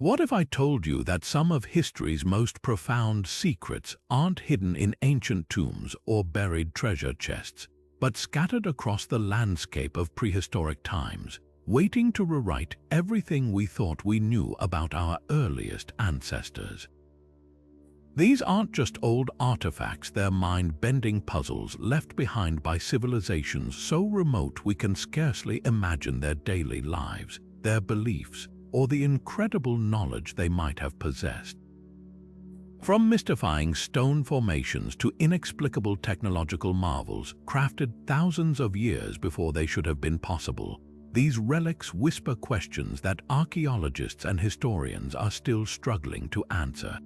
What if I told you that some of history's most profound secrets aren't hidden in ancient tombs or buried treasure chests, but scattered across the landscape of prehistoric times, waiting to rewrite everything we thought we knew about our earliest ancestors? These aren't just old artifacts, they're mind-bending puzzles left behind by civilizations so remote we can scarcely imagine their daily lives, their beliefs, or the incredible knowledge they might have possessed. From mystifying stone formations to inexplicable technological marvels crafted thousands of years before they should have been possible, these relics whisper questions that archaeologists and historians are still struggling to answer.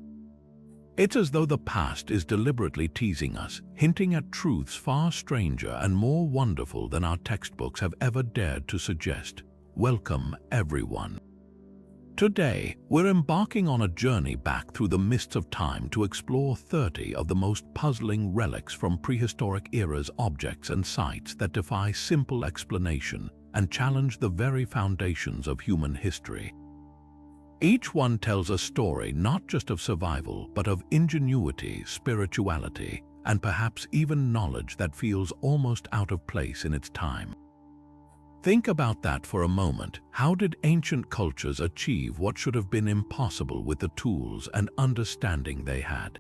It's as though the past is deliberately teasing us, hinting at truths far stranger and more wonderful than our textbooks have ever dared to suggest. Welcome, everyone. Today, we're embarking on a journey back through the mists of time to explore 30 of the most puzzling relics from prehistoric eras, objects and sites that defy simple explanation and challenge the very foundations of human history. Each one tells a story not just of survival, but of ingenuity, spirituality, and perhaps even knowledge that feels almost out of place in its time. Think about that for a moment. How did ancient cultures achieve what should have been impossible with the tools and understanding they had?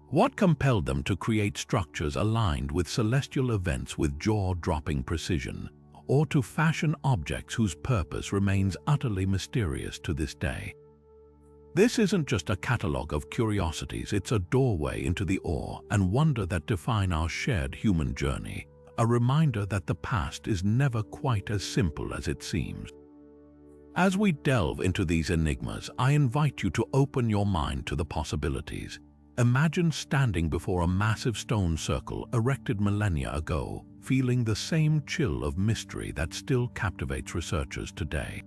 What compelled them to create structures aligned with celestial events with jaw-dropping precision, or to fashion objects whose purpose remains utterly mysterious to this day? This isn't just a catalogue of curiosities, it's a doorway into the awe and wonder that define our shared human journey. A reminder that the past is never quite as simple as it seems. As we delve into these enigmas, I invite you to open your mind to the possibilities. Imagine standing before a massive stone circle erected millennia ago, feeling the same chill of mystery that still captivates researchers today.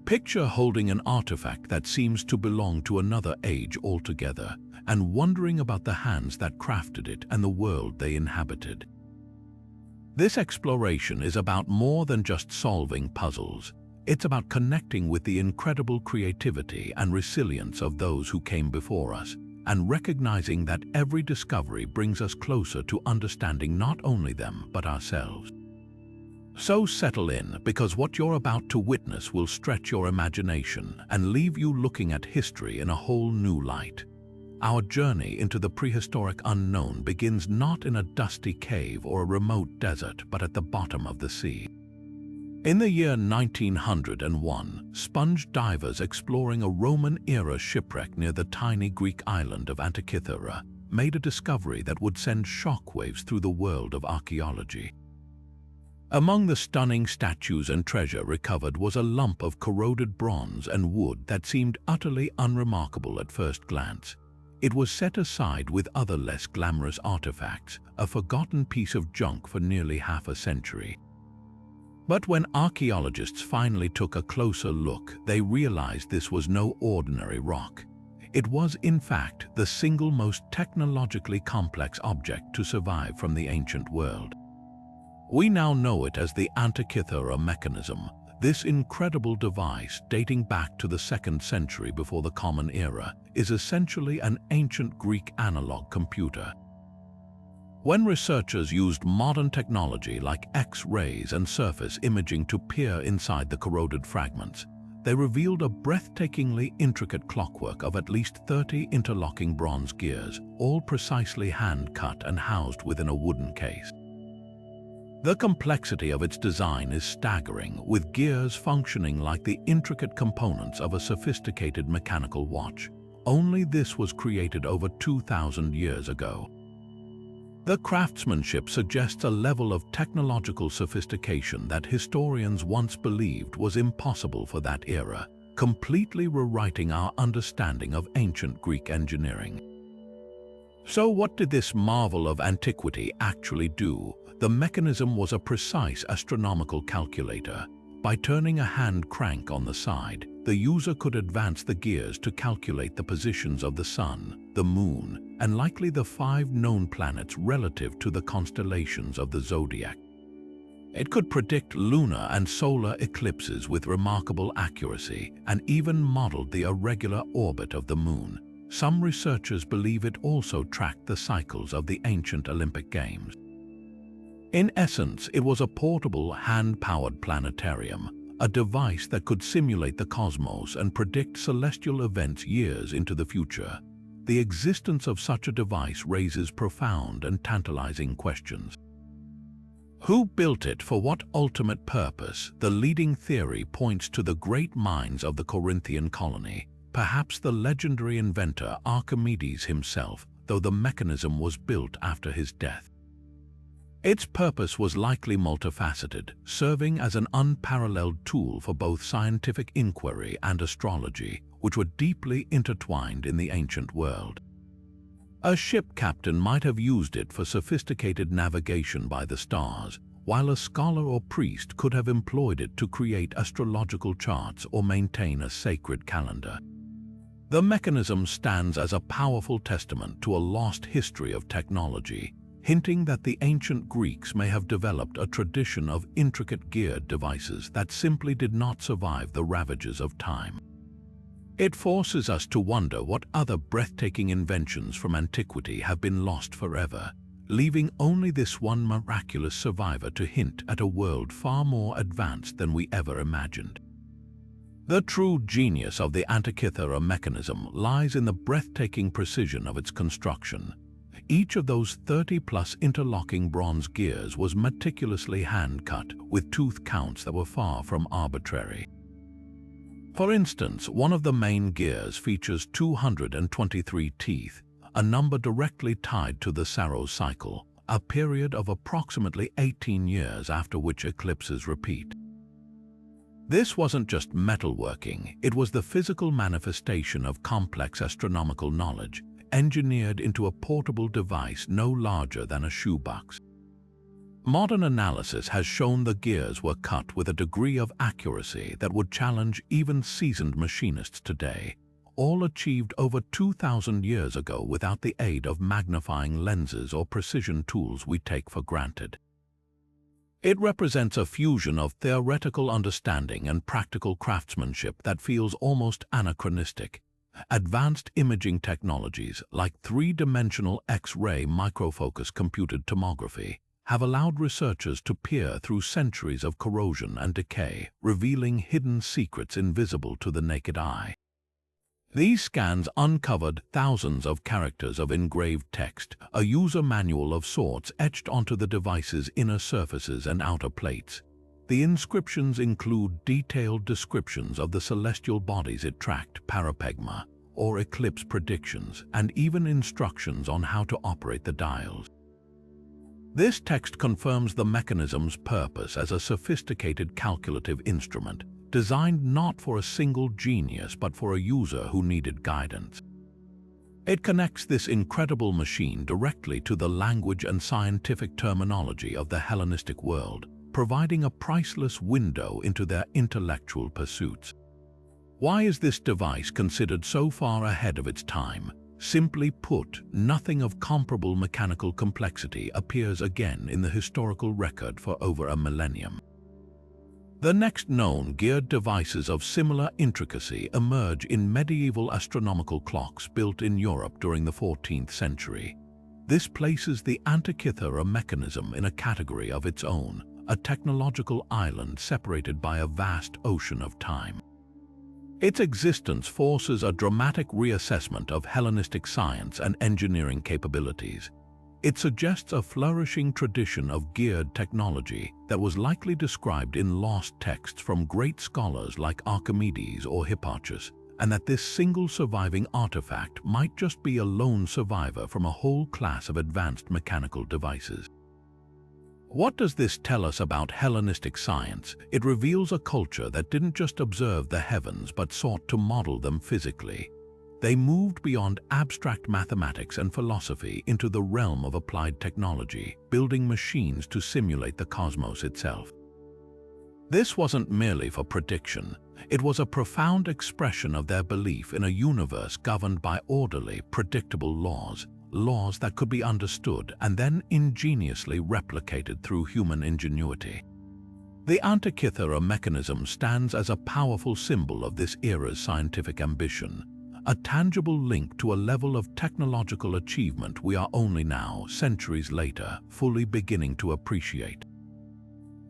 Picture holding an artifact that seems to belong to another age altogether, and wondering about the hands that crafted it and the world they inhabited. This exploration is about more than just solving puzzles. It's about connecting with the incredible creativity and resilience of those who came before us, and recognizing that every discovery brings us closer to understanding not only them, but ourselves. So settle in, because what you're about to witness will stretch your imagination and leave you looking at history in a whole new light. Our journey into the prehistoric unknown begins not in a dusty cave or a remote desert, but at the bottom of the sea. In the year 1901, sponge divers exploring a Roman-era shipwreck near the tiny Greek island of Antikythera made a discovery that would send shockwaves through the world of archaeology. Among the stunning statues and treasure recovered was a lump of corroded bronze and wood that seemed utterly unremarkable at first glance. It was set aside with other less glamorous artifacts, a forgotten piece of junk for nearly half a century. But when archaeologists finally took a closer look, they realized this was no ordinary rock. It was, in fact, the single most technologically complex object to survive from the ancient world. We now know it as the Antikythera Mechanism. This incredible device, dating back to the 2nd century before the Common Era, is essentially an ancient Greek analog computer. When researchers used modern technology like X-rays and surface imaging to peer inside the corroded fragments, they revealed a breathtakingly intricate clockwork of at least 30 interlocking bronze gears, all precisely hand-cut and housed within a wooden case. The complexity of its design is staggering, with gears functioning like the intricate components of a sophisticated mechanical watch. Only this was created over 2,000 years ago. The craftsmanship suggests a level of technological sophistication that historians once believed was impossible for that era, completely rewriting our understanding of ancient Greek engineering. So what did this marvel of antiquity actually do? The mechanism was a precise astronomical calculator. By turning a hand crank on the side, the user could advance the gears to calculate the positions of the sun, the moon, and likely the 5 known planets relative to the constellations of the zodiac. It could predict lunar and solar eclipses with remarkable accuracy and even modeled the irregular orbit of the moon. Some researchers believe it also tracked the cycles of the ancient Olympic Games. In essence, it was a portable, hand-powered planetarium, a device that could simulate the cosmos and predict celestial events years into the future. The existence of such a device raises profound and tantalizing questions. Who built it? For what ultimate purpose? The leading theory points to the great minds of the Corinthian colony, perhaps the legendary inventor Archimedes himself, though the mechanism was built after his death. Its purpose was likely multifaceted, serving as an unparalleled tool for both scientific inquiry and astrology, which were deeply intertwined in the ancient world. A ship captain might have used it for sophisticated navigation by the stars, while a scholar or priest could have employed it to create astrological charts or maintain a sacred calendar. The mechanism stands as a powerful testament to a lost history of technology, hinting that the ancient Greeks may have developed a tradition of intricate geared devices that simply did not survive the ravages of time. It forces us to wonder what other breathtaking inventions from antiquity have been lost forever, leaving only this one miraculous survivor to hint at a world far more advanced than we ever imagined. The true genius of the Antikythera mechanism lies in the breathtaking precision of its construction. Each of those 30-plus interlocking bronze gears was meticulously hand-cut, with tooth counts that were far from arbitrary. For instance, one of the main gears features 223 teeth, a number directly tied to the Saros cycle, a period of approximately 18 years after which eclipses repeat. This wasn't just metalworking, it was the physical manifestation of complex astronomical knowledge, engineered into a portable device no larger than a shoebox. Modern analysis has shown the gears were cut with a degree of accuracy that would challenge even seasoned machinists today, all achieved over 2,000 years ago without the aid of magnifying lenses or precision tools we take for granted. It represents a fusion of theoretical understanding and practical craftsmanship that feels almost anachronistic. Advanced imaging technologies like three-dimensional X-ray microfocus computed tomography have allowed researchers to peer through centuries of corrosion and decay, revealing hidden secrets invisible to the naked eye. These scans uncovered thousands of characters of engraved text, a user manual of sorts etched onto the device's inner surfaces and outer plates. The inscriptions include detailed descriptions of the celestial bodies it tracked, parapegma, or eclipse predictions, and even instructions on how to operate the dials. This text confirms the mechanism's purpose as a sophisticated calculative instrument, designed not for a single genius but for a user who needed guidance. It connects this incredible machine directly to the language and scientific terminology of the Hellenistic world, providing a priceless window into their intellectual pursuits. Why is this device considered so far ahead of its time? Simply put, nothing of comparable mechanical complexity appears again in the historical record for over a millennium. The next known geared devices of similar intricacy emerge in medieval astronomical clocks built in Europe during the 14th century. This places the Antikythera mechanism in a category of its own, a technological island separated by a vast ocean of time. Its existence forces a dramatic reassessment of Hellenistic science and engineering capabilities. It suggests a flourishing tradition of geared technology that was likely described in lost texts from great scholars like Archimedes or Hipparchus, and that this single surviving artifact might just be a lone survivor from a whole class of advanced mechanical devices. What does this tell us about Hellenistic science? It reveals a culture that didn't just observe the heavens but sought to model them physically. They moved beyond abstract mathematics and philosophy into the realm of applied technology, building machines to simulate the cosmos itself. This wasn't merely for prediction. It was a profound expression of their belief in a universe governed by orderly, predictable laws that could be understood and then ingeniously replicated through human ingenuity. The Antikythera Mechanism stands as a powerful symbol of this era's scientific ambition, a tangible link to a level of technological achievement we are only now, centuries later, fully beginning to appreciate.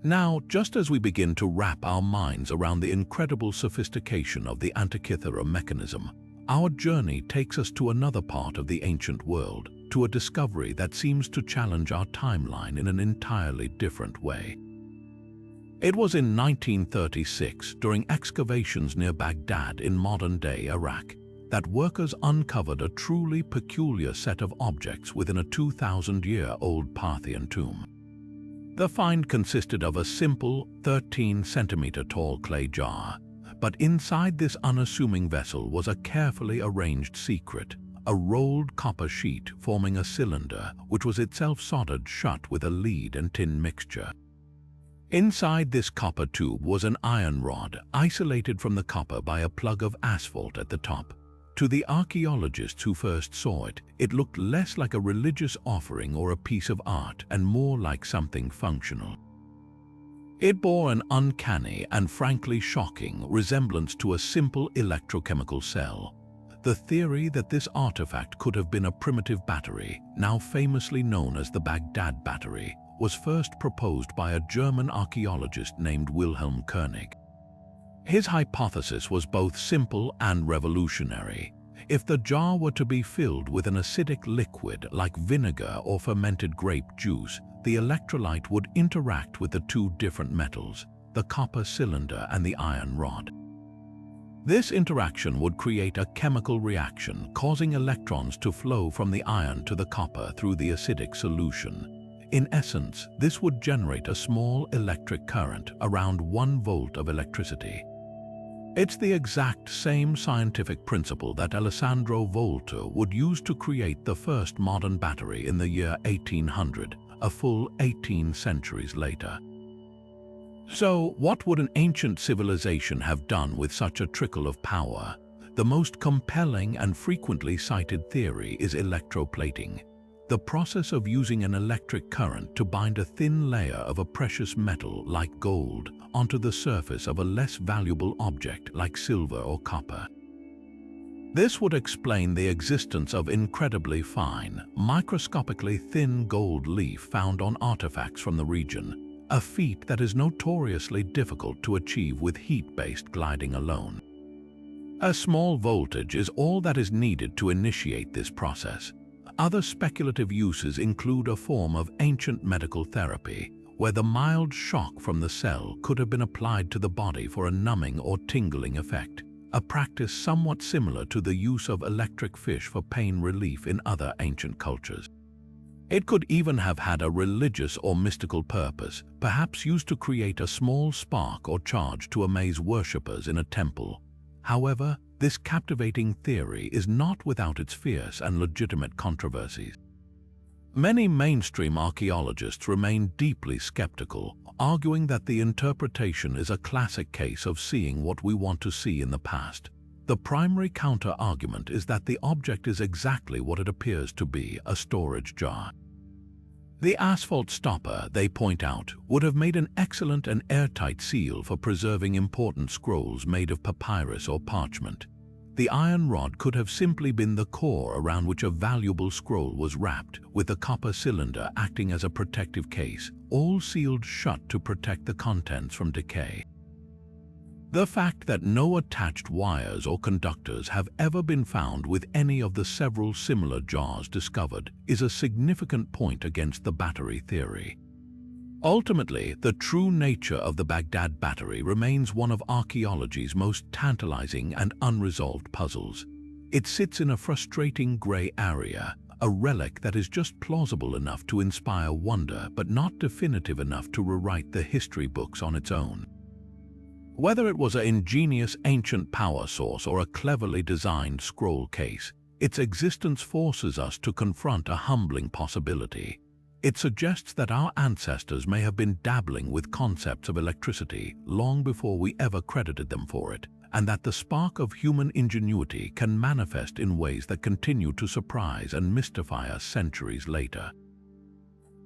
Now, just as we begin to wrap our minds around the incredible sophistication of the Antikythera Mechanism, our journey takes us to another part of the ancient world, to a discovery that seems to challenge our timeline in an entirely different way. It was in 1936, during excavations near Baghdad in modern-day Iraq, that workers uncovered a truly peculiar set of objects within a 2,000-year-old Parthian tomb. The find consisted of a simple, 13-centimeter-tall clay jar, but inside this unassuming vessel was a carefully arranged secret, a rolled copper sheet forming a cylinder which was itself soldered shut with a lead and tin mixture. Inside this copper tube was an iron rod, isolated from the copper by a plug of asphalt at the top. To the archaeologists who first saw it, it looked less like a religious offering or a piece of art and more like something functional. It bore an uncanny and frankly shocking resemblance to a simple electrochemical cell. The theory that this artifact could have been a primitive battery, now famously known as the Baghdad Battery, was first proposed by a German archaeologist named Wilhelm Carnac. His hypothesis was both simple and revolutionary. If the jar were to be filled with an acidic liquid like vinegar or fermented grape juice, the electrolyte would interact with the two different metals, the copper cylinder and the iron rod. This interaction would create a chemical reaction, causing electrons to flow from the iron to the copper through the acidic solution. In essence, this would generate a small electric current, around 1 volt of electricity. It's the exact same scientific principle that Alessandro Volta would use to create the first modern battery in the year 1800, a full 18 centuries later. So, what would an ancient civilization have done with such a trickle of power? The most compelling and frequently cited theory is electroplating, the process of using an electric current to bind a thin layer of a precious metal like gold onto the surface of a less valuable object like silver or copper. This would explain the existence of incredibly fine, microscopically thin gold leaf found on artifacts from the region, a feat that is notoriously difficult to achieve with heat-based gliding alone. A small voltage is all that is needed to initiate this process. Other speculative uses include a form of ancient medical therapy, where the mild shock from the cell could have been applied to the body for a numbing or tingling effect, a practice somewhat similar to the use of electric fish for pain relief in other ancient cultures. It could even have had a religious or mystical purpose, perhaps used to create a small spark or charge to amaze worshippers in a temple. However, this captivating theory is not without its fierce and legitimate controversies. Many mainstream archaeologists remain deeply skeptical, arguing that the interpretation is a classic case of seeing what we want to see in the past. The primary counter-argument is that the object is exactly what it appears to be, a storage jar. The asphalt stopper, they point out, would have made an excellent and airtight seal for preserving important scrolls made of papyrus or parchment. The iron rod could have simply been the core around which a valuable scroll was wrapped, with the copper cylinder acting as a protective case, all sealed shut to protect the contents from decay. The fact that no attached wires or conductors have ever been found with any of the several similar jars discovered is a significant point against the battery theory. Ultimately, the true nature of the Baghdad Battery remains one of archaeology's most tantalizing and unresolved puzzles. It sits in a frustrating gray area, a relic that is just plausible enough to inspire wonder but not definitive enough to rewrite the history books on its own. Whether it was an ingenious ancient power source or a cleverly designed scroll case, its existence forces us to confront a humbling possibility. It suggests that our ancestors may have been dabbling with concepts of electricity long before we ever credited them for it, and that the spark of human ingenuity can manifest in ways that continue to surprise and mystify us centuries later.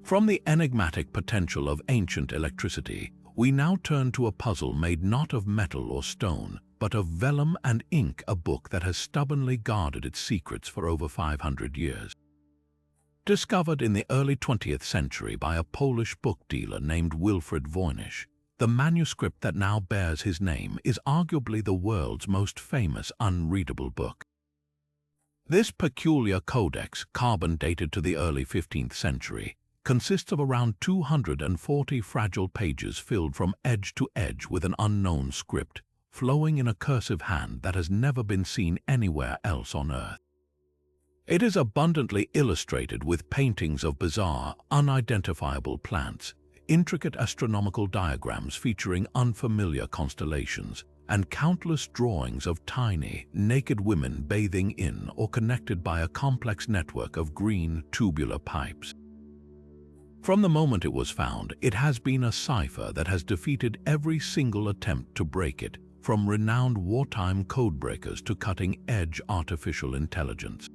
From the enigmatic potential of ancient electricity, We now turn to a puzzle made not of metal or stone, but of vellum and ink, a book that has stubbornly guarded its secrets for over 500 years. Discovered in the early 20th century by a Polish book dealer named Wilfrid Voynich, the manuscript that now bears his name is arguably the world's most famous unreadable book. This peculiar codex, carbon-dated to the early 15th century, consists of around 240 fragile pages filled from edge to edge with an unknown script, flowing in a cursive hand that has never been seen anywhere else on Earth. It is abundantly illustrated with paintings of bizarre, unidentifiable plants, intricate astronomical diagrams featuring unfamiliar constellations, and countless drawings of tiny, naked women bathing in or connected by a complex network of green, tubular pipes. From the moment it was found, it has been a cipher that has defeated every single attempt to break it, from renowned wartime codebreakers to cutting-edge artificial intelligence.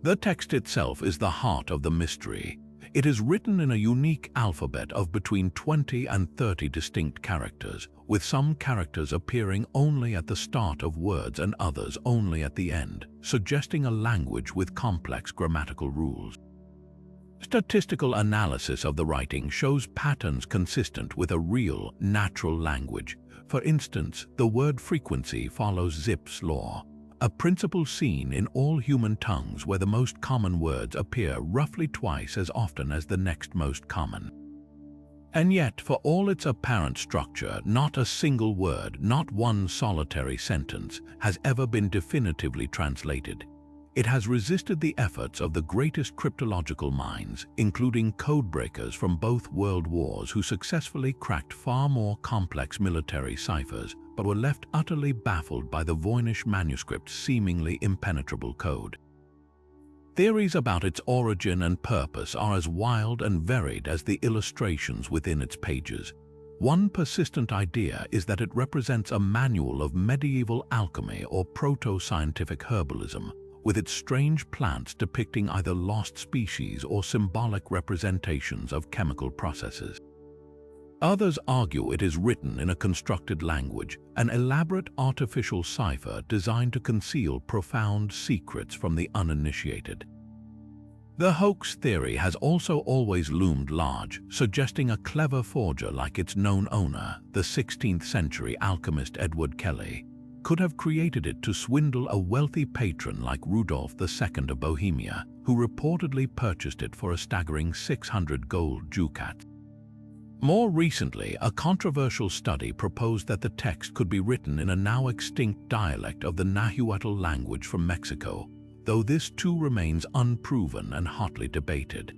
The text itself is the heart of the mystery. It is written in a unique alphabet of between 20 and 30 distinct characters, with some characters appearing only at the start of words and others only at the end, suggesting a language with complex grammatical rules. Statistical analysis of the writing shows patterns consistent with a real, natural language. For instance, the word frequency follows Zipf's law, a principle seen in all human tongues where the most common words appear roughly twice as often as the next most common. And yet, for all its apparent structure, not a single word, not one solitary sentence, has ever been definitively translated. It has resisted the efforts of the greatest cryptological minds, including codebreakers from both world wars who successfully cracked far more complex military ciphers, but were left utterly baffled by the Voynich Manuscript's seemingly impenetrable code. Theories about its origin and purpose are as wild and varied as the illustrations within its pages. One persistent idea is that it represents a manual of medieval alchemy or proto-scientific herbalism, with its strange plants depicting either lost species or symbolic representations of chemical processes. Others argue it is written in a constructed language, an elaborate artificial cipher designed to conceal profound secrets from the uninitiated. The hoax theory has also always loomed large, suggesting a clever forger like its known owner, the 16th century alchemist Edward Kelly, could have created it to swindle a wealthy patron like Rudolph II of Bohemia, who reportedly purchased it for a staggering 600 gold ducats. More recently, a controversial study proposed that the text could be written in a now extinct dialect of the Nahuatl language from Mexico, though this too remains unproven and hotly debated.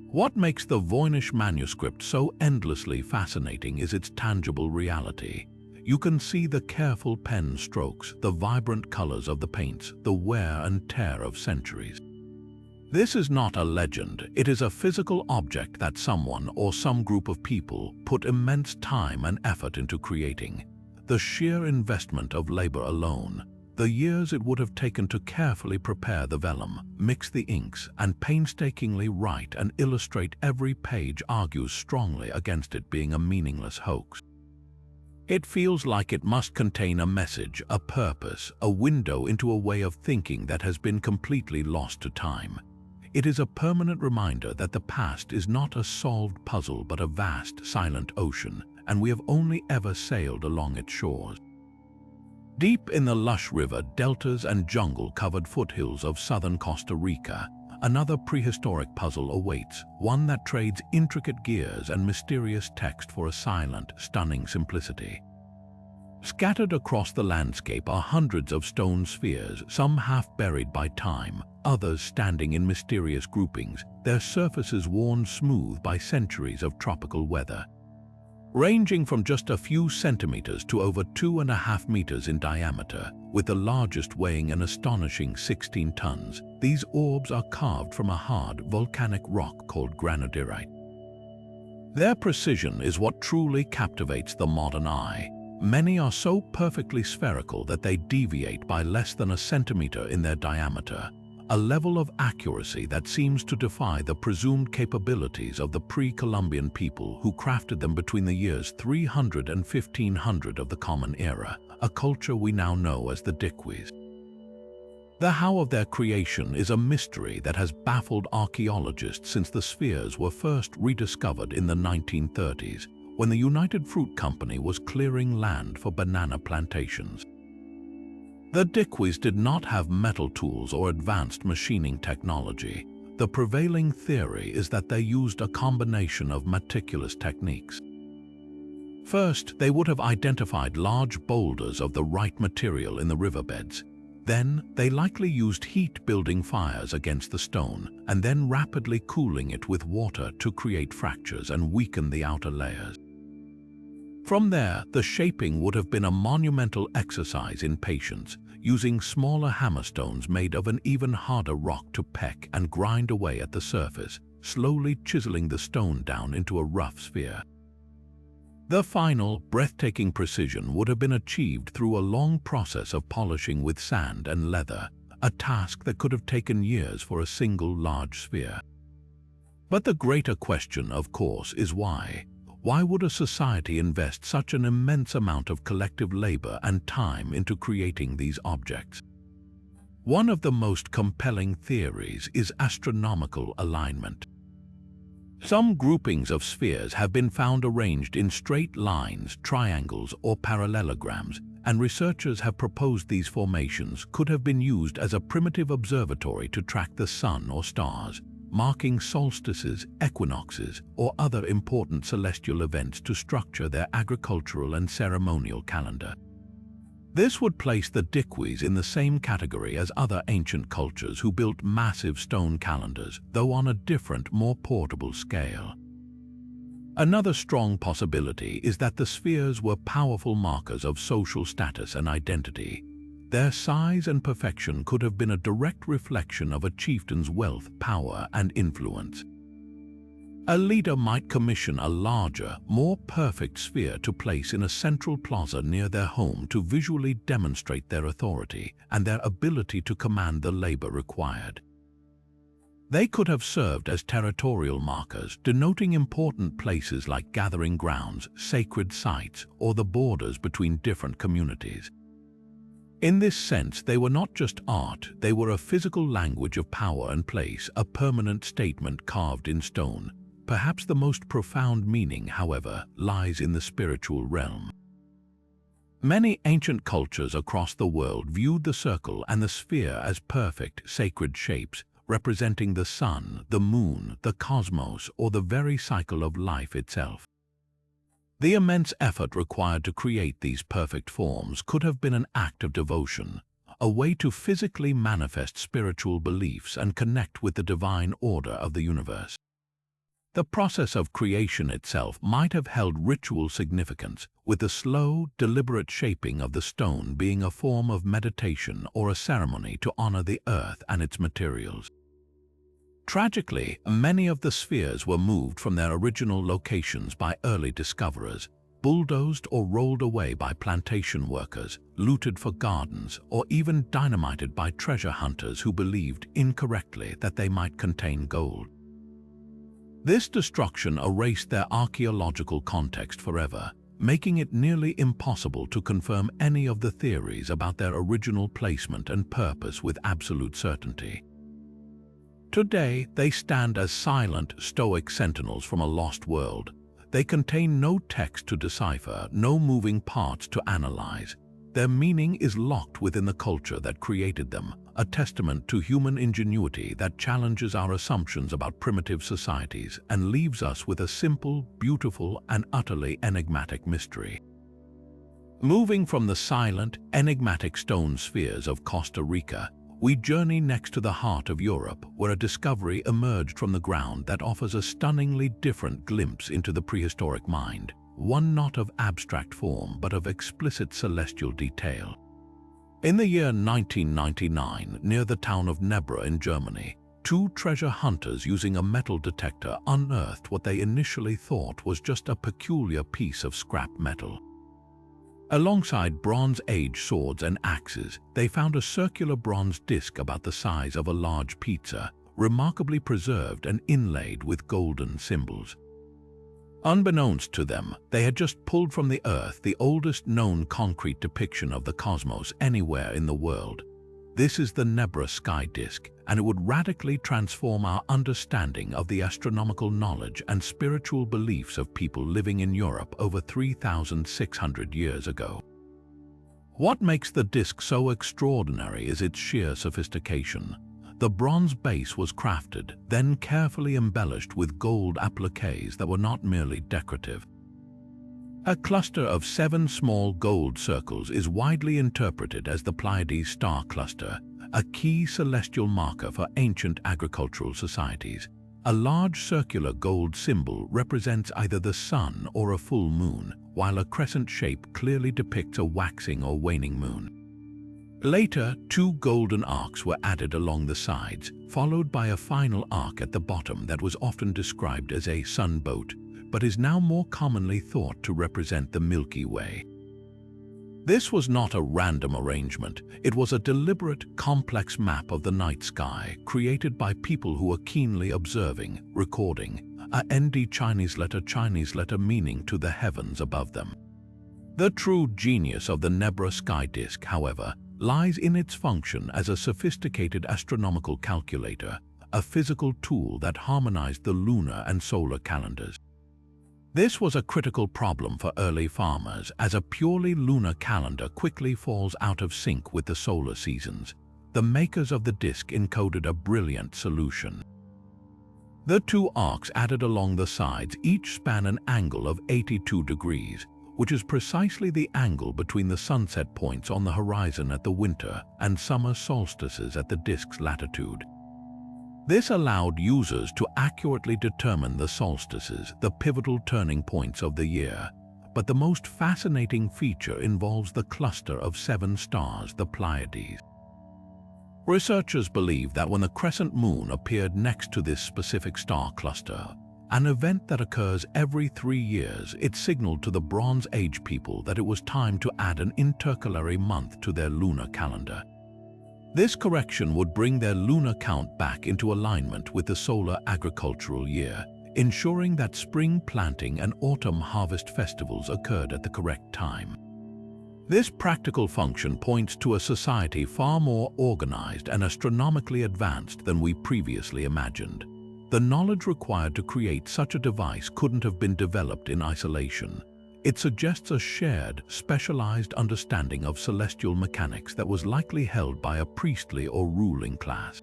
What makes the Voynich Manuscript so endlessly fascinating is its tangible reality. You can see the careful pen strokes, the vibrant colors of the paints, the wear and tear of centuries. This is not a legend, it is a physical object that someone or some group of people put immense time and effort into creating. The sheer investment of labor alone, the years it would have taken to carefully prepare the vellum, mix the inks, and painstakingly write and illustrate every page argues strongly against it being a meaningless hoax. It feels like it must contain a message, a purpose, a window into a way of thinking that has been completely lost to time. It is a permanent reminder that the past is not a solved puzzle but a vast, silent ocean, and we have only ever sailed along its shores. Deep in the lush river deltas and jungle-covered foothills of southern Costa Rica, another prehistoric puzzle awaits, one that trades intricate gears and mysterious text for a silent, stunning simplicity. Scattered across the landscape are hundreds of stone spheres, some half buried by time, others standing in mysterious groupings, their surfaces worn smooth by centuries of tropical weather. Ranging from just a few centimeters to over 2.5 meters in diameter, with the largest weighing an astonishing 16 tons, these orbs are carved from a hard, volcanic rock called granodiorite. Their precision is what truly captivates the modern eye. Many are so perfectly spherical that they deviate by less than a centimeter in their diameter. a level of accuracy that seems to defy the presumed capabilities of the pre-Columbian people who crafted them between the years 300 and 1500 of the Common Era, a culture we now know as the Diquís. The how of their creation is a mystery that has baffled archaeologists since the spheres were first rediscovered in the 1930s, when the United Fruit Company was clearing land for banana plantations. The Diquís did not have metal tools or advanced machining technology. The prevailing theory is that they used a combination of meticulous techniques. First, they would have identified large boulders of the right material in the riverbeds. Then, they likely used heat-building fires against the stone, and then rapidly cooling it with water to create fractures and weaken the outer layers. From there, the shaping would have been a monumental exercise in patience, using smaller hammerstones made of an even harder rock to peck and grind away at the surface, slowly chiseling the stone down into a rough sphere. The final, breathtaking precision would have been achieved through a long process of polishing with sand and leather, a task that could have taken years for a single large sphere. But the greater question, of course, is why? Why would a society invest such an immense amount of collective labor and time into creating these objects? One of the most compelling theories is astronomical alignment. Some groupings of spheres have been found arranged in straight lines, triangles, or parallelograms, and researchers have proposed these formations could have been used as a primitive observatory to track the sun or stars, marking solstices, equinoxes, or other important celestial events to structure their agricultural and ceremonial calendar. This would place the Diquís in the same category as other ancient cultures who built massive stone calendars, though on a different, more portable scale. Another strong possibility is that the spheres were powerful markers of social status and identity. Their size and perfection could have been a direct reflection of a chieftain's wealth, power, and influence. A leader might commission a larger, more perfect sphere to place in a central plaza near their home to visually demonstrate their authority and their ability to command the labor required. They could have served as territorial markers, denoting important places like gathering grounds, sacred sites, or the borders between different communities. In this sense, they were not just art, they were a physical language of power and place, a permanent statement carved in stone. Perhaps the most profound meaning, however, lies in the spiritual realm. Many ancient cultures across the world viewed the circle and the sphere as perfect, sacred shapes, representing the sun, the moon, the cosmos, or the very cycle of life itself. The immense effort required to create these perfect forms could have been an act of devotion, a way to physically manifest spiritual beliefs and connect with the divine order of the universe. The process of creation itself might have held ritual significance, with the slow, deliberate shaping of the stone being a form of meditation or a ceremony to honor the earth and its materials. Tragically, many of the spheres were moved from their original locations by early discoverers, bulldozed or rolled away by plantation workers, looted for gardens, or even dynamited by treasure hunters who believed incorrectly that they might contain gold. This destruction erased their archaeological context forever, making it nearly impossible to confirm any of the theories about their original placement and purpose with absolute certainty. Today, they stand as silent, stoic sentinels from a lost world. They contain no text to decipher, no moving parts to analyze. Their meaning is locked within the culture that created them, a testament to human ingenuity that challenges our assumptions about primitive societies and leaves us with a simple, beautiful, and utterly enigmatic mystery. Moving from the silent, enigmatic stone spheres of Costa Rica, we journey next to the heart of Europe, where a discovery emerged from the ground that offers a stunningly different glimpse into the prehistoric mind, one not of abstract form but of explicit celestial detail. In the year 1999, near the town of Nebra in Germany, two treasure hunters using a metal detector unearthed what they initially thought was just a peculiar piece of scrap metal. Alongside Bronze Age swords and axes, they found a circular bronze disc about the size of a large pizza, remarkably preserved and inlaid with golden symbols. Unbeknownst to them, they had just pulled from the earth the oldest known concrete depiction of the cosmos anywhere in the world. This is the Nebra sky disk, and it would radically transform our understanding of the astronomical knowledge and spiritual beliefs of people living in Europe over 3,600 years ago. What makes the disk so extraordinary is its sheer sophistication. The bronze base was crafted, then carefully embellished with gold appliques that were not merely decorative. A cluster of 7 small gold circles is widely interpreted as the Pleiades star cluster, a key celestial marker for ancient agricultural societies. A large circular gold symbol represents either the sun or a full moon, while a crescent shape clearly depicts a waxing or waning moon. Later, 2 golden arcs were added along the sides, followed by a final arc at the bottom that was often described as a sunboat, but is now more commonly thought to represent the Milky Way. This was not a random arrangement. It was a deliberate, complex map of the night sky created by people who were keenly observing, recording, a ND Chinese letter meaning to the heavens above them. The true genius of the Nebra sky disk, however, lies in its function as a sophisticated astronomical calculator, a physical tool that harmonized the lunar and solar calendars. This was a critical problem for early farmers, as a purely lunar calendar quickly falls out of sync with the solar seasons. The makers of the disk encoded a brilliant solution. The 2 arcs added along the sides each span an angle of 82 degrees, which is precisely the angle between the sunset points on the horizon at the winter and summer solstices at the disk's latitude. This allowed users to accurately determine the solstices, the pivotal turning points of the year. But the most fascinating feature involves the cluster of 7 stars, the Pleiades. Researchers believe that when the crescent moon appeared next to this specific star cluster, an event that occurs every 3 years, it signaled to the Bronze Age people that it was time to add an intercalary month to their lunar calendar. This correction would bring their lunar count back into alignment with the solar agricultural year, ensuring that spring planting and autumn harvest festivals occurred at the correct time. This practical function points to a society far more organized and astronomically advanced than we previously imagined. The knowledge required to create such a device couldn't have been developed in isolation. It suggests a shared, specialized understanding of celestial mechanics that was likely held by a priestly or ruling class.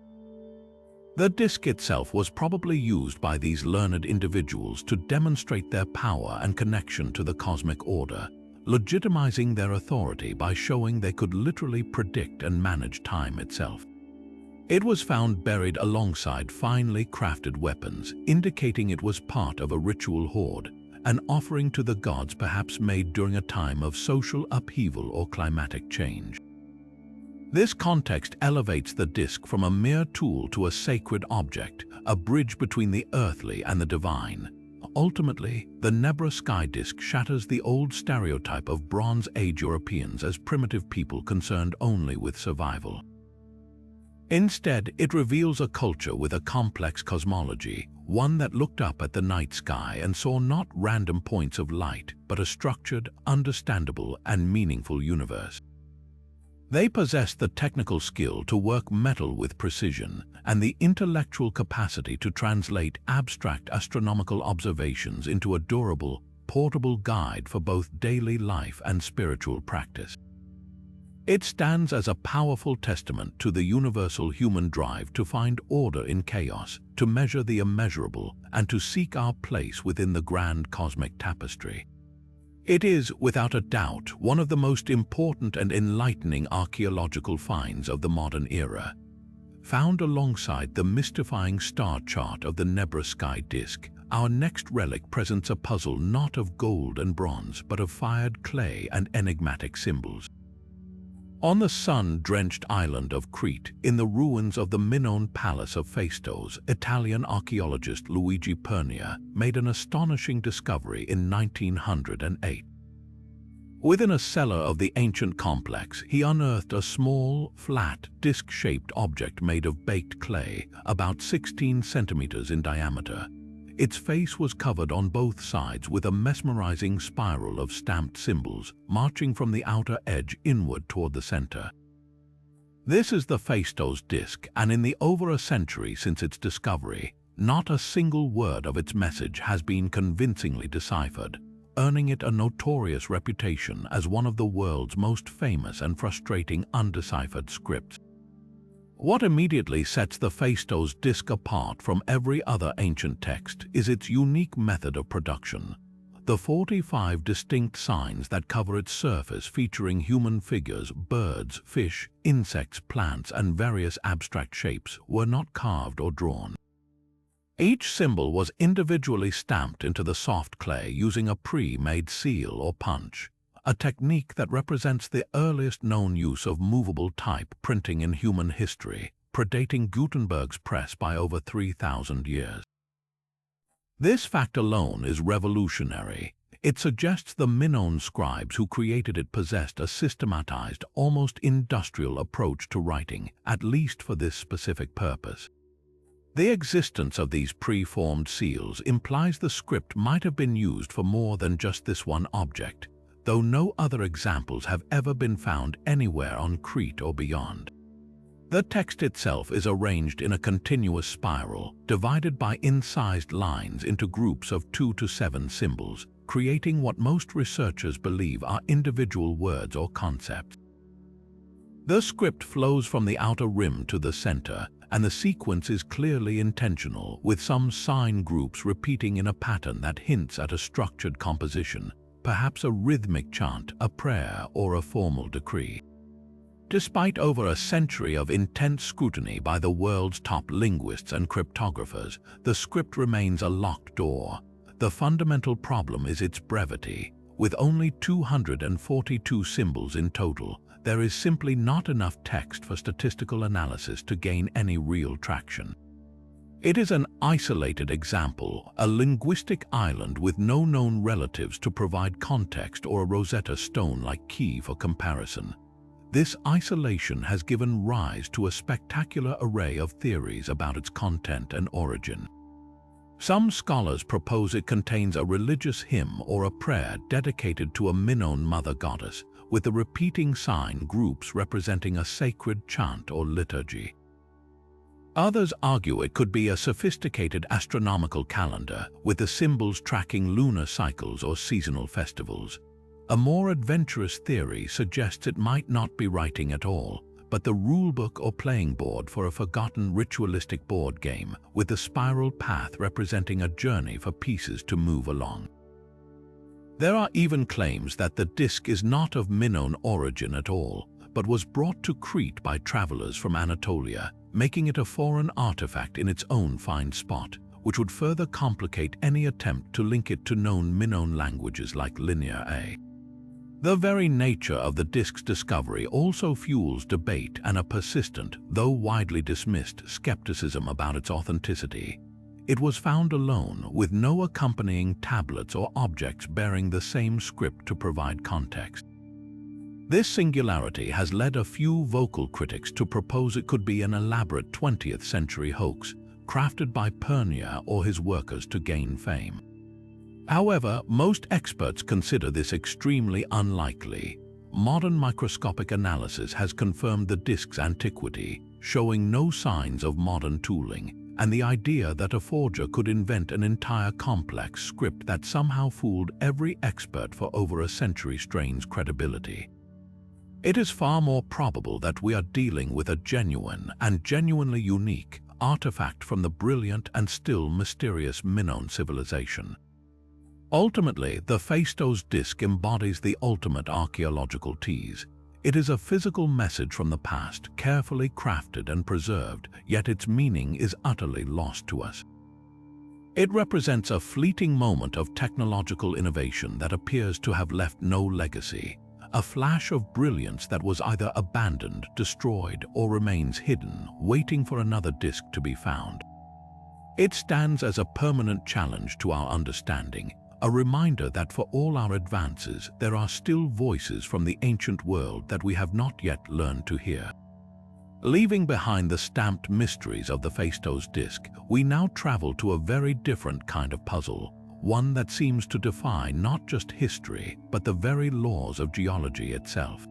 The disk itself was probably used by these learned individuals to demonstrate their power and connection to the cosmic order, legitimizing their authority by showing they could literally predict and manage time itself. It was found buried alongside finely crafted weapons, indicating it was part of a ritual hoard, an offering to the gods perhaps made during a time of social upheaval or climatic change. This context elevates the disk from a mere tool to a sacred object, a bridge between the earthly and the divine. Ultimately, the Nebra sky disk shatters the old stereotype of Bronze Age Europeans as primitive people concerned only with survival. Instead, it reveals a culture with a complex cosmology, one that looked up at the night sky and saw not random points of light, but a structured, understandable, and meaningful universe. They possessed the technical skill to work metal with precision and the intellectual capacity to translate abstract astronomical observations into a durable, portable guide for both daily life and spiritual practice. It stands as a powerful testament to the universal human drive to find order in chaos, to measure the immeasurable, and to seek our place within the grand cosmic tapestry. It is, without a doubt, one of the most important and enlightening archaeological finds of the modern era. Found alongside the mystifying star chart of the Nebra sky disk, our next relic presents a puzzle not of gold and bronze, but of fired clay and enigmatic symbols. On the sun-drenched island of Crete, in the ruins of the Minoan palace of Phaistos, Italian archaeologist Luigi Pernia made an astonishing discovery in 1908. Within a cellar of the ancient complex, he unearthed a small, flat, disc-shaped object made of baked clay, about 16 centimeters in diameter. Its face was covered on both sides with a mesmerizing spiral of stamped symbols, marching from the outer edge inward toward the center. This is the Phaistos disc, and in the over a century since its discovery, not a single word of its message has been convincingly deciphered, earning it a notorious reputation as one of the world's most famous and frustrating undeciphered scripts. What immediately sets the Phaistos disc apart from every other ancient text is its unique method of production. The 45 distinct signs that cover its surface, featuring human figures, birds, fish, insects, plants, and various abstract shapes, were not carved or drawn. Each symbol was individually stamped into the soft clay using a pre-made seal or punch, a technique that represents the earliest known use of movable type printing in human history, predating Gutenberg's press by over 3,000 years. This fact alone is revolutionary. It suggests the Minoan scribes who created it possessed a systematized, almost industrial approach to writing, at least for this specific purpose. The existence of these pre-formed seals implies the script might have been used for more than just this one object, though no other examples have ever been found anywhere on Crete or beyond. The text itself is arranged in a continuous spiral, divided by incised lines into groups of 2 to 7 symbols, creating what most researchers believe are individual words or concepts. The script flows from the outer rim to the center, and the sequence is clearly intentional, with some sign groups repeating in a pattern that hints at a structured composition, perhaps a rhythmic chant, a prayer, or a formal decree. Despite over a century of intense scrutiny by the world's top linguists and cryptographers, the script remains a locked door. The fundamental problem is its brevity. With only 242 symbols in total, there is simply not enough text for statistical analysis to gain any real traction. It is an isolated example, a linguistic island with no known relatives to provide context or a Rosetta Stone-like key for comparison. This isolation has given rise to a spectacular array of theories about its content and origin. Some scholars propose it contains a religious hymn or a prayer dedicated to a Minoan mother goddess, with the repeating sign groups representing a sacred chant or liturgy. Others argue it could be a sophisticated astronomical calendar, with the symbols tracking lunar cycles or seasonal festivals. A more adventurous theory suggests it might not be writing at all, but the rulebook or playing board for a forgotten ritualistic board game, with the spiral path representing a journey for pieces to move along. There are even claims that the disc is not of Minoan origin at all, but was brought to Crete by travelers from Anatolia, making it a foreign artifact in its own fine spot, which would further complicate any attempt to link it to known Minoan languages like Linear A. The very nature of the disc's discovery also fuels debate and a persistent, though widely dismissed, skepticism about its authenticity. It was found alone, with no accompanying tablets or objects bearing the same script to provide context. This singularity has led a few vocal critics to propose it could be an elaborate 20th century hoax, crafted by Pernia or his workers to gain fame. However, most experts consider this extremely unlikely. Modern microscopic analysis has confirmed the disc's antiquity, showing no signs of modern tooling, and the idea that a forger could invent an entire complex script that somehow fooled every expert for over a century strains credibility. It is far more probable that we are dealing with a genuine and genuinely unique artifact from the brilliant and still mysterious Minoan civilization. Ultimately, the Phaistos disc embodies the ultimate archaeological tease. It is a physical message from the past, carefully crafted and preserved, yet its meaning is utterly lost to us. It represents a fleeting moment of technological innovation that appears to have left no legacy, a flash of brilliance that was either abandoned, destroyed, or remains hidden, waiting for another disc to be found. It stands as a permanent challenge to our understanding, a reminder that for all our advances, there are still voices from the ancient world that we have not yet learned to hear. Leaving behind the stamped mysteries of the Phaistos disk, we now travel to a very different kind of puzzle, one that seems to defy not just history, but the very laws of geology itself.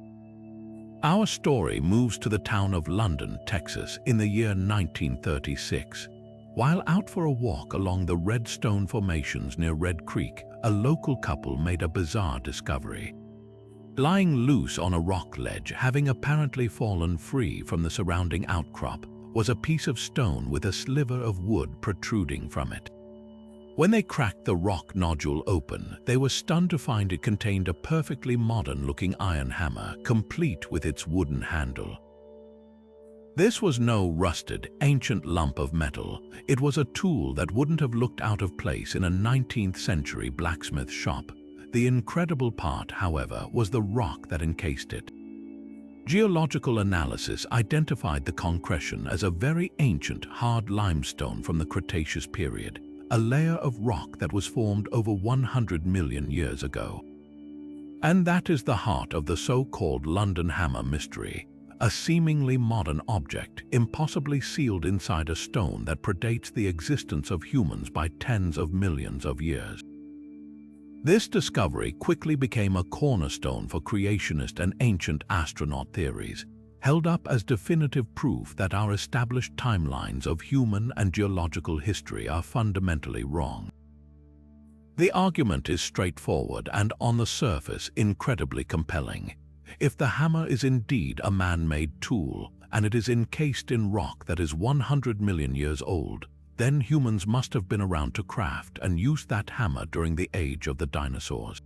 Our story moves to the town of London, Texas, in the year 1936. While out for a walk along the red stone formations near Red Creek, a local couple made a bizarre discovery. Lying loose on a rock ledge, having apparently fallen free from the surrounding outcrop, was a piece of stone with a sliver of wood protruding from it. When they cracked the rock nodule open, they were stunned to find it contained a perfectly modern-looking iron hammer, complete with its wooden handle. This was no rusted, ancient lump of metal. It was a tool that wouldn't have looked out of place in a 19th-century blacksmith shop. The incredible part, however, was the rock that encased it. Geological analysis identified the concretion as a very ancient, hard limestone from the Cretaceous period, a layer of rock that was formed over 100 million years ago. And that is the heart of the so-called London Hammer mystery, a seemingly modern object, impossibly sealed inside a stone that predates the existence of humans by tens of millions of years. This discovery quickly became a cornerstone for creationist and ancient astronaut theories, held up as definitive proof that our established timelines of human and geological history are fundamentally wrong. The argument is straightforward and, on the surface, incredibly compelling. If the hammer is indeed a man-made tool, and it is encased in rock that is 100 million years old, then humans must have been around to craft and use that hammer during the age of the dinosaurs.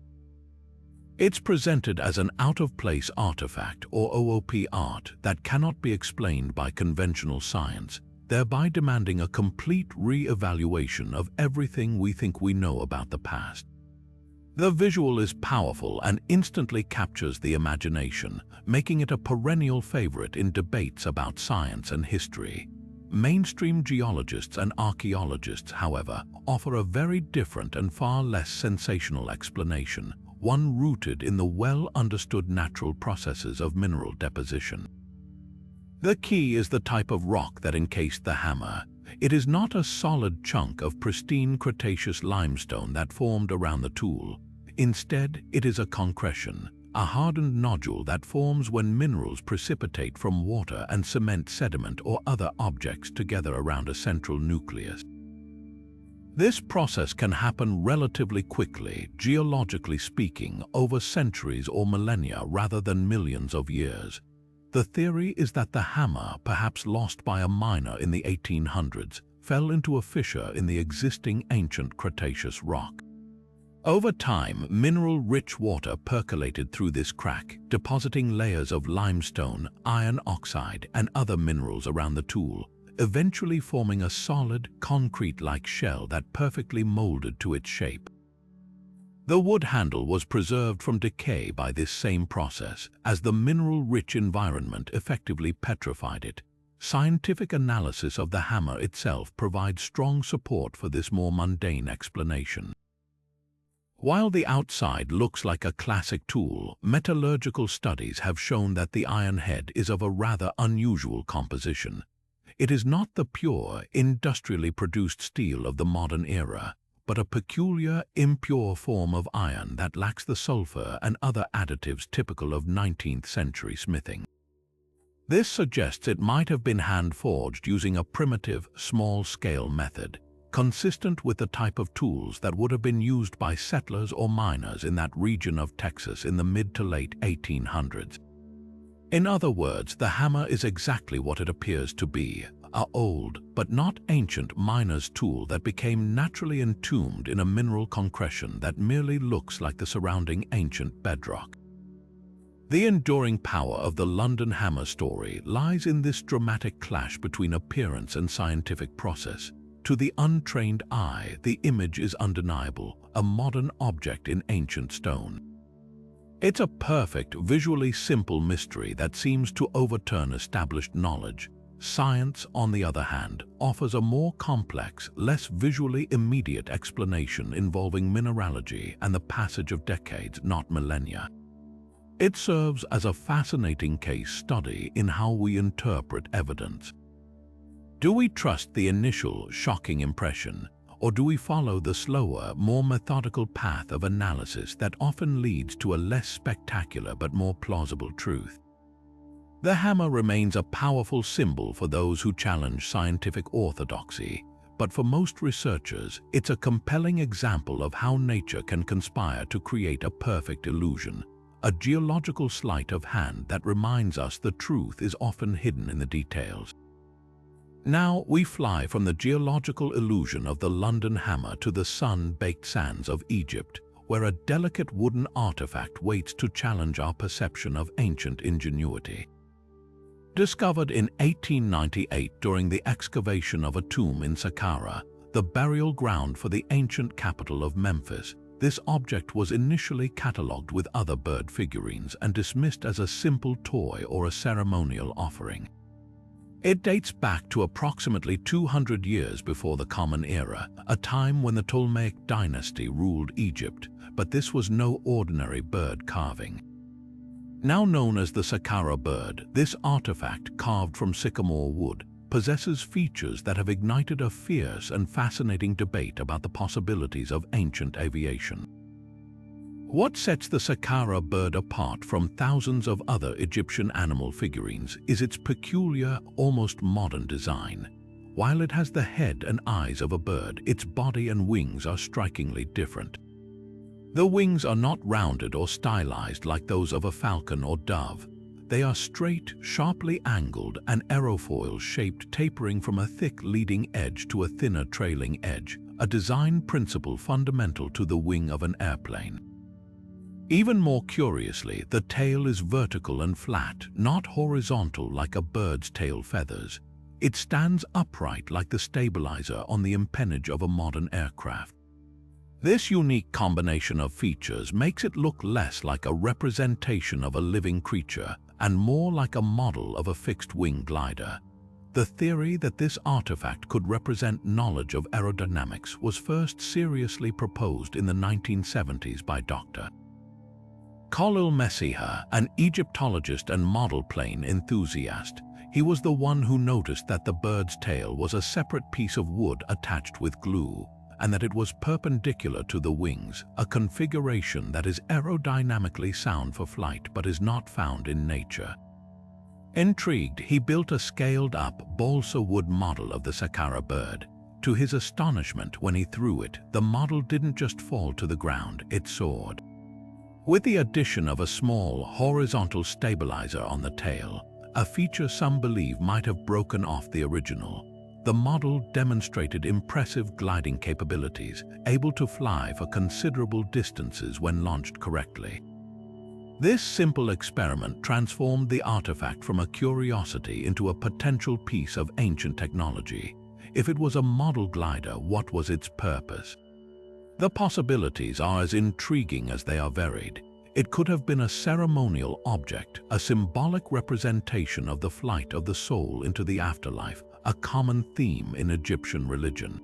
It's presented as an out-of-place artifact or OOP art that cannot be explained by conventional science, thereby demanding a complete re-evaluation of everything we think we know about the past. The visual is powerful and instantly captures the imagination, making it a perennial favorite in debates about science and history. Mainstream geologists and archaeologists, however, offer a very different and far less sensational explanation, one rooted in the well-understood natural processes of mineral deposition. The key is the type of rock that encased the hammer. It is not a solid chunk of pristine Cretaceous limestone that formed around the tool. Instead, it is a concretion, a hardened nodule that forms when minerals precipitate from water and cement sediment or other objects together around a central nucleus. This process can happen relatively quickly, geologically speaking, over centuries or millennia rather than millions of years. The theory is that the hammer, perhaps lost by a miner in the 1800s, fell into a fissure in the existing ancient Cretaceous rock. Over time, mineral-rich water percolated through this crack, depositing layers of limestone, iron oxide, and other minerals around the tool, eventually forming a solid, concrete-like shell that perfectly molded to its shape. The wood handle was preserved from decay by this same process, as the mineral-rich environment effectively petrified it. Scientific analysis of the hammer itself provides strong support for this more mundane explanation. While the outside looks like a classic tool, metallurgical studies have shown that the iron head is of a rather unusual composition. It is not the pure, industrially produced steel of the modern era, but a peculiar, impure form of iron that lacks the sulfur and other additives typical of 19th-century smithing. This suggests it might have been hand-forged using a primitive, small-scale method, consistent with the type of tools that would have been used by settlers or miners in that region of Texas in the mid to late 1800s. In other words, the hammer is exactly what it appears to be, an old, but not ancient miner's tool that became naturally entombed in a mineral concretion that merely looks like the surrounding ancient bedrock. The enduring power of the London hammer story lies in this dramatic clash between appearance and scientific process. To the untrained eye, the image is undeniable, a modern object in ancient stone. It's a perfect, visually simple mystery that seems to overturn established knowledge, Science, on the other hand, offers a more complex, less visually immediate explanation involving mineralogy and the passage of decades, not millennia. It serves as a fascinating case study in how we interpret evidence. Do we trust the initial, shocking impression, or do we follow the slower, more methodical path of analysis that often leads to a less spectacular but more plausible truth? The hammer remains a powerful symbol for those who challenge scientific orthodoxy, but for most researchers, it's a compelling example of how nature can conspire to create a perfect illusion, a geological sleight of hand that reminds us the truth is often hidden in the details. Now we fly from the geological illusion of the London hammer to the sun-baked sands of Egypt, where a delicate wooden artifact waits to challenge our perception of ancient ingenuity. Discovered in 1898 during the excavation of a tomb in Saqqara, the burial ground for the ancient capital of Memphis, this object was initially catalogued with other bird figurines and dismissed as a simple toy or a ceremonial offering. It dates back to approximately 200 years before the Common Era, a time when the Ptolemaic dynasty ruled Egypt, but this was no ordinary bird carving. Now known as the Saqqara bird, this artifact, carved from sycamore wood, possesses features that have ignited a fierce and fascinating debate about the possibilities of ancient aviation. What sets the Saqqara bird apart from thousands of other Egyptian animal figurines is its peculiar, almost modern design. While it has the head and eyes of a bird, its body and wings are strikingly different. The wings are not rounded or stylized like those of a falcon or dove. They are straight, sharply angled, and aerofoil-shaped, tapering from a thick leading edge to a thinner trailing edge, a design principle fundamental to the wing of an airplane. Even more curiously, the tail is vertical and flat, not horizontal like a bird's tail feathers. It stands upright like the stabilizer on the empennage of a modern aircraft. This unique combination of features makes it look less like a representation of a living creature and more like a model of a fixed-wing glider. The theory that this artifact could represent knowledge of aerodynamics was first seriously proposed in the 1970s by Dr. Khalil Messiha, an Egyptologist and model plane enthusiast. He was the one who noticed that the bird's tail was a separate piece of wood attached with glue, and that it was perpendicular to the wings, a configuration that is aerodynamically sound for flight but is not found in nature. Intrigued, he built a scaled-up balsa wood model of the Saqqara bird. To his astonishment, when he threw it, the model didn't just fall to the ground, it soared. With the addition of a small, horizontal stabilizer on the tail, a feature some believe might have broken off the original, the model demonstrated impressive gliding capabilities, able to fly for considerable distances when launched correctly. This simple experiment transformed the artifact from a curiosity into a potential piece of ancient technology. If it was a model glider, what was its purpose? The possibilities are as intriguing as they are varied. It could have been a ceremonial object, a symbolic representation of the flight of the soul into the afterlife, a common theme in Egyptian religion.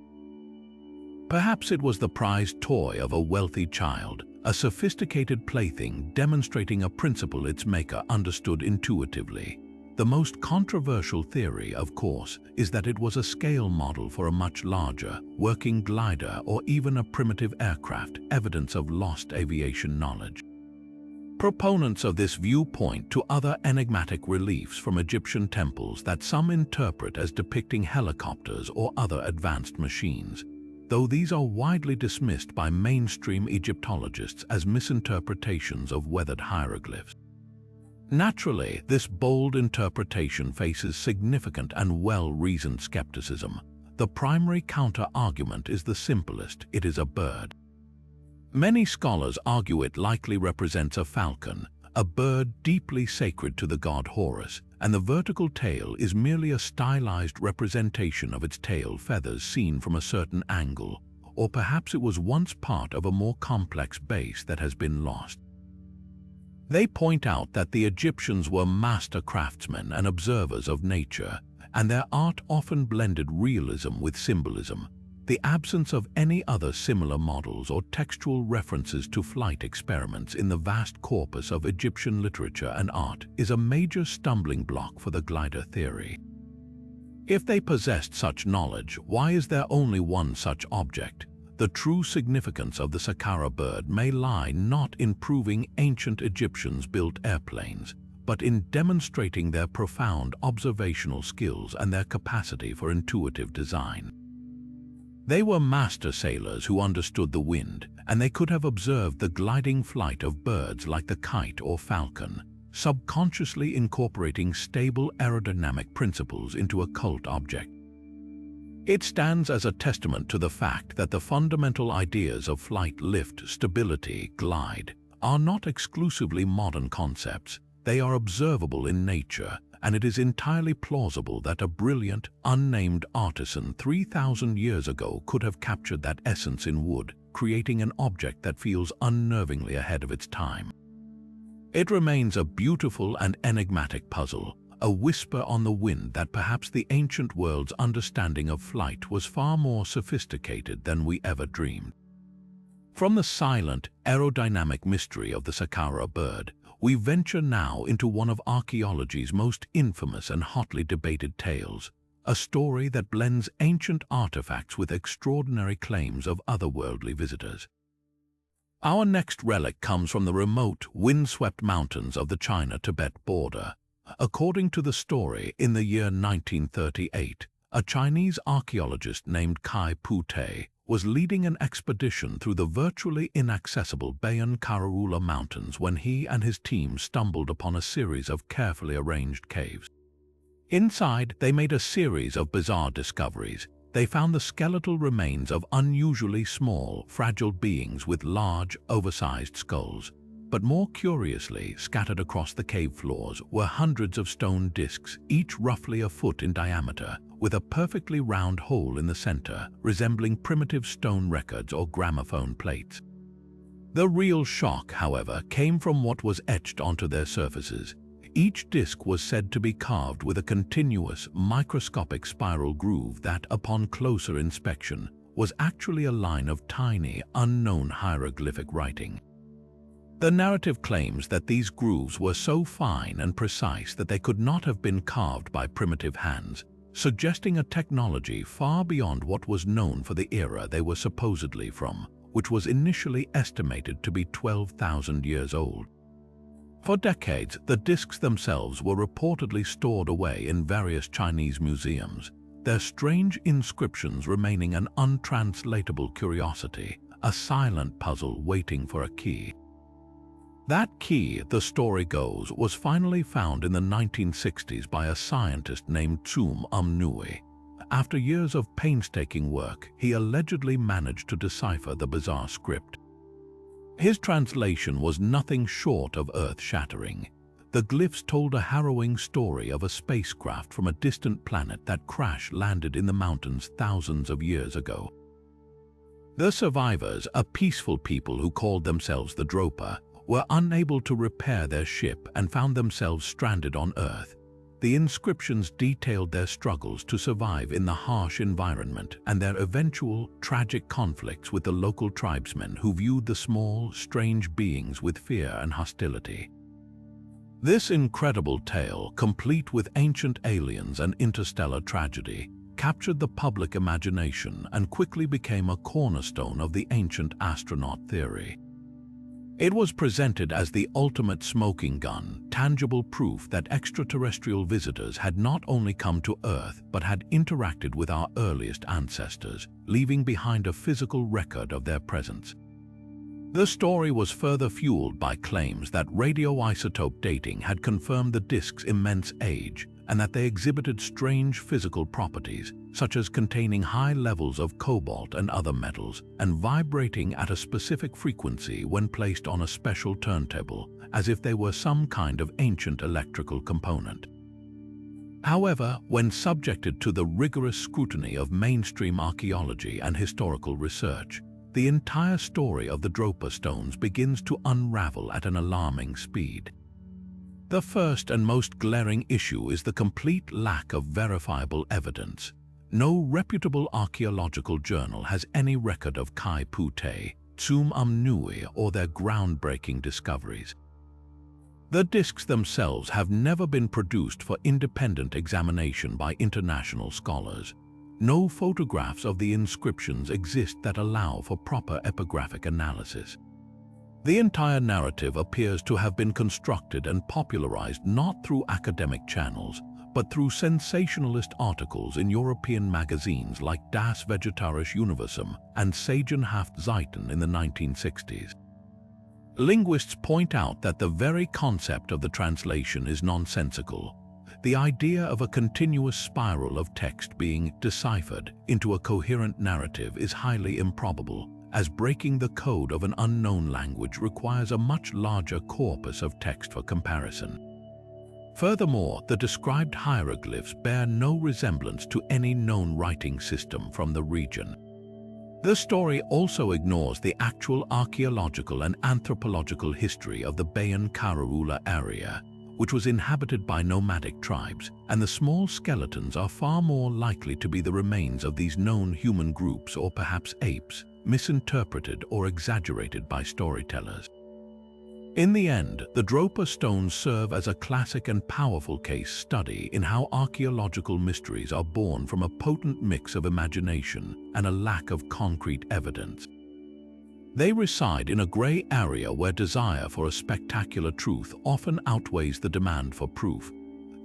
Perhaps it was the prized toy of a wealthy child, a sophisticated plaything demonstrating a principle its maker understood intuitively. The most controversial theory, of course, is that it was a scale model for a much larger, working glider or even a primitive aircraft, evidence of lost aviation knowledge. Proponents of this view point to other enigmatic reliefs from Egyptian temples that some interpret as depicting helicopters or other advanced machines, though these are widely dismissed by mainstream Egyptologists as misinterpretations of weathered hieroglyphs. Naturally, this bold interpretation faces significant and well-reasoned skepticism. The primary counter-argument is the simplest: it is a bird. Many scholars argue it likely represents a falcon, a bird deeply sacred to the god Horus, and the vertical tail is merely a stylized representation of its tail feathers seen from a certain angle, or perhaps it was once part of a more complex base that has been lost. They point out that the Egyptians were master craftsmen and observers of nature, and their art often blended realism with symbolism. The absence of any other similar models or textual references to flight experiments in the vast corpus of Egyptian literature and art is a major stumbling block for the glider theory. If they possessed such knowledge, why is there only one such object? The true significance of the Saqqara bird may lie not in proving ancient Egyptians built airplanes, but in demonstrating their profound observational skills and their capacity for intuitive design. They were master sailors who understood the wind, and they could have observed the gliding flight of birds like the kite or falcon, subconsciously incorporating stable aerodynamic principles into a cult object. It stands as a testament to the fact that the fundamental ideas of flight, lift, stability, glide are not exclusively modern concepts. They are observable in nature, and it is entirely plausible that a brilliant, unnamed artisan 3,000 years ago could have captured that essence in wood, creating an object that feels unnervingly ahead of its time. It remains a beautiful and enigmatic puzzle, a whisper on the wind that perhaps the ancient world's understanding of flight was far more sophisticated than we ever dreamed. From the silent, aerodynamic mystery of the Saqqara bird, we venture now into one of archaeology's most infamous and hotly debated tales, a story that blends ancient artifacts with extraordinary claims of otherworldly visitors. Our next relic comes from the remote, windswept mountains of the China-Tibet border. According to the story, in the year 1938, a Chinese archaeologist named Kai Pu-te was leading an expedition through the virtually inaccessible Bayan Karaula Mountains when he and his team stumbled upon a series of carefully arranged caves. Inside, they made a series of bizarre discoveries. They found the skeletal remains of unusually small, fragile beings with large, oversized skulls. But more curiously, scattered across the cave floors were hundreds of stone discs, each roughly a foot in diameter, with a perfectly round hole in the center, resembling primitive stone records or gramophone plates. The real shock, however, came from what was etched onto their surfaces. Each disc was said to be carved with a continuous, microscopic spiral groove that, upon closer inspection, was actually a line of tiny, unknown hieroglyphic writing. The narrative claims that these grooves were so fine and precise that they could not have been carved by primitive hands, suggesting a technology far beyond what was known for the era they were supposedly from, which was initially estimated to be 12,000 years old. For decades, the discs themselves were reportedly stored away in various Chinese museums, their strange inscriptions remaining an untranslatable curiosity, a silent puzzle waiting for a key. That key, the story goes, was finally found in the 1960s by a scientist named Tsum Nui. After years of painstaking work, he allegedly managed to decipher the bizarre script. His translation was nothing short of earth-shattering. The glyphs told a harrowing story of a spacecraft from a distant planet that crash-landed in the mountains thousands of years ago. The survivors, a peaceful people who called themselves the Dropa, were unable to repair their ship and found themselves stranded on Earth. The inscriptions detailed their struggles to survive in the harsh environment and their eventual, tragic conflicts with the local tribesmen who viewed the small, strange beings with fear and hostility. This incredible tale, complete with ancient aliens and interstellar tragedy, captured the public imagination and quickly became a cornerstone of the ancient astronaut theory. It was presented as the ultimate smoking gun, tangible proof that extraterrestrial visitors had not only come to Earth but had interacted with our earliest ancestors, leaving behind a physical record of their presence. The story was further fueled by claims that radioisotope dating had confirmed the discs' immense age and that they exhibited strange physical properties, such as containing high levels of cobalt and other metals and vibrating at a specific frequency when placed on a special turntable, as if they were some kind of ancient electrical component. However, when subjected to the rigorous scrutiny of mainstream archaeology and historical research, the entire story of the Dropa stones begins to unravel at an alarming speed. The first and most glaring issue is the complete lack of verifiable evidence. No reputable archaeological journal has any record of Kai Pute, Tsum Nui, or their groundbreaking discoveries. The discs themselves have never been produced for independent examination by international scholars. No photographs of the inscriptions exist that allow for proper epigraphic analysis. The entire narrative appears to have been constructed and popularized not through academic channels, but through sensationalist articles in European magazines like Das Vegetarische Universum and Sagenhaft Zeiten in the 1960s. Linguists point out that the very concept of the translation is nonsensical. The idea of a continuous spiral of text being deciphered into a coherent narrative is highly improbable, as breaking the code of an unknown language requires a much larger corpus of text for comparison. Furthermore, the described hieroglyphs bear no resemblance to any known writing system from the region. The story also ignores the actual archaeological and anthropological history of the Bayan Karaula area, which was inhabited by nomadic tribes, and the small skeletons are far more likely to be the remains of these known human groups or perhaps apes, misinterpreted or exaggerated by storytellers. In the end, the Dropa stones serve as a classic and powerful case study in how archaeological mysteries are born from a potent mix of imagination and a lack of concrete evidence. They reside in a gray area where desire for a spectacular truth often outweighs the demand for proof.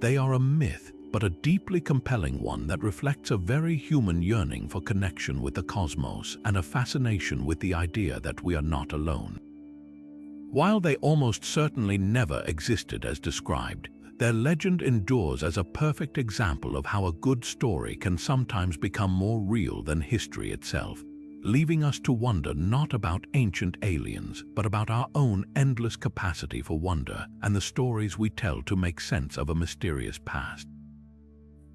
They are a myth, but a deeply compelling one that reflects a very human yearning for connection with the cosmos and a fascination with the idea that we are not alone. While they almost certainly never existed as described, their legend endures as a perfect example of how a good story can sometimes become more real than history itself, leaving us to wonder not about ancient aliens, but about our own endless capacity for wonder and the stories we tell to make sense of a mysterious past.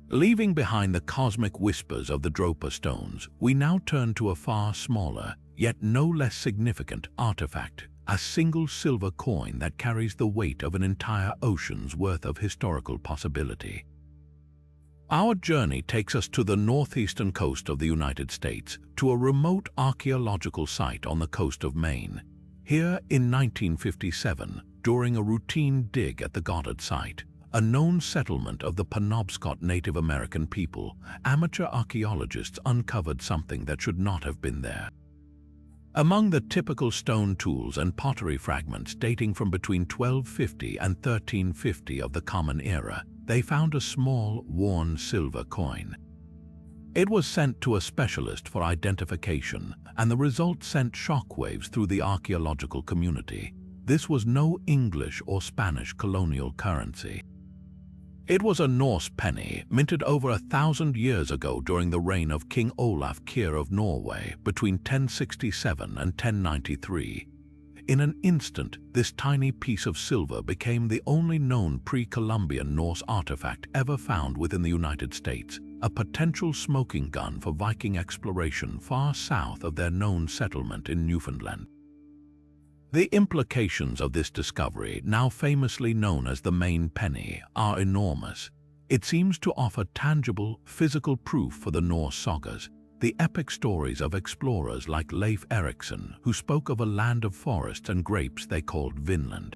Leaving behind the cosmic whispers of the Dropa stones, we now turn to a far smaller, yet no less significant artifact, a single silver coin that carries the weight of an entire ocean's worth of historical possibility. Our journey takes us to the northeastern coast of the United States, to a remote archaeological site on the coast of Maine. Here, in 1957, during a routine dig at the Goddard site, a known settlement of the Penobscot Native American people, amateur archaeologists uncovered something that should not have been there. Among the typical stone tools and pottery fragments dating from between 1250 and 1350 of the Common Era, they found a small, worn silver coin. It was sent to a specialist for identification, and the result sent shockwaves through the archaeological community. This was no English or Spanish colonial currency. It was a Norse penny, minted over 1,000 years ago during the reign of King Olaf Kyrre of Norway between 1067 and 1093. In an instant, this tiny piece of silver became the only known pre-Columbian Norse artifact ever found within the United States, a potential smoking gun for Viking exploration far south of their known settlement in Newfoundland. The implications of this discovery, now famously known as the Maine penny, are enormous. It seems to offer tangible, physical proof for the Norse sagas, the epic stories of explorers like Leif Erikson, who spoke of a land of forests and grapes they called Vinland.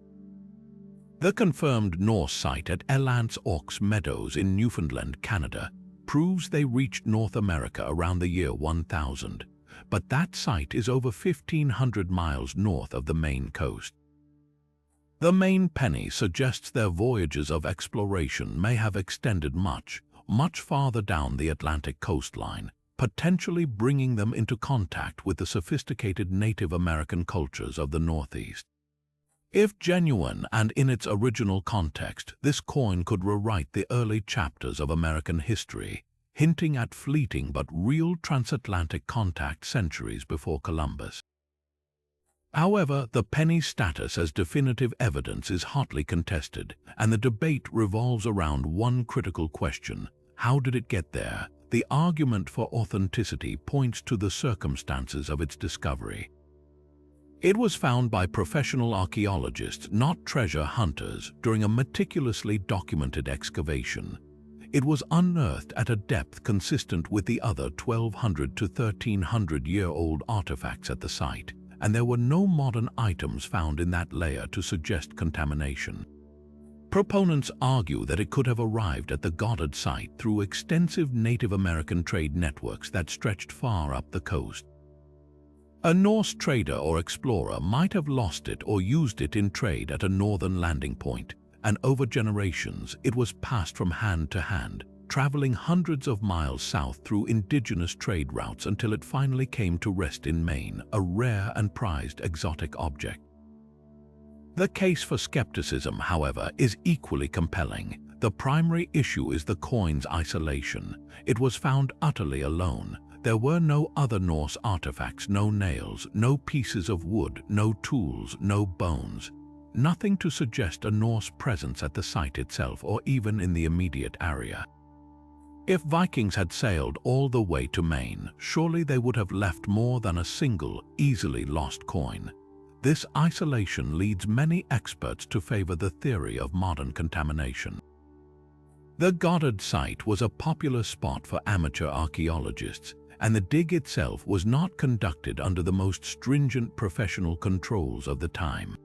The confirmed Norse site at Elance Aux Meadows in Newfoundland, Canada, proves they reached North America around the year 1000. But that site is over 1,500 miles north of the Maine coast. The Maine penny suggests their voyages of exploration may have extended much farther down the Atlantic coastline, potentially bringing them into contact with the sophisticated Native American cultures of the Northeast. If genuine and in its original context, this coin could rewrite the early chapters of American history, hinting at fleeting but real transatlantic contact centuries before Columbus. However, the penny's status as definitive evidence is hotly contested, and the debate revolves around one critical question: how did it get there? The argument for authenticity points to the circumstances of its discovery. It was found by professional archaeologists, not treasure hunters, during a meticulously documented excavation. It was unearthed at a depth consistent with the other 1,200 to 1,300-year-old artifacts at the site, and there were no modern items found in that layer to suggest contamination. Proponents argue that it could have arrived at the Goddard site through extensive Native American trade networks that stretched far up the coast. A Norse trader or explorer might have lost it or used it in trade at a northern landing point, and over generations it was passed from hand to hand, traveling hundreds of miles south through indigenous trade routes until it finally came to rest in Maine, a rare and prized exotic object. The case for skepticism, however, is equally compelling. The primary issue is the coin's isolation. It was found utterly alone. There were no other Norse artifacts, no nails, no pieces of wood, no tools, no bones. Nothing to suggest a Norse presence at the site itself or even in the immediate area. If Vikings had sailed all the way to Maine, surely they would have left more than a single, easily lost coin. This isolation leads many experts to favor the theory of modern contamination. The Goddard site was a popular spot for amateur archaeologists, and the dig itself was not conducted under the most stringent professional controls of the time.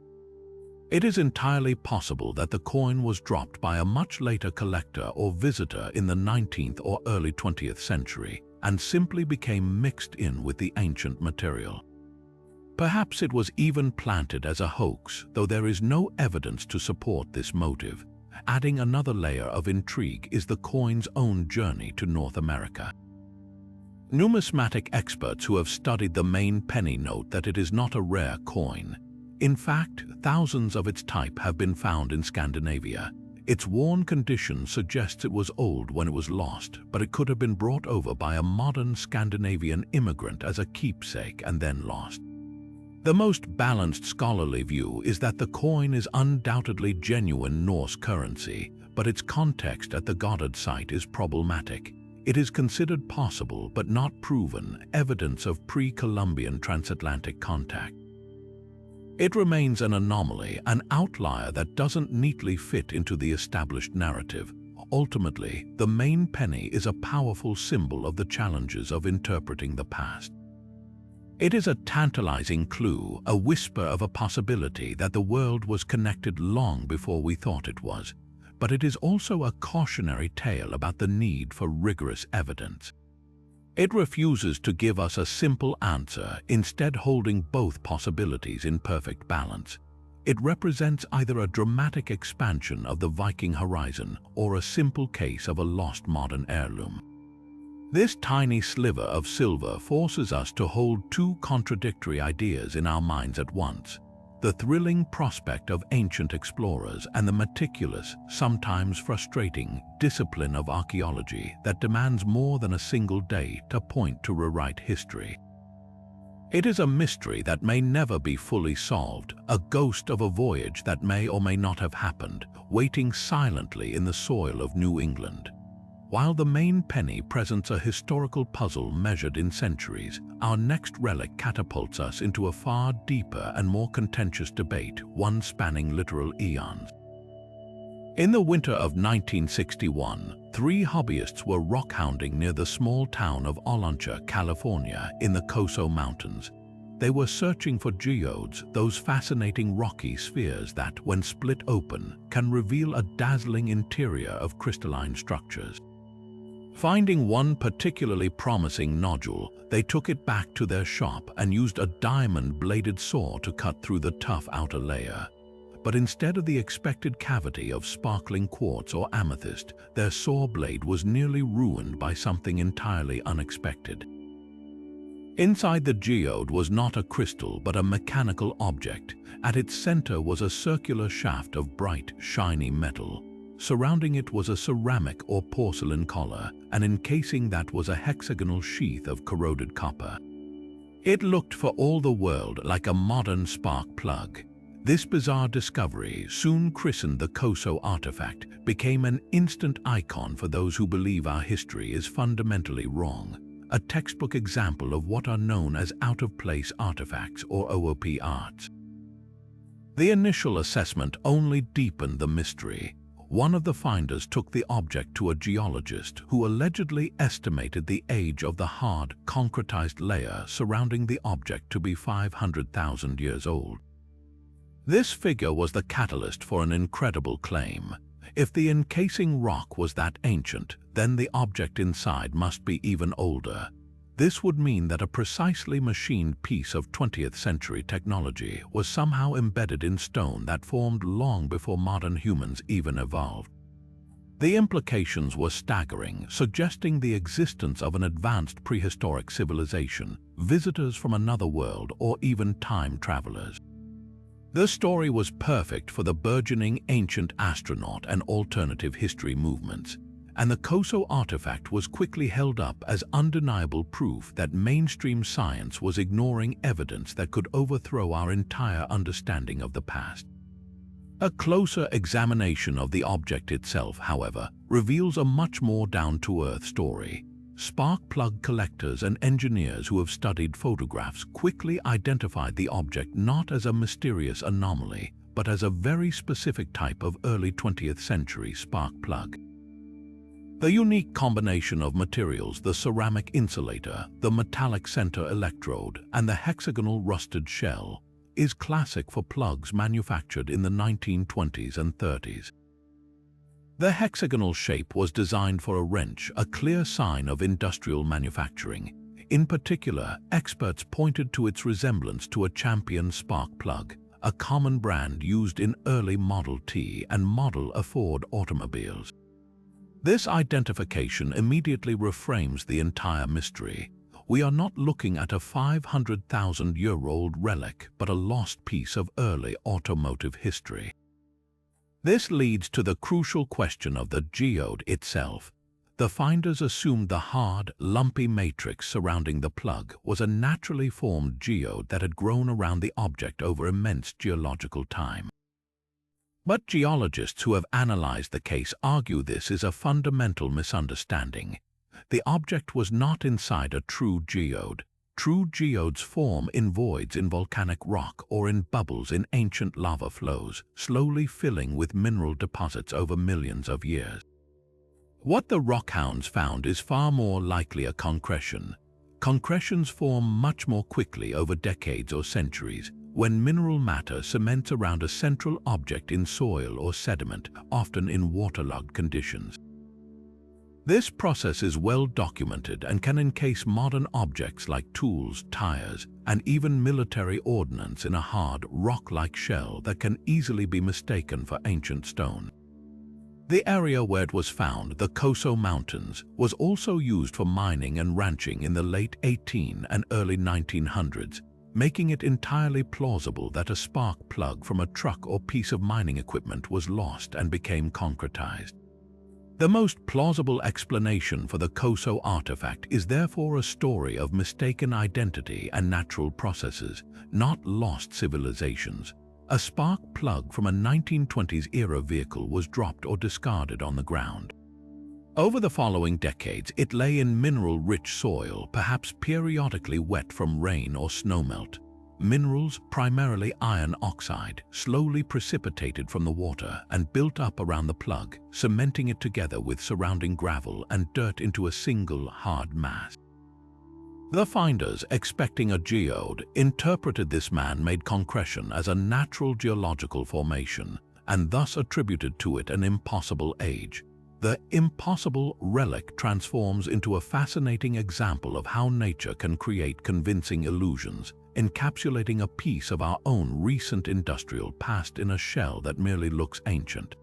It is entirely possible that the coin was dropped by a much later collector or visitor in the 19th or early 20th century and simply became mixed in with the ancient material. Perhaps it was even planted as a hoax, though there is no evidence to support this motive. Adding another layer of intrigue is the coin's own journey to North America. Numismatic experts who have studied the main penny note that it is not a rare coin. In fact, thousands of its type have been found in Scandinavia. Its worn condition suggests it was old when it was lost, but it could have been brought over by a modern Scandinavian immigrant as a keepsake and then lost. The most balanced scholarly view is that the coin is undoubtedly genuine Norse currency, but its context at the Goddard site is problematic. It is considered possible but not proven evidence of pre-Columbian transatlantic contact. It remains an anomaly, an outlier that doesn't neatly fit into the established narrative. Ultimately, the main penny is a powerful symbol of the challenges of interpreting the past. It is a tantalizing clue, a whisper of a possibility that the world was connected long before we thought it was, but it is also a cautionary tale about the need for rigorous evidence. It refuses to give us a simple answer, instead holding both possibilities in perfect balance. It represents either a dramatic expansion of the Viking horizon or a simple case of a lost modern heirloom. This tiny sliver of silver forces us to hold two contradictory ideas in our minds at once: the thrilling prospect of ancient explorers and the meticulous, sometimes frustrating, discipline of archaeology that demands more than a single day to point to rewrite history. It is a mystery that may never be fully solved, a ghost of a voyage that may or may not have happened, waiting silently in the soil of New England. While the main penny presents a historical puzzle measured in centuries, our next relic catapults us into a far deeper and more contentious debate, one spanning literal eons. In the winter of 1961, 3 hobbyists were rockhounding near the small town of Olancha, California, in the Coso Mountains. They were searching for geodes, those fascinating rocky spheres that, when split open, can reveal a dazzling interior of crystalline structures. Finding one particularly promising nodule, they took it back to their shop and used a diamond-bladed saw to cut through the tough outer layer. But instead of the expected cavity of sparkling quartz or amethyst, their saw blade was nearly ruined by something entirely unexpected. Inside the geode was not a crystal but a mechanical object. At its center was a circular shaft of bright, shiny metal. Surrounding it was a ceramic or porcelain collar, and encasing that was a hexagonal sheath of corroded copper. It looked for all the world like a modern spark plug. This bizarre discovery, soon christened the Coso artifact, became an instant icon for those who believe our history is fundamentally wrong. a textbook example of what are known as out-of-place artifacts or OOP arts. The initial assessment only deepened the mystery. One of the finders took the object to a geologist who allegedly estimated the age of the hard, concretized layer surrounding the object to be 500,000 years old. This figure was the catalyst for an incredible claim. If the encasing rock was that ancient, then the object inside must be even older. This would mean that a precisely machined piece of 20th century technology was somehow embedded in stone that formed long before modern humans even evolved. The implications were staggering, suggesting the existence of an advanced prehistoric civilization, visitors from another world, or even time travelers. The story was perfect for the burgeoning ancient astronaut and alternative history movements, and the Coso artifact was quickly held up as undeniable proof that mainstream science was ignoring evidence that could overthrow our entire understanding of the past. A closer examination of the object itself, however, reveals a much more down-to-earth story. Spark plug collectors and engineers who have studied photographs quickly identified the object not as a mysterious anomaly, but as a very specific type of early 20th century spark plug. The unique combination of materials, the ceramic insulator, the metallic center electrode, and the hexagonal rusted shell, is classic for plugs manufactured in the 1920s and 30s. The hexagonal shape was designed for a wrench, a clear sign of industrial manufacturing. In particular, experts pointed to its resemblance to a Champion spark plug, a common brand used in early Model T and Model A Ford automobiles. This identification immediately reframes the entire mystery. We are not looking at a 500,000-year-old relic, but a lost piece of early automotive history. This leads to the crucial question of the geode itself. The finders assumed the hard, lumpy matrix surrounding the plug was a naturally formed geode that had grown around the object over immense geological time. But geologists who have analyzed the case argue this is a fundamental misunderstanding. The object was not inside a true geode. True geodes form in voids in volcanic rock or in bubbles in ancient lava flows, slowly filling with mineral deposits over millions of years. What the rockhounds found is far more likely a concretion. Concretions form much more quickly over decades or centuries, when mineral matter cements around a central object in soil or sediment, often in waterlogged conditions. This process is well documented and can encase modern objects like tools, tires, and even military ordnance in a hard, rock-like shell that can easily be mistaken for ancient stone. The area where it was found, the Coso Mountains, was also used for mining and ranching in the late 1800s and early 1900s, making it entirely plausible that a spark plug from a truck or piece of mining equipment was lost and became concretized. The most plausible explanation for the Coso artifact is therefore a story of mistaken identity and natural processes, not lost civilizations. A spark plug from a 1920s-era vehicle was dropped or discarded on the ground. Over the following decades, it lay in mineral-rich soil, perhaps periodically wet from rain or snowmelt. Minerals, primarily iron oxide, slowly precipitated from the water and built up around the plug, cementing it together with surrounding gravel and dirt into a single hard mass. The finders, expecting a geode, interpreted this man-made concretion as a natural geological formation and thus attributed to it an impossible age. The impossible relic transforms into a fascinating example of how nature can create convincing illusions, encapsulating a piece of our own recent industrial past in a shell that merely looks ancient.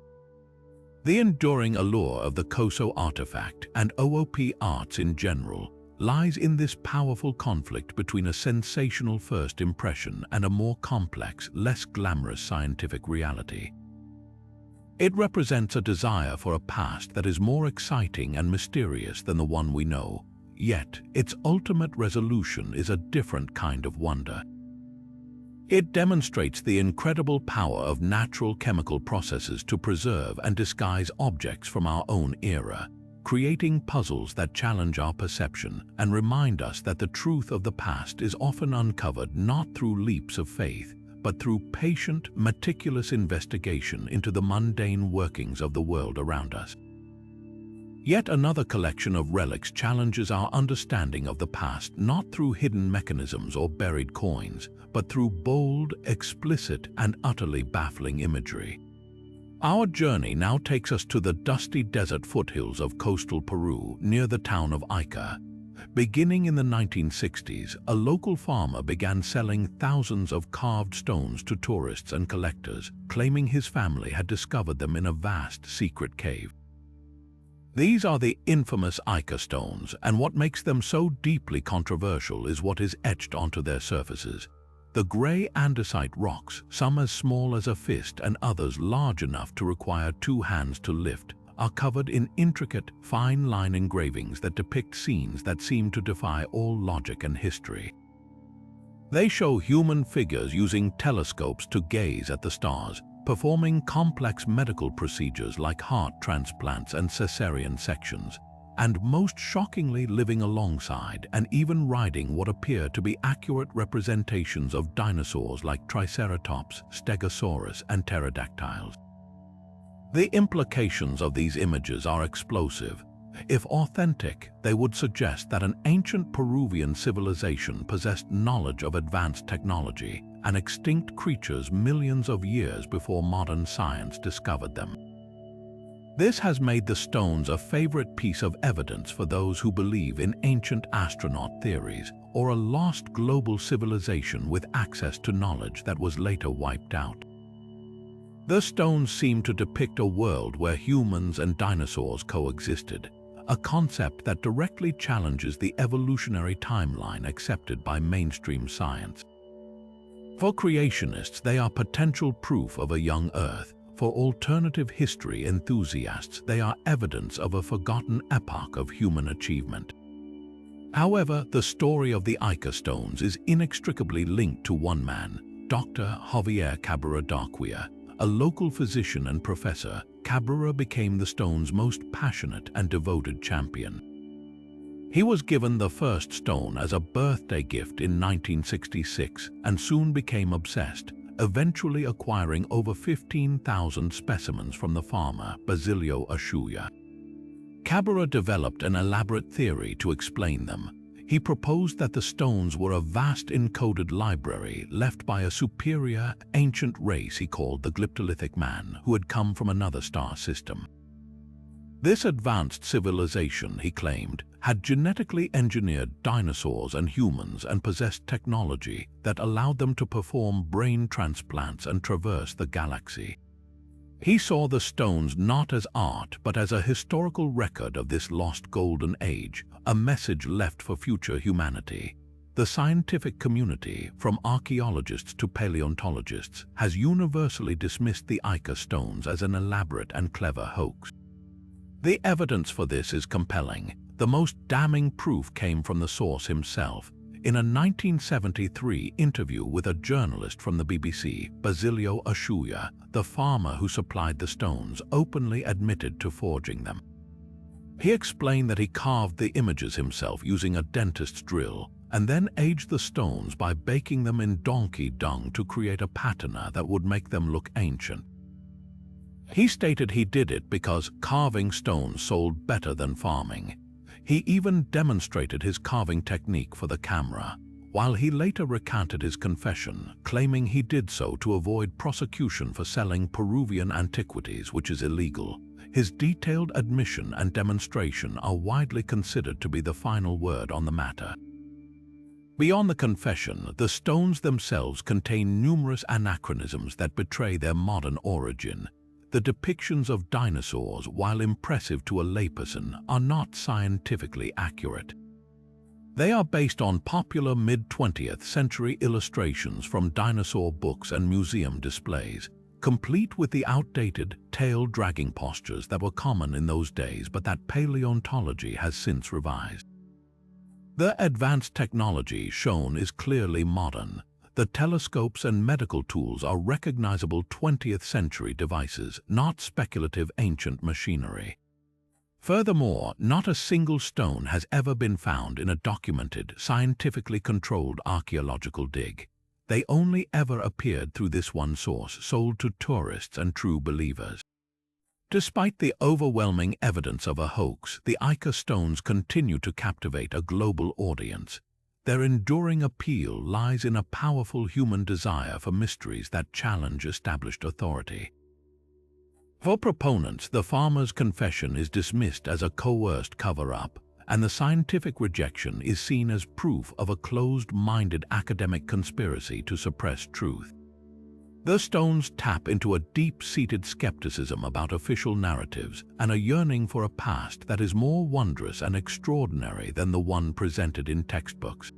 The enduring allure of the Coso artifact and OOP arts in general lies in this powerful conflict between a sensational first impression and a more complex, less glamorous scientific reality. It represents a desire for a past that is more exciting and mysterious than the one we know, yet its ultimate resolution is a different kind of wonder. It demonstrates the incredible power of natural chemical processes to preserve and disguise objects from our own era, creating puzzles that challenge our perception and remind us that the truth of the past is often uncovered not through leaps of faith, but through patient, meticulous investigation into the mundane workings of the world around us. Yet another collection of relics challenges our understanding of the past not through hidden mechanisms or buried coins, but through bold, explicit, and utterly baffling imagery. Our journey now takes us to the dusty desert foothills of coastal Peru near the town of Ica. Beginning in the 1960s, a local farmer began selling thousands of carved stones to tourists and collectors, claiming his family had discovered them in a vast secret cave. These are the infamous Ica stones, and what makes them so deeply controversial is what is etched onto their surfaces. The grey andesite rocks, some as small as a fist and others large enough to require 2 hands to lift, are covered in intricate, fine-line engravings that depict scenes that seem to defy all logic and history. They show human figures using telescopes to gaze at the stars, performing complex medical procedures like heart transplants and cesarean sections, and most shockingly living alongside and even riding what appear to be accurate representations of dinosaurs like Triceratops, Stegosaurus, and pterodactyls. The implications of these images are explosive. If authentic, they would suggest that an ancient Peruvian civilization possessed knowledge of advanced technology and extinct creatures millions of years before modern science discovered them. This has made the stones a favorite piece of evidence for those who believe in ancient astronaut theories or a lost global civilization with access to knowledge that was later wiped out. The stones seem to depict a world where humans and dinosaurs coexisted, a concept that directly challenges the evolutionary timeline accepted by mainstream science. For creationists, they are potential proof of a young Earth. For alternative history enthusiasts, they are evidence of a forgotten epoch of human achievement. However, the story of the Ica stones is inextricably linked to one man, Dr. Javier Cabrera Darquia, a local physician and professor. Cabrera became the stone's most passionate and devoted champion. He was given the first stone as a birthday gift in 1966 and soon became obsessed, eventually acquiring over 15,000 specimens from the farmer Basilio Ashuya. Cabrera developed an elaborate theory to explain them. He proposed that the stones were a vast encoded library left by a superior, ancient race he called the Glyptolithic man, who had come from another star system. This advanced civilization, he claimed, had genetically engineered dinosaurs and humans and possessed technology that allowed them to perform brain transplants and traverse the galaxy. He saw the stones not as art but as a historical record of this lost golden age, a message left for future humanity. The scientific community, from archaeologists to paleontologists, has universally dismissed the Ica stones as an elaborate and clever hoax. The evidence for this is compelling. The most damning proof came from the source himself. In a 1973 interview with a journalist from the BBC, Basilio Ashuya, the farmer who supplied the stones, openly admitted to forging them. He explained that he carved the images himself using a dentist's drill, and then aged the stones by baking them in donkey dung to create a patina that would make them look ancient. He stated he did it because carving stones sold better than farming. He even demonstrated his carving technique for the camera, while he later recanted his confession, claiming he did so to avoid prosecution for selling Peruvian antiquities, which is illegal. His detailed admission and demonstration are widely considered to be the final word on the matter. Beyond the confession, the stones themselves contain numerous anachronisms that betray their modern origin. The depictions of dinosaurs, while impressive to a layperson, are not scientifically accurate. They are based on popular mid-20th century illustrations from dinosaur books and museum displays, complete with the outdated, tail-dragging postures that were common in those days but that paleontology has since revised. The advanced technology shown is clearly modern. The telescopes and medical tools are recognizable 20th century devices, not speculative ancient machinery. Furthermore, not a single stone has ever been found in a documented, scientifically controlled archaeological dig. They only ever appeared through this one source, sold to tourists and true believers. Despite the overwhelming evidence of a hoax, the Ica stones continue to captivate a global audience. Their enduring appeal lies in a powerful human desire for mysteries that challenge established authority. For proponents, the farmer's confession is dismissed as a coerced cover-up, and the scientific rejection is seen as proof of a closed-minded academic conspiracy to suppress truth. The stones tap into a deep-seated skepticism about official narratives and a yearning for a past that is more wondrous and extraordinary than the one presented in textbooks.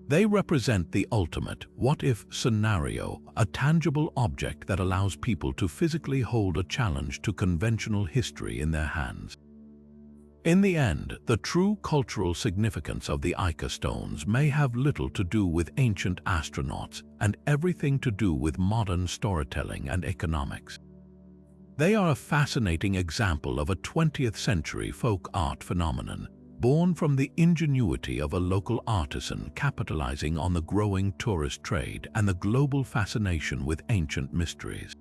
They represent the ultimate what-if scenario, a tangible object that allows people to physically hold a challenge to conventional history in their hands. In the end, the true cultural significance of the Ica stones may have little to do with ancient astronauts and everything to do with modern storytelling and economics. They are a fascinating example of a 20th century folk art phenomenon, born from the ingenuity of a local artisan capitalizing on the growing tourist trade and the global fascination with ancient mysteries.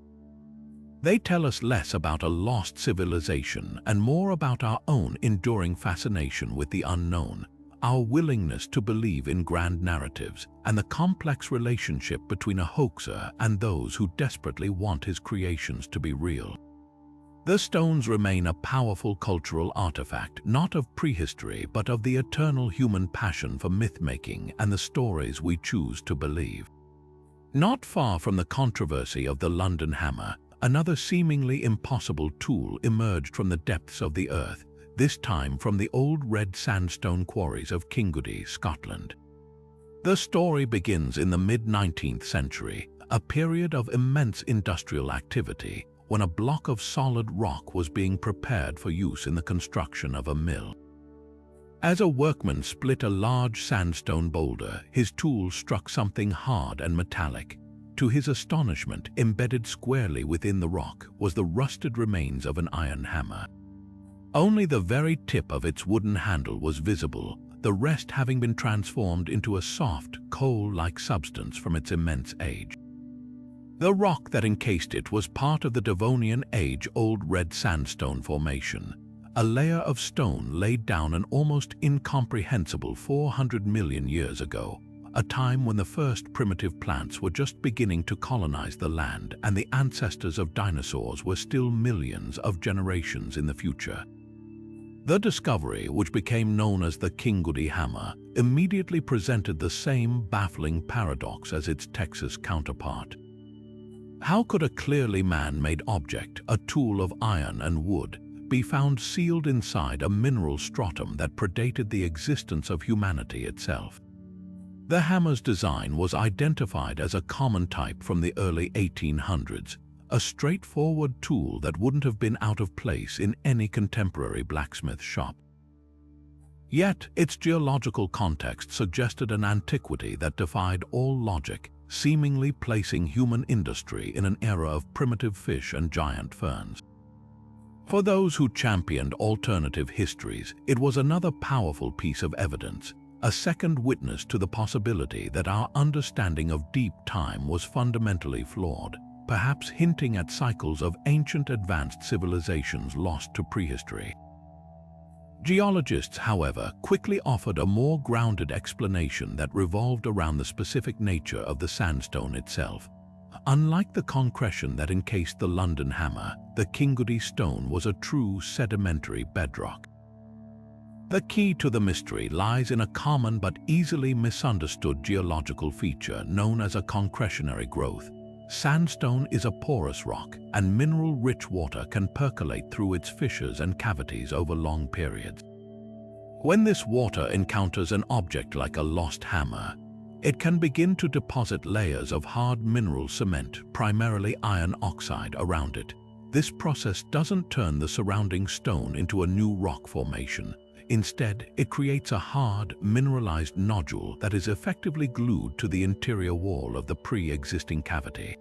They tell us less about a lost civilization and more about our own enduring fascination with the unknown, our willingness to believe in grand narratives, and the complex relationship between a hoaxer and those who desperately want his creations to be real. The stones remain a powerful cultural artifact, not of prehistory, but of the eternal human passion for myth-making and the stories we choose to believe. Not far from the controversy of the London hammer, another seemingly impossible tool emerged from the depths of the earth, this time from the old red sandstone quarries of Kingoody, Scotland. The story begins in the mid-19th century, a period of immense industrial activity, when a block of solid rock was being prepared for use in the construction of a mill. As a workman split a large sandstone boulder, his tool struck something hard and metallic. To his astonishment, embedded squarely within the rock was the rusted remains of an iron hammer. Only the very tip of its wooden handle was visible, the rest having been transformed into a soft, coal-like substance from its immense age. The rock that encased it was part of the Devonian age-old red sandstone formation, a layer of stone laid down an almost incomprehensible 400 million years ago, a time when the first primitive plants were just beginning to colonize the land and the ancestors of dinosaurs were still millions of generations in the future. The discovery, which became known as the Kingoody hammer, immediately presented the same baffling paradox as its Texas counterpart. How could a clearly man-made object, a tool of iron and wood, be found sealed inside a mineral stratum that predated the existence of humanity itself? The hammer's design was identified as a common type from the early 1800s, a straightforward tool that wouldn't have been out of place in any contemporary blacksmith shop. Yet, its geological context suggested an antiquity that defied all logic, seemingly placing human industry in an era of primitive fish and giant ferns. For those who championed alternative histories, it was another powerful piece of evidence, a second witness to the possibility that our understanding of deep time was fundamentally flawed, perhaps hinting at cycles of ancient advanced civilizations lost to prehistory. Geologists, however, quickly offered a more grounded explanation that revolved around the specific nature of the sandstone itself. Unlike the concretion that encased the London hammer, the Kingoody stone was a true sedimentary bedrock. The key to the mystery lies in a common but easily misunderstood geological feature known as a concretionary growth. Sandstone is a porous rock, and mineral-rich water can percolate through its fissures and cavities over long periods. When this water encounters an object like a lost hammer, it can begin to deposit layers of hard mineral cement, primarily iron oxide, around it. This process doesn't turn the surrounding stone into a new rock formation. Instead, it creates a hard, mineralized nodule that is effectively glued to the interior wall of the pre-existing cavity.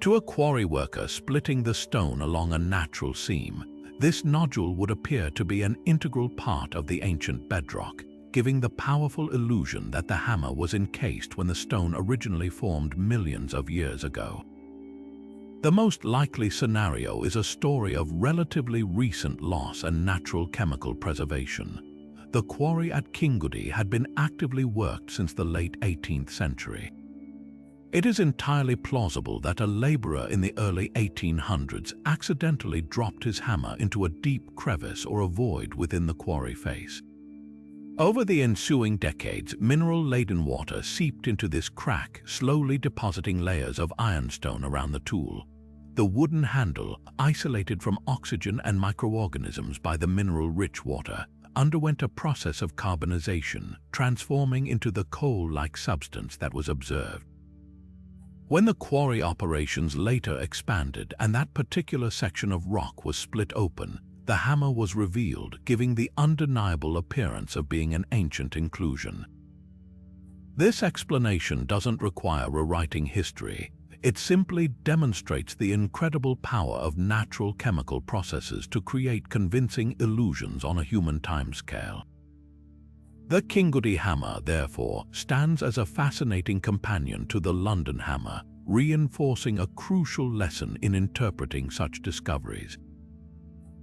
To a quarry worker splitting the stone along a natural seam, This nodule would appear to be an integral part of the ancient bedrock, giving the powerful illusion that the hammer was encased when the stone originally formed millions of years ago. The most likely scenario is a story of relatively recent loss and natural chemical preservation. The quarry at Kingudi had been actively worked since the late 18th century. It is entirely plausible that a laborer in the early 1800s accidentally dropped his hammer into a deep crevice or a void within the quarry face. Over the ensuing decades, mineral-laden water seeped into this crack, slowly depositing layers of ironstone around the tool. The wooden handle, isolated from oxygen and microorganisms by the mineral-rich water, underwent a process of carbonization, transforming into the coal-like substance that was observed. When the quarry operations later expanded and that particular section of rock was split open, the hammer was revealed, giving the undeniable appearance of being an ancient inclusion. This explanation doesn't require rewriting history. It simply demonstrates the incredible power of natural chemical processes to create convincing illusions on a human timescale. The Kingudi hammer, therefore, stands as a fascinating companion to the London hammer, reinforcing a crucial lesson in interpreting such discoveries.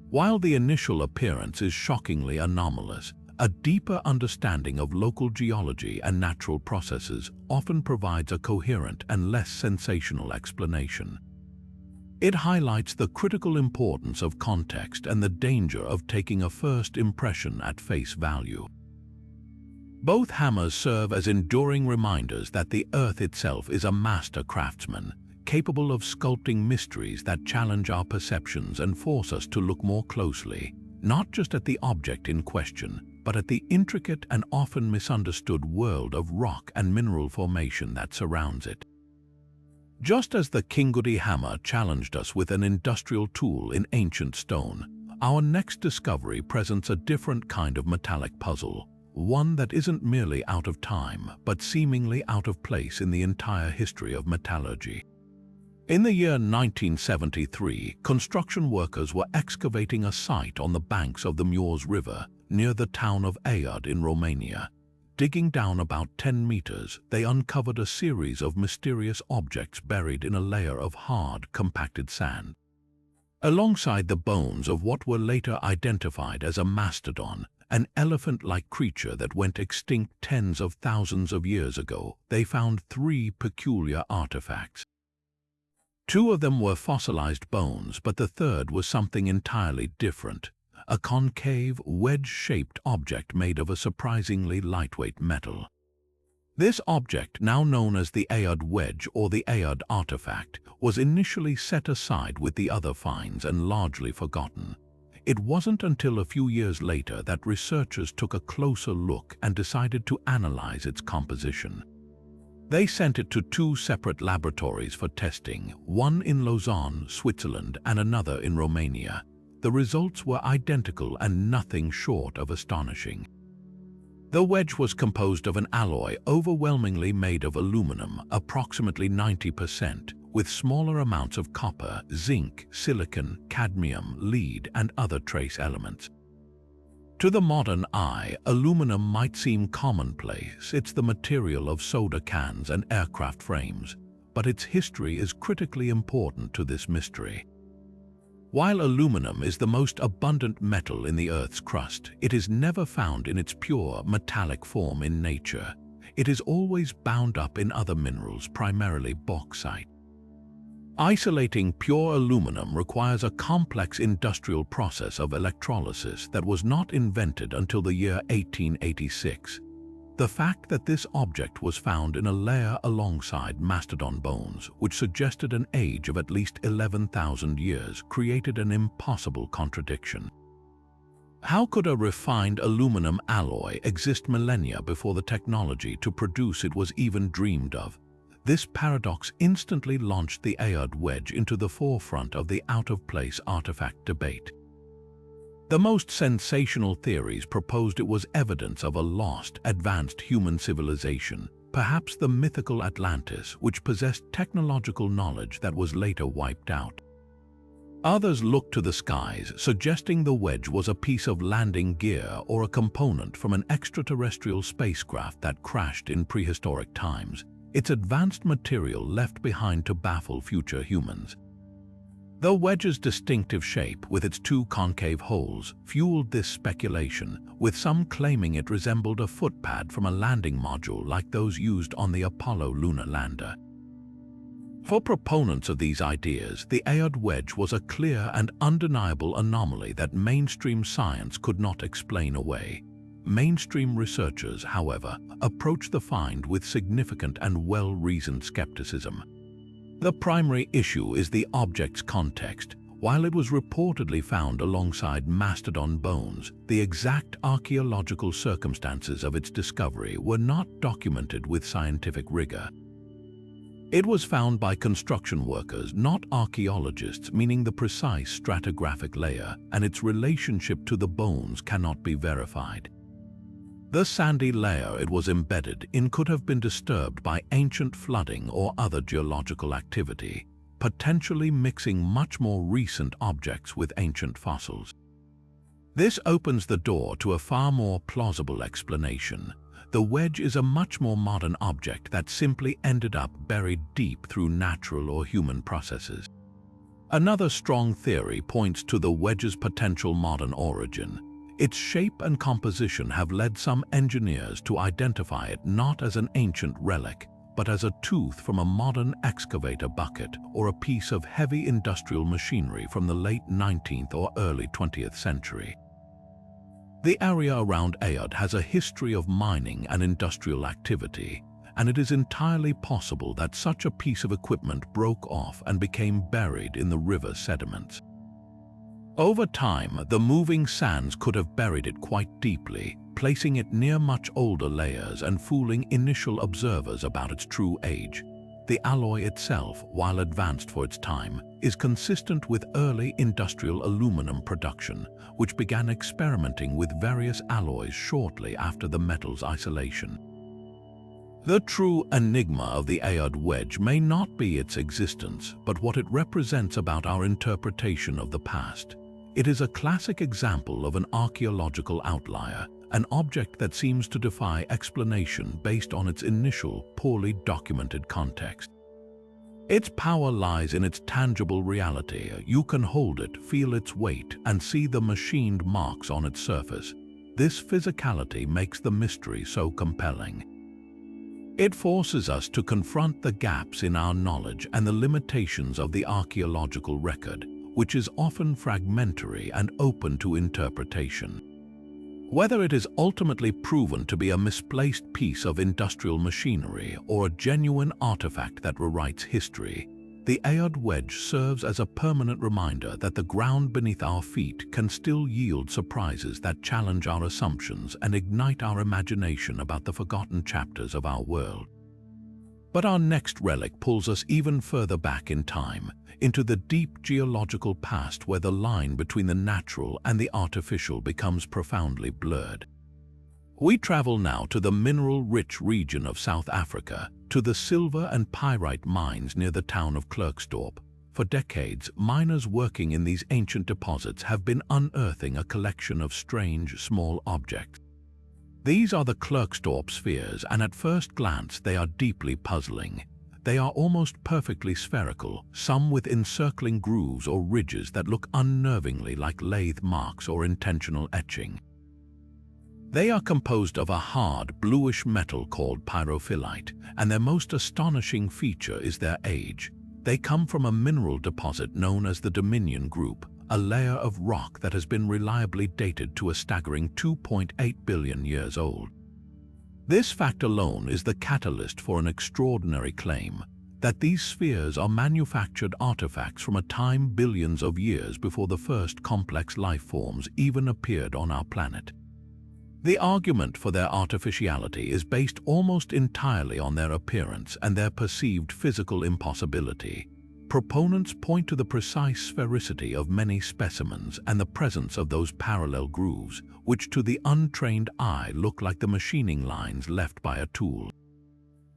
While the initial appearance is shockingly anomalous, a deeper understanding of local geology and natural processes often provides a coherent and less sensational explanation. It highlights the critical importance of context and the danger of taking a first impression at face value. Both hammers serve as enduring reminders that the earth itself is a master craftsman, capable of sculpting mysteries that challenge our perceptions and force us to look more closely, not just at the object in question, but at the intricate and often misunderstood world of rock and mineral formation that surrounds it. Just as the Kingudi hammer challenged us with an industrial tool in ancient stone, our next discovery presents a different kind of metallic puzzle, one that isn't merely out of time, but seemingly out of place in the entire history of metallurgy. In the year 1973, construction workers were excavating a site on the banks of the Mureș River near the town of Aiud in Romania. Digging down about 10 meters, they uncovered a series of mysterious objects buried in a layer of hard, compacted sand. Alongside the bones of what were later identified as a mastodon, an elephant-like creature that went extinct tens of thousands of years ago, they found 3 peculiar artifacts. 2 of them were fossilized bones, but the third was something entirely different, a concave, wedge-shaped object made of a surprisingly lightweight metal. This object, now known as the Aiud wedge or the Aiud artifact, was initially set aside with the other finds and largely forgotten. It wasn't until a few years later that researchers took a closer look and decided to analyze its composition. They sent it to 2 separate laboratories for testing, one in Lausanne, Switzerland, and another in Romania. The results were identical and nothing short of astonishing. The wedge was composed of an alloy overwhelmingly made of aluminum, approximately 90%, with smaller amounts of copper, zinc, silicon, cadmium, lead, and other trace elements. To the modern eye, aluminum might seem commonplace. It's the material of soda cans and aircraft frames, but its history is critically important to this mystery. While aluminum is the most abundant metal in the Earth's crust, it is never found in its pure metallic form in nature. It is always bound up in other minerals, primarily bauxite. Isolating pure aluminum requires a complex industrial process of electrolysis that was not invented until the year 1886. The fact that this object was found in a layer alongside mastodon bones, which suggested an age of at least 11,000 years, created an impossible contradiction. How could a refined aluminum alloy exist millennia before the technology to produce it was even dreamed of? This paradox instantly launched the Aiud wedge into the forefront of the out-of-place artifact debate. The most sensational theories proposed it was evidence of a lost, advanced human civilization, perhaps the mythical Atlantis, which possessed technological knowledge that was later wiped out. Others looked to the skies, suggesting the wedge was a piece of landing gear or a component from an extraterrestrial spacecraft that crashed in prehistoric times, its advanced material left behind to baffle future humans. The wedge's distinctive shape, with its two concave holes, fueled this speculation, with some claiming it resembled a footpad from a landing module like those used on the Apollo lunar lander. For proponents of these ideas, the Aod wedge was a clear and undeniable anomaly that mainstream science could not explain away. Mainstream researchers, however, approached the find with significant and well-reasoned skepticism. The primary issue is the object's context. While it was reportedly found alongside mastodon bones, the exact archaeological circumstances of its discovery were not documented with scientific rigor. It was found by construction workers, not archaeologists, meaning the precise stratigraphic layer and its relationship to the bones cannot be verified. The sandy layer it was embedded in could have been disturbed by ancient flooding or other geological activity, potentially mixing much more recent objects with ancient fossils. This opens the door to a far more plausible explanation. The wedge is a much more modern object that simply ended up buried deep through natural or human processes. Another strong theory points to the wedge's potential modern origin. Its shape and composition have led some engineers to identify it not as an ancient relic, but as a tooth from a modern excavator bucket or a piece of heavy industrial machinery from the late 19th or early 20th century. The area around Aod has a history of mining and industrial activity, and it is entirely possible that such a piece of equipment broke off and became buried in the river sediments. Over time, the moving sands could have buried it quite deeply, placing it near much older layers and fooling initial observers about its true age. The alloy itself, while advanced for its time, is consistent with early industrial aluminum production, which began experimenting with various alloys shortly after the metal's isolation. The true enigma of the Aod wedge may not be its existence, but what it represents about our interpretation of the past. It is a classic example of an archaeological outlier, an object that seems to defy explanation based on its initial, poorly documented context. Its power lies in its tangible reality. You can hold it, feel its weight, and see the machined marks on its surface. This physicality makes the mystery so compelling. It forces us to confront the gaps in our knowledge and the limitations of the archaeological record, which is often fragmentary and open to interpretation. Whether it is ultimately proven to be a misplaced piece of industrial machinery or a genuine artifact that rewrites history, the Aod wedge serves as a permanent reminder that the ground beneath our feet can still yield surprises that challenge our assumptions and ignite our imagination about the forgotten chapters of our world. But our next relic pulls us even further back in time, into the deep geological past where the line between the natural and the artificial becomes profoundly blurred. We travel now to the mineral-rich region of South Africa, to the silver and pyrite mines near the town of Klerksdorp. For decades, miners working in these ancient deposits have been unearthing a collection of strange, small objects. These are the Klerksdorp spheres, and at first glance they are deeply puzzling. They are almost perfectly spherical, some with encircling grooves or ridges that look unnervingly like lathe marks or intentional etching. They are composed of a hard, bluish metal called pyrophyllite, and their most astonishing feature is their age. They come from a mineral deposit known as the Dominion Group, a layer of rock that has been reliably dated to a staggering 2.8 billion years old. This fact alone is the catalyst for an extraordinary claim that these spheres are manufactured artifacts from a time billions of years before the first complex life forms even appeared on our planet. The argument for their artificiality is based almost entirely on their appearance and their perceived physical impossibility. Proponents point to the precise sphericity of many specimens and the presence of those parallel grooves, which to the untrained eye look like the machining lines left by a tool.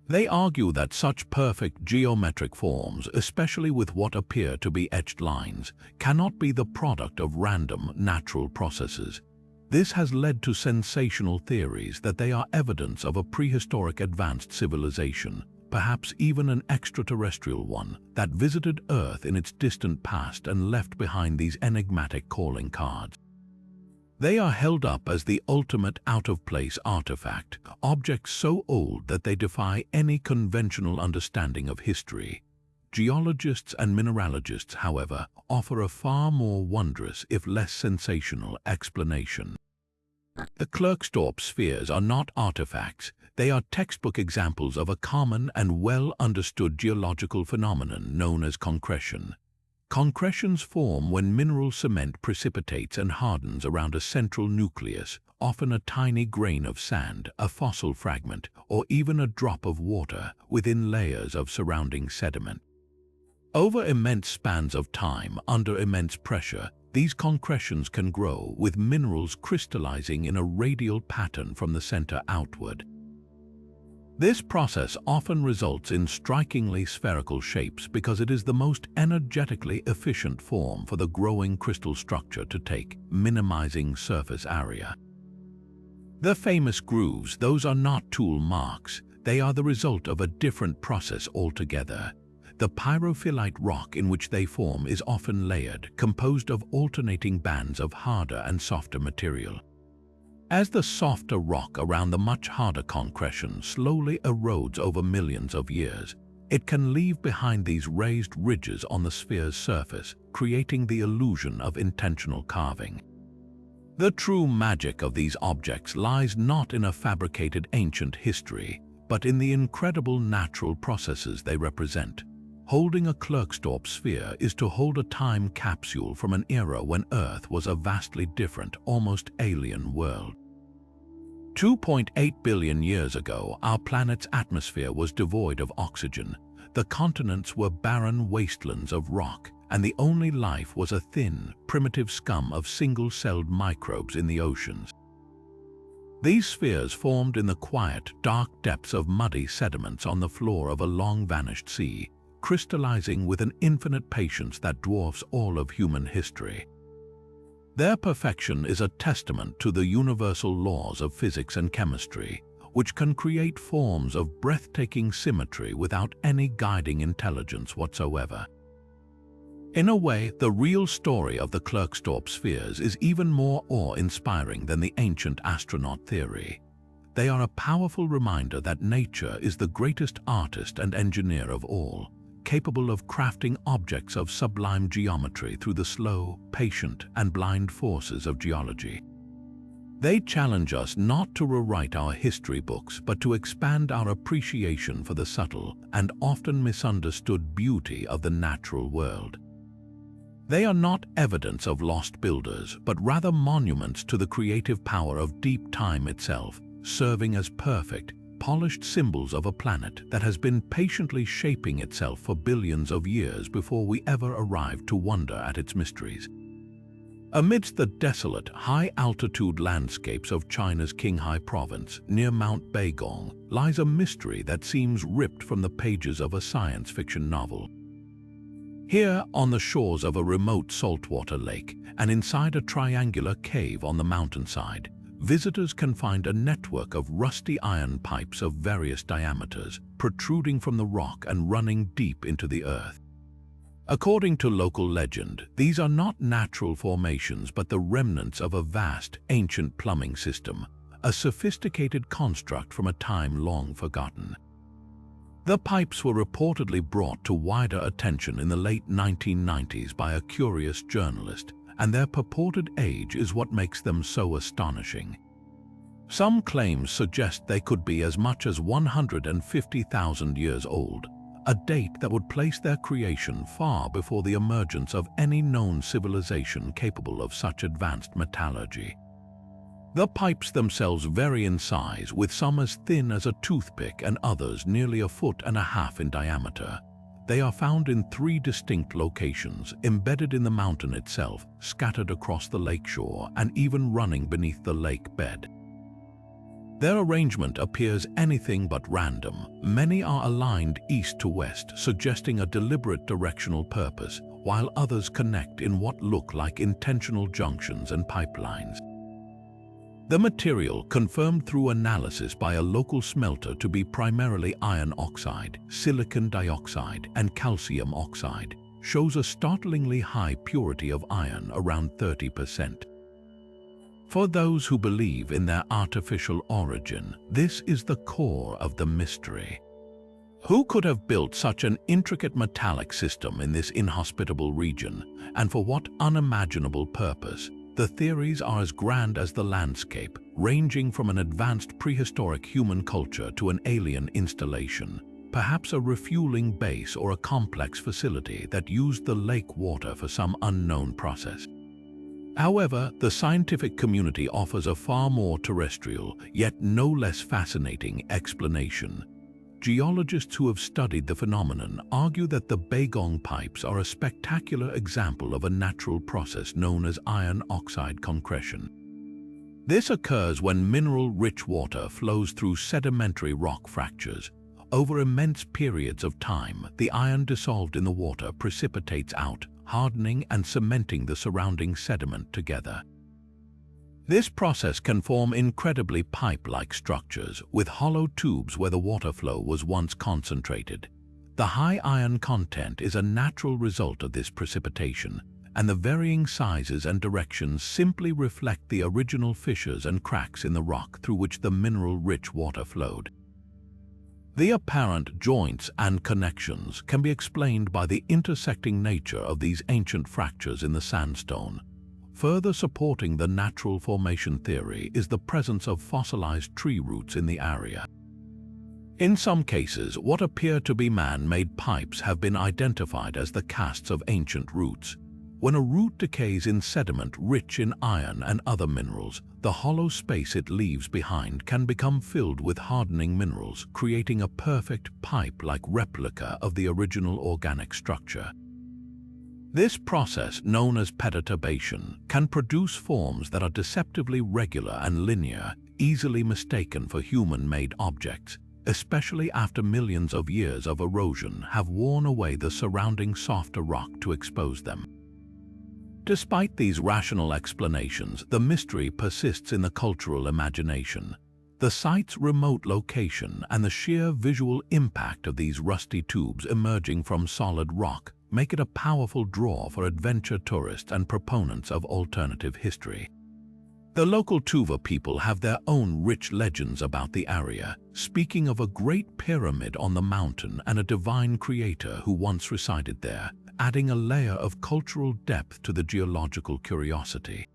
They argue that such perfect geometric forms, especially with what appear to be etched lines, cannot be the product of random natural processes. This has led to sensational theories that they are evidence of a prehistoric advanced civilization, perhaps even an extraterrestrial one, that visited Earth in its distant past and left behind these enigmatic calling cards. They are held up as the ultimate out-of-place artifact, objects so old that they defy any conventional understanding of history. Geologists and mineralogists, however, offer a far more wondrous, if less sensational, explanation. The Klerksdorp spheres are not artifacts. They are textbook examples of a common and well-understood geological phenomenon known as concretion. Concretions form when mineral cement precipitates and hardens around a central nucleus, often a tiny grain of sand, a fossil fragment, or even a drop of water within layers of surrounding sediment. Over immense spans of time, under immense pressure, these concretions can grow, with minerals crystallizing in a radial pattern from the center outward. This process often results in strikingly spherical shapes because it is the most energetically efficient form for the growing crystal structure to take, minimizing surface area. The famous grooves, those are not tool marks. They are the result of a different process altogether. The pyrophyllite rock in which they form is often layered, composed of alternating bands of harder and softer material. As the softer rock around the much harder concretion slowly erodes over millions of years, it can leave behind these raised ridges on the sphere's surface, creating the illusion of intentional carving. The true magic of these objects lies not in a fabricated ancient history, but in the incredible natural processes they represent. Holding a Klerksdorp sphere is to hold a time capsule from an era when Earth was a vastly different, almost alien world. 2.8 billion years ago, our planet's atmosphere was devoid of oxygen. The continents were barren wastelands of rock, and the only life was a thin, primitive scum of single-celled microbes in the oceans. These spheres formed in the quiet, dark depths of muddy sediments on the floor of a long-vanished sea, crystallizing with an infinite patience that dwarfs all of human history. Their perfection is a testament to the universal laws of physics and chemistry, which can create forms of breathtaking symmetry without any guiding intelligence whatsoever. In a way, the real story of the Klerksdorp spheres is even more awe-inspiring than the ancient astronaut theory. They are a powerful reminder that nature is the greatest artist and engineer of all, capable of crafting objects of sublime geometry through the slow, patient, and blind forces of geology. They challenge us not to rewrite our history books, but to expand our appreciation for the subtle and often misunderstood beauty of the natural world. They are not evidence of lost builders, but rather monuments to the creative power of deep time itself, serving as perfect, polished symbols of a planet that has been patiently shaping itself for billions of years before we ever arrived to wonder at its mysteries. Amidst the desolate, high-altitude landscapes of China's Qinghai province, near Mount Baigong, lies a mystery that seems ripped from the pages of a science fiction novel. Here, on the shores of a remote saltwater lake and inside a triangular cave on the mountainside, visitors can find a network of rusty iron pipes of various diameters, protruding from the rock and running deep into the earth. According to local legend, these are not natural formations but the remnants of a vast, ancient plumbing system, a sophisticated construct from a time long forgotten. The pipes were reportedly brought to wider attention in the late 1990s by a curious journalist, and their purported age is what makes them so astonishing. Some claims suggest they could be as much as 150,000 years old, a date that would place their creation far before the emergence of any known civilization capable of such advanced metallurgy. The pipes themselves vary in size, with some as thin as a toothpick and others nearly 1.5 feet in diameter. They are found in 3 distinct locations, embedded in the mountain itself, scattered across the lakeshore, and even running beneath the lake bed. Their arrangement appears anything but random. Many are aligned east to west, suggesting a deliberate directional purpose, while others connect in what look like intentional junctions and pipelines. The material, confirmed through analysis by a local smelter to be primarily iron oxide, silicon dioxide, and calcium oxide, shows a startlingly high purity of iron, around 30%. For those who believe in their artificial origin, this is the core of the mystery. Who could have built such an intricate metallic system in this inhospitable region, and for what unimaginable purpose? The theories are as grand as the landscape, ranging from an advanced prehistoric human culture to an alien installation, perhaps a refueling base or a complex facility that used the lake water for some unknown process. However, the scientific community offers a far more terrestrial, yet no less fascinating explanation. Geologists who have studied the phenomenon argue that the Bagong pipes are a spectacular example of a natural process known as iron oxide concretion. This occurs when mineral-rich water flows through sedimentary rock fractures. Over immense periods of time, the iron dissolved in the water precipitates out, hardening and cementing the surrounding sediment together. This process can form incredibly pipe-like structures, with hollow tubes where the water flow was once concentrated. The high iron content is a natural result of this precipitation, and the varying sizes and directions simply reflect the original fissures and cracks in the rock through which the mineral-rich water flowed. The apparent joints and connections can be explained by the intersecting nature of these ancient fractures in the sandstone. Further supporting the natural formation theory is the presence of fossilized tree roots in the area. In some cases, what appear to be man-made pipes have been identified as the casts of ancient roots. When a root decays in sediment rich in iron and other minerals, the hollow space it leaves behind can become filled with hardening minerals, creating a perfect pipe-like replica of the original organic structure. This process, known as perturbation, can produce forms that are deceptively regular and linear, easily mistaken for human-made objects, especially after millions of years of erosion have worn away the surrounding softer rock to expose them. Despite these rational explanations, the mystery persists in the cultural imagination. The site's remote location and the sheer visual impact of these rusty tubes emerging from solid rock make it a powerful draw for adventure tourists and proponents of alternative history. The local Tuva people have their own rich legends about the area, speaking of a great pyramid on the mountain and a divine creator who once resided there, adding a layer of cultural depth to the geological curiosity.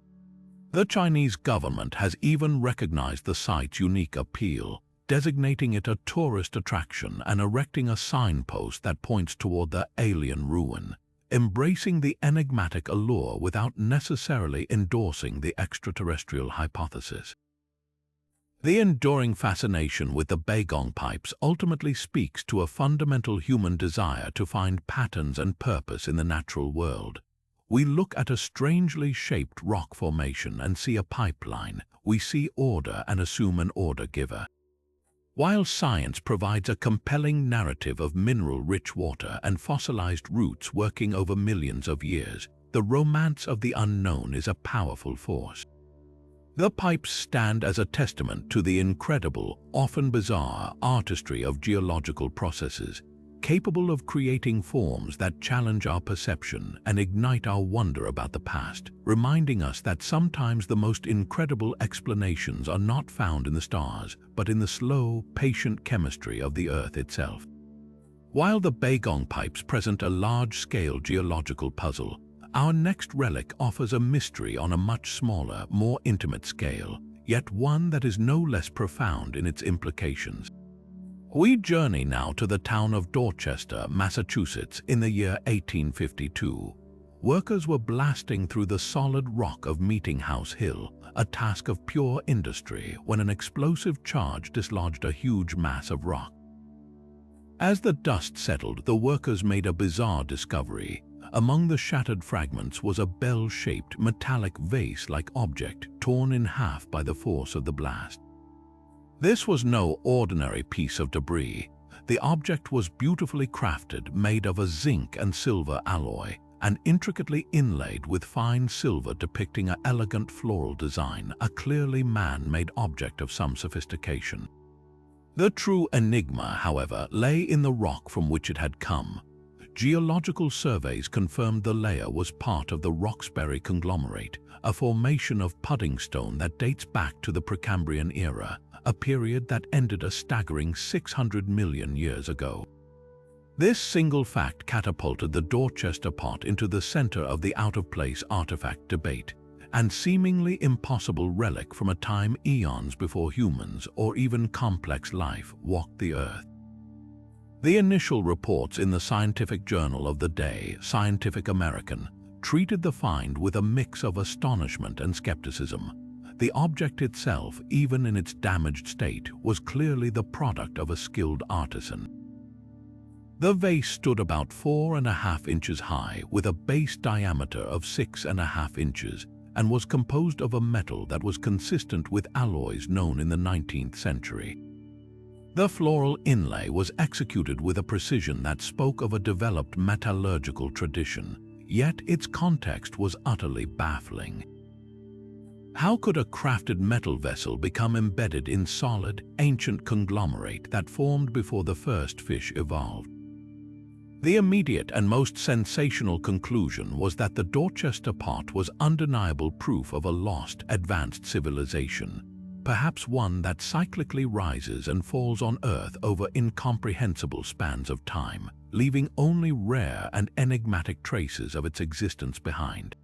The Chinese government has even recognized the site's unique appeal, designating it a tourist attraction and erecting a signpost that points toward the alien ruin, embracing the enigmatic allure without necessarily endorsing the extraterrestrial hypothesis. The enduring fascination with the Bagong pipes ultimately speaks to a fundamental human desire to find patterns and purpose in the natural world. We look at a strangely shaped rock formation and see a pipeline. We see order and assume an order giver. While science provides a compelling narrative of mineral-rich water and fossilized roots working over millions of years, the romance of the unknown is a powerful force. The pipes stand as a testament to the incredible, often bizarre, artistry of geological processes, capable of creating forms that challenge our perception and ignite our wonder about the past, reminding us that sometimes the most incredible explanations are not found in the stars, but in the slow, patient chemistry of the Earth itself. While the Bagong pipes present a large-scale geological puzzle, our next relic offers a mystery on a much smaller, more intimate scale, yet one that is no less profound in its implications. We journey now to the town of Dorchester, Massachusetts, in the year 1852. Workers were blasting through the solid rock of Meeting House Hill, a task of pure industry, when an explosive charge dislodged a huge mass of rock. As the dust settled, the workers made a bizarre discovery. Among the shattered fragments was a bell-shaped, metallic vase-like object torn in half by the force of the blast. This was no ordinary piece of debris. The object was beautifully crafted, made of a zinc and silver alloy, and intricately inlaid with fine silver depicting an elegant floral design, a clearly man-made object of some sophistication. The true enigma, however, lay in the rock from which it had come. Geological surveys confirmed the layer was part of the Roxbury conglomerate, a formation of pudding stone that dates back to the Precambrian era, a period that ended a staggering 600 million years ago. This single fact catapulted the Dorchester pot into the center of the out-of-place artifact debate, and seemingly impossible relic from a time eons before humans or even complex life walked the earth. The initial reports in the scientific journal of the day, Scientific American, treated the find with a mix of astonishment and skepticism. The object itself, even in its damaged state, was clearly the product of a skilled artisan. The vase stood about 4.5 inches high, with a base diameter of 6.5 inches, and was composed of a metal that was consistent with alloys known in the 19th century. The floral inlay was executed with a precision that spoke of a developed metallurgical tradition, yet its context was utterly baffling. How could a crafted metal vessel become embedded in solid, ancient conglomerate that formed before the first fish evolved? The immediate and most sensational conclusion was that the Dorchester pot was undeniable proof of a lost, advanced civilization, perhaps one that cyclically rises and falls on Earth over incomprehensible spans of time, leaving only rare and enigmatic traces of its existence behind.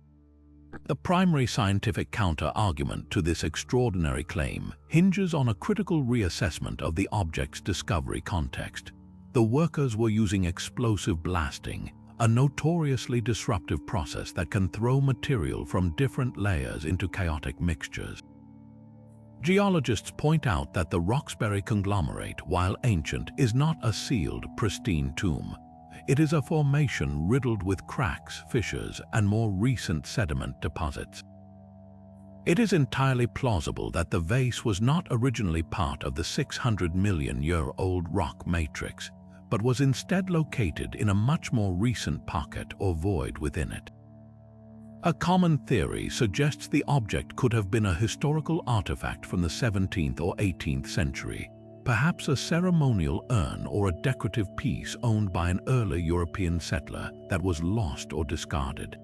The primary scientific counter-argument to this extraordinary claim hinges on a critical reassessment of the object's discovery context. The workers were using explosive blasting, a notoriously disruptive process that can throw material from different layers into chaotic mixtures. Geologists point out that the Roxbury conglomerate, while ancient, is not a sealed, pristine tomb. It is a formation riddled with cracks, fissures, and more recent sediment deposits. It is entirely plausible that the vase was not originally part of the 600-million-year-old rock matrix, but was instead located in a much more recent pocket or void within it. A common theory suggests the object could have been a historical artifact from the 17th or 18th century, perhaps a ceremonial urn or a decorative piece owned by an early European settler that was lost or discarded.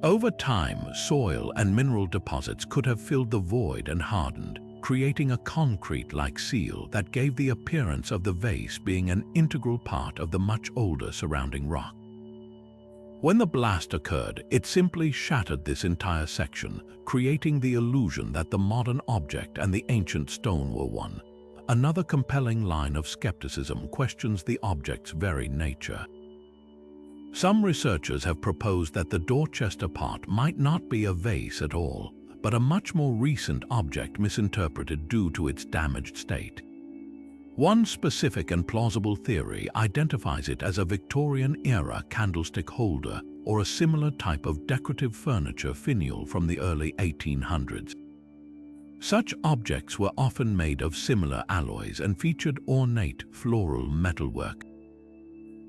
Over time, soil and mineral deposits could have filled the void and hardened, creating a concrete-like seal that gave the appearance of the vase being an integral part of the much older surrounding rock. When the blast occurred, it simply shattered this entire section, creating the illusion that the modern object and the ancient stone were one. Another compelling line of skepticism questions the object's very nature. Some researchers have proposed that the Dorchester pot might not be a vase at all, but a much more recent object misinterpreted due to its damaged state. One specific and plausible theory identifies it as a Victorian-era candlestick holder or a similar type of decorative furniture finial from the early 1800s. Such objects were often made of similar alloys and featured ornate floral metalwork.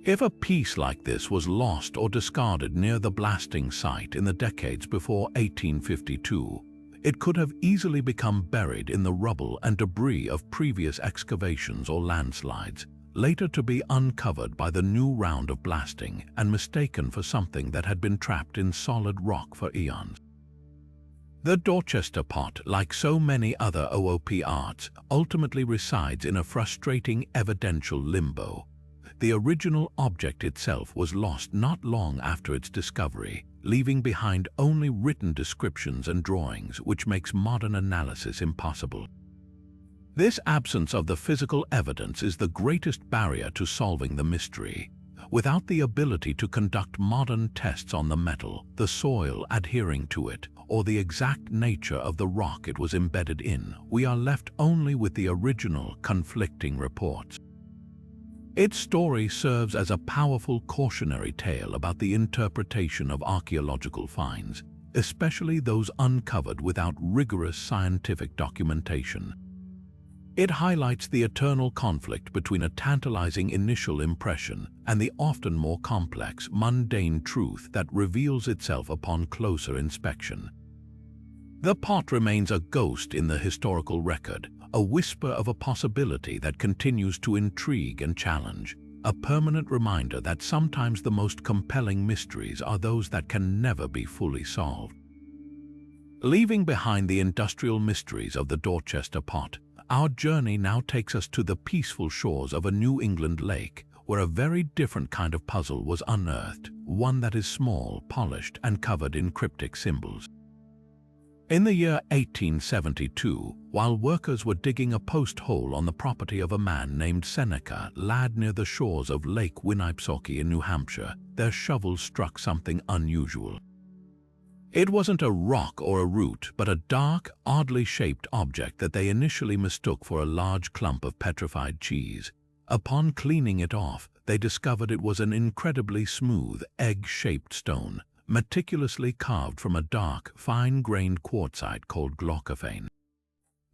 If a piece like this was lost or discarded near the blasting site in the decades before 1852, it could have easily become buried in the rubble and debris of previous excavations or landslides, later to be uncovered by the new round of blasting and mistaken for something that had been trapped in solid rock for eons. The Dorchester pot, like so many other OOP arts, ultimately resides in a frustrating evidential limbo. The original object itself was lost not long after its discovery, leaving behind only written descriptions and drawings, which makes modern analysis impossible. This absence of the physical evidence is the greatest barrier to solving the mystery. Without the ability to conduct modern tests on the metal, the soil adhering to it, or the exact nature of the rock it was embedded in, we are left only with the original, conflicting reports. Its story serves as a powerful cautionary tale about the interpretation of archaeological finds, especially those uncovered without rigorous scientific documentation. It highlights the eternal conflict between a tantalizing initial impression and the often more complex, mundane truth that reveals itself upon closer inspection. The pot remains a ghost in the historical record, a whisper of a possibility that continues to intrigue and challenge, a permanent reminder that sometimes the most compelling mysteries are those that can never be fully solved. Leaving behind the industrial mysteries of the Dorchester pot, our journey now takes us to the peaceful shores of a New England lake, where a very different kind of puzzle was unearthed, one that is small, polished, and covered in cryptic symbols. In the year 1872, while workers were digging a post hole on the property of a man named Seneca, lad near the shores of Lake Winnipesaukee in New Hampshire, their shovels struck something unusual. It wasn't a rock or a root, but a dark, oddly shaped object that they initially mistook for a large clump of petrified cheese. Upon cleaning it off, they discovered it was an incredibly smooth, egg-shaped stone, meticulously carved from a dark, fine-grained quartzite called glaucophane.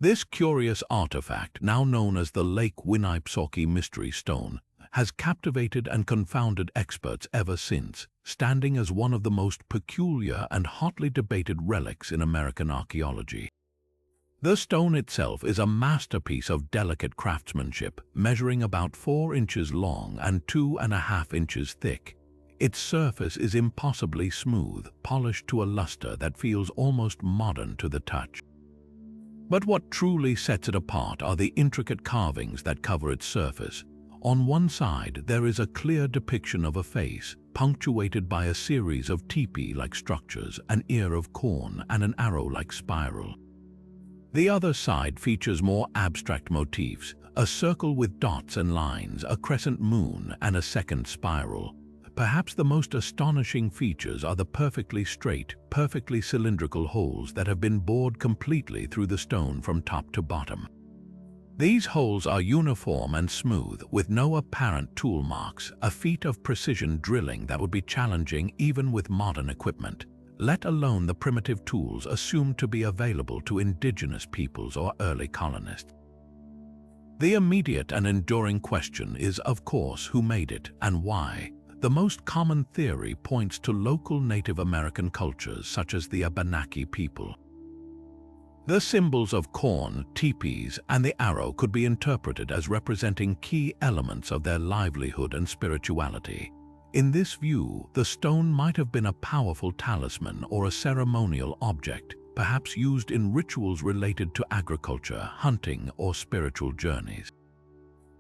This curious artifact, now known as the Lake Winnipesaukee Mystery Stone, has captivated and confounded experts ever since, standing as one of the most peculiar and hotly debated relics in American archaeology. The stone itself is a masterpiece of delicate craftsmanship, measuring about 4 inches long and 2.5 inches thick. Its surface is impossibly smooth, polished to a luster that feels almost modern to the touch. But what truly sets it apart are the intricate carvings that cover its surface. On one side, there is a clear depiction of a face, punctuated by a series of teepee-like structures, an ear of corn, and an arrow-like spiral. The other side features more abstract motifs, a circle with dots and lines, a crescent moon, and a second spiral. Perhaps the most astonishing features are the perfectly straight, perfectly cylindrical holes that have been bored completely through the stone from top to bottom. These holes are uniform and smooth, with no apparent tool marks, a feat of precision drilling that would be challenging even with modern equipment, let alone the primitive tools assumed to be available to indigenous peoples or early colonists. The immediate and enduring question is, of course, who made it and why. The most common theory points to local Native American cultures such as the Abenaki people. The symbols of corn, teepees, and the arrow could be interpreted as representing key elements of their livelihood and spirituality. In this view, the stone might have been a powerful talisman or a ceremonial object, perhaps used in rituals related to agriculture, hunting, or spiritual journeys.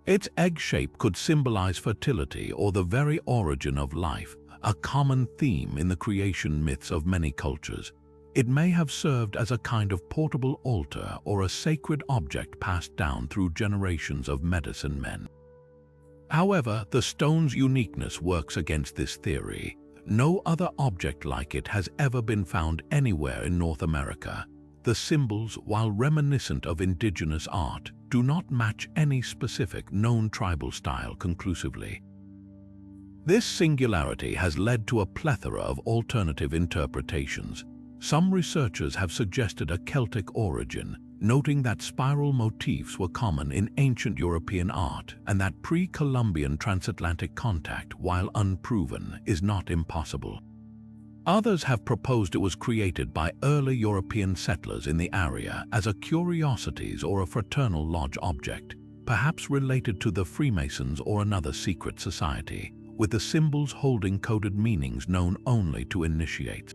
Its egg shape could symbolize fertility or the very origin of life, a common theme in the creation myths of many cultures. It may have served as a kind of portable altar or a sacred object passed down through generations of medicine men. However, the stone's uniqueness works against this theory. No other object like it has ever been found anywhere in North America. The symbols, while reminiscent of indigenous art, do not match any specific known tribal style conclusively. This singularity has led to a plethora of alternative interpretations. Some researchers have suggested a Celtic origin, noting that spiral motifs were common in ancient European art and that pre-Columbian transatlantic contact, while unproven, is not impossible. Others have proposed it was created by early European settlers in the area as a curiosities or a fraternal lodge object, perhaps related to the Freemasons or another secret society, with the symbols holding coded meanings known only to initiates.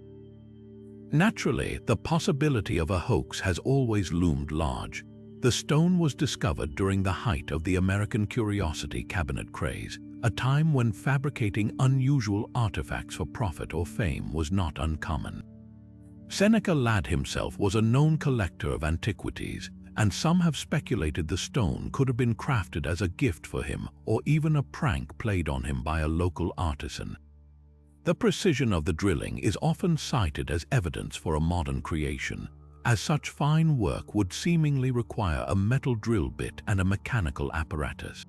Naturally, the possibility of a hoax has always loomed large. The stone was discovered during the height of the American Curiosity Cabinet craze, a time when fabricating unusual artifacts for profit or fame was not uncommon. Seneca Ladd himself was a known collector of antiquities, and some have speculated the stone could have been crafted as a gift for him or even a prank played on him by a local artisan. The precision of the drilling is often cited as evidence for a modern creation, as such fine work would seemingly require a metal drill bit and a mechanical apparatus.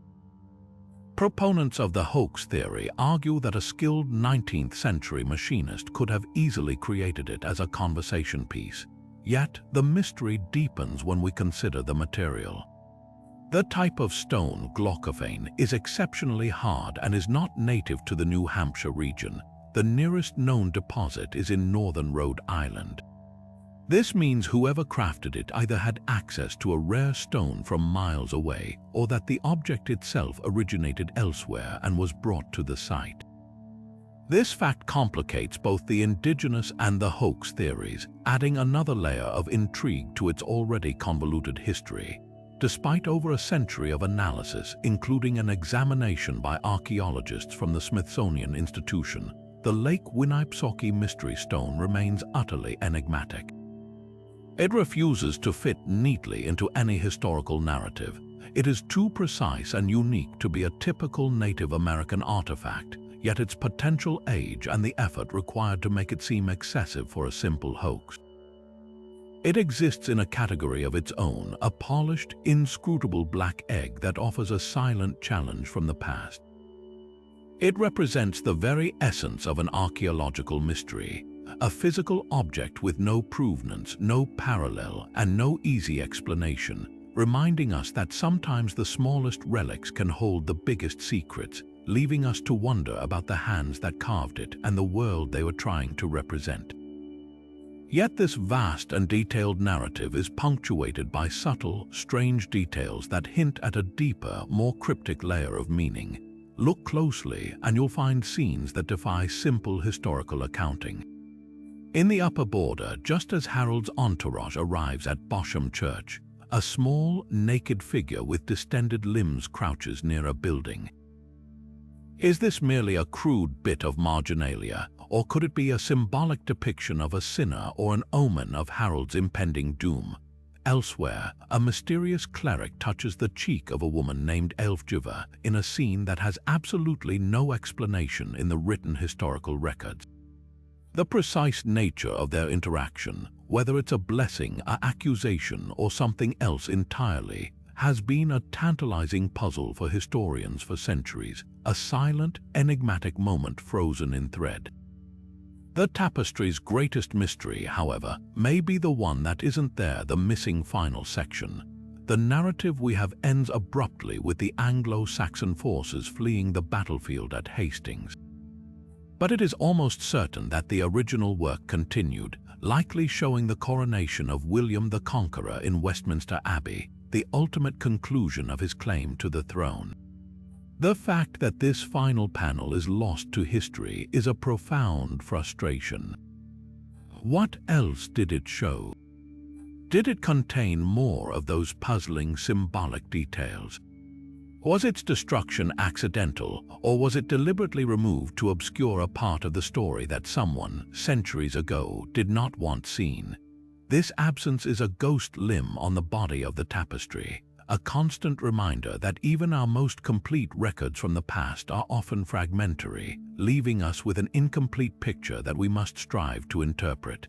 Proponents of the hoax theory argue that a skilled 19th-century machinist could have easily created it as a conversation piece, yet the mystery deepens when we consider the material. The type of stone, glaucophane, is exceptionally hard and is not native to the New Hampshire region. The nearest known deposit is in northern Rhode Island. This means whoever crafted it either had access to a rare stone from miles away, or that the object itself originated elsewhere and was brought to the site. This fact complicates both the indigenous and the hoax theories, adding another layer of intrigue to its already convoluted history. Despite over a century of analysis, including an examination by archaeologists from the Smithsonian Institution, the Lake Winnipesaukee Mystery Stone remains utterly enigmatic. It refuses to fit neatly into any historical narrative. It is too precise and unique to be a typical Native American artifact, yet its potential age and the effort required to make it seem excessive for a simple hoax. It exists in a category of its own, a polished, inscrutable black egg that offers a silent challenge from the past. It represents the very essence of an archaeological mystery, a physical object with no provenance, no parallel, and no easy explanation, reminding us that sometimes the smallest relics can hold the biggest secrets, leaving us to wonder about the hands that carved it and the world they were trying to represent. Yet this vast and detailed narrative is punctuated by subtle, strange details that hint at a deeper, more cryptic layer of meaning. Look closely and you'll find scenes that defy simple historical accounting. In the upper border, just as Harold's entourage arrives at Bosham Church, a small, naked figure with distended limbs crouches near a building. Is this merely a crude bit of marginalia, or could it be a symbolic depiction of a sinner or an omen of Harold's impending doom? Elsewhere, a mysterious cleric touches the cheek of a woman named Elfgiva in a scene that has absolutely no explanation in the written historical records. The precise nature of their interaction, whether it's a blessing, an accusation, or something else entirely, has been a tantalizing puzzle for historians for centuries, a silent, enigmatic moment frozen in thread. The tapestry's greatest mystery, however, may be the one that isn't there, the missing final section. The narrative we have ends abruptly with the Anglo-Saxon forces fleeing the battlefield at Hastings. But it is almost certain that the original work continued, likely showing the coronation of William the Conqueror in Westminster Abbey, the ultimate conclusion of his claim to the throne. The fact that this final panel is lost to history is a profound frustration. What else did it show? Did it contain more of those puzzling symbolic details? Was its destruction accidental, or was it deliberately removed to obscure a part of the story that someone, centuries ago, did not want seen? This absence is a ghost limb on the body of the tapestry, a constant reminder that even our most complete records from the past are often fragmentary, leaving us with an incomplete picture that we must strive to interpret.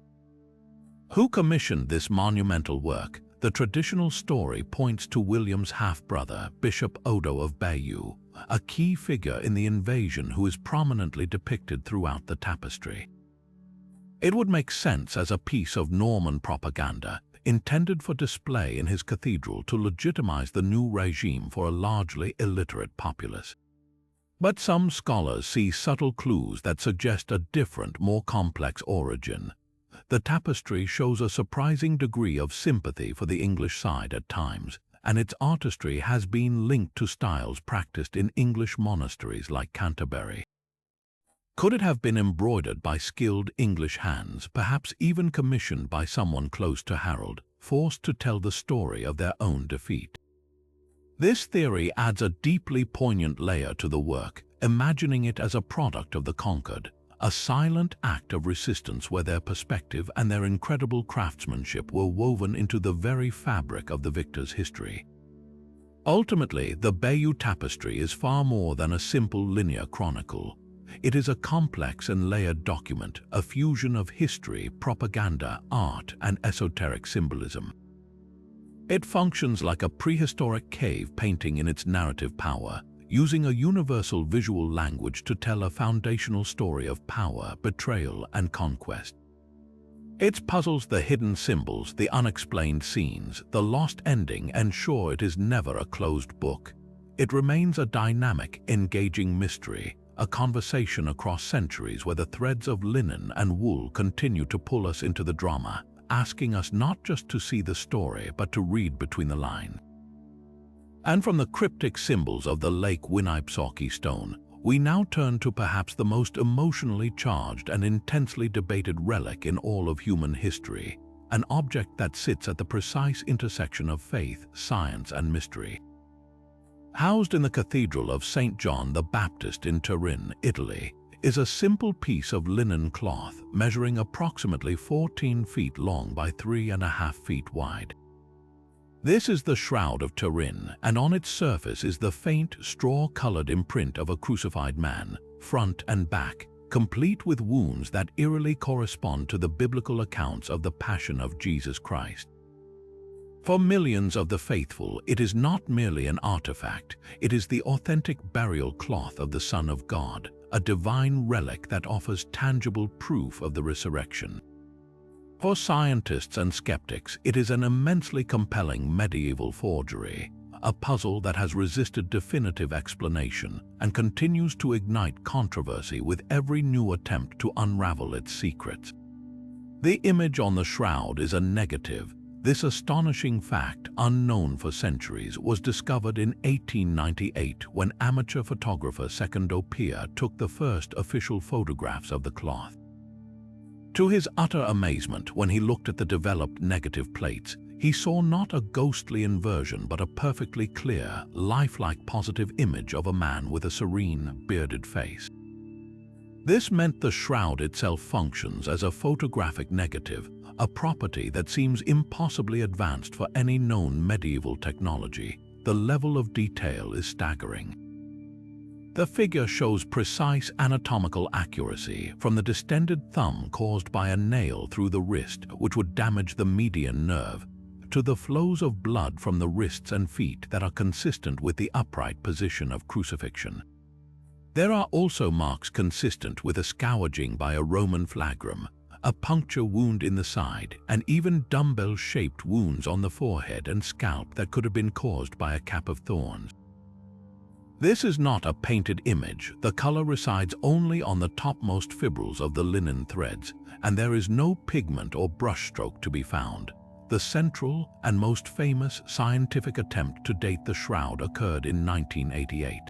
Who commissioned this monumental work? The traditional story points to William's half-brother, Bishop Odo of Bayeux, a key figure in the invasion who is prominently depicted throughout the tapestry. It would make sense as a piece of Norman propaganda, intended for display in his cathedral to legitimize the new regime for a largely illiterate populace. But some scholars see subtle clues that suggest a different, more complex origin. The tapestry shows a surprising degree of sympathy for the English side at times, and its artistry has been linked to styles practiced in English monasteries like Canterbury. Could it have been embroidered by skilled English hands, perhaps even commissioned by someone close to Harold, forced to tell the story of their own defeat? This theory adds a deeply poignant layer to the work, imagining it as a product of the conquered, a silent act of resistance where their perspective and their incredible craftsmanship were woven into the very fabric of the victor's history. Ultimately, the Bayeux Tapestry is far more than a simple linear chronicle. It is a complex and layered document, a fusion of history, propaganda, art, and esoteric symbolism. It functions like a prehistoric cave painting in its narrative power, using a universal visual language to tell a foundational story of power, betrayal, and conquest. It puzzles the hidden symbols, the unexplained scenes, the lost ending, and sure, it is never a closed book. It remains a dynamic, engaging mystery, a conversation across centuries where the threads of linen and wool continue to pull us into the drama, asking us not just to see the story but to read between the lines. And from the cryptic symbols of the Lake Winnipesaukee stone, we now turn to perhaps the most emotionally charged and intensely debated relic in all of human history, an object that sits at the precise intersection of faith, science, and mystery. Housed in the Cathedral of St. John the Baptist in Turin, Italy, is a simple piece of linen cloth measuring approximately 14 feet long by 3.5 feet wide. This is the Shroud of Turin, and on its surface is the faint, straw-colored imprint of a crucified man, front and back, complete with wounds that eerily correspond to the biblical accounts of the Passion of Jesus Christ. For millions of the faithful, it is not merely an artifact, it is the authentic burial cloth of the Son of God, a divine relic that offers tangible proof of the resurrection. For scientists and skeptics, it is an immensely compelling medieval forgery, a puzzle that has resisted definitive explanation and continues to ignite controversy with every new attempt to unravel its secrets. The image on the shroud is a negative. This astonishing fact, unknown for centuries, was discovered in 1898 when amateur photographer Secondo Pia took the first official photographs of the cloth. To his utter amazement, when he looked at the developed negative plates, he saw not a ghostly inversion but a perfectly clear, lifelike positive image of a man with a serene, bearded face. This meant the shroud itself functions as a photographic negative, a property that seems impossibly advanced for any known medieval technology. The level of detail is staggering. The figure shows precise anatomical accuracy, from the distended thumb caused by a nail through the wrist, which would damage the median nerve, to the flows of blood from the wrists and feet that are consistent with the upright position of crucifixion. There are also marks consistent with a scourging by a Roman flagrum, a puncture wound in the side, and even dumbbell-shaped wounds on the forehead and scalp that could have been caused by a cap of thorns. This is not a painted image. The color resides only on the topmost fibrils of the linen threads, and there is no pigment or brushstroke to be found. The central and most famous scientific attempt to date the shroud occurred in 1988.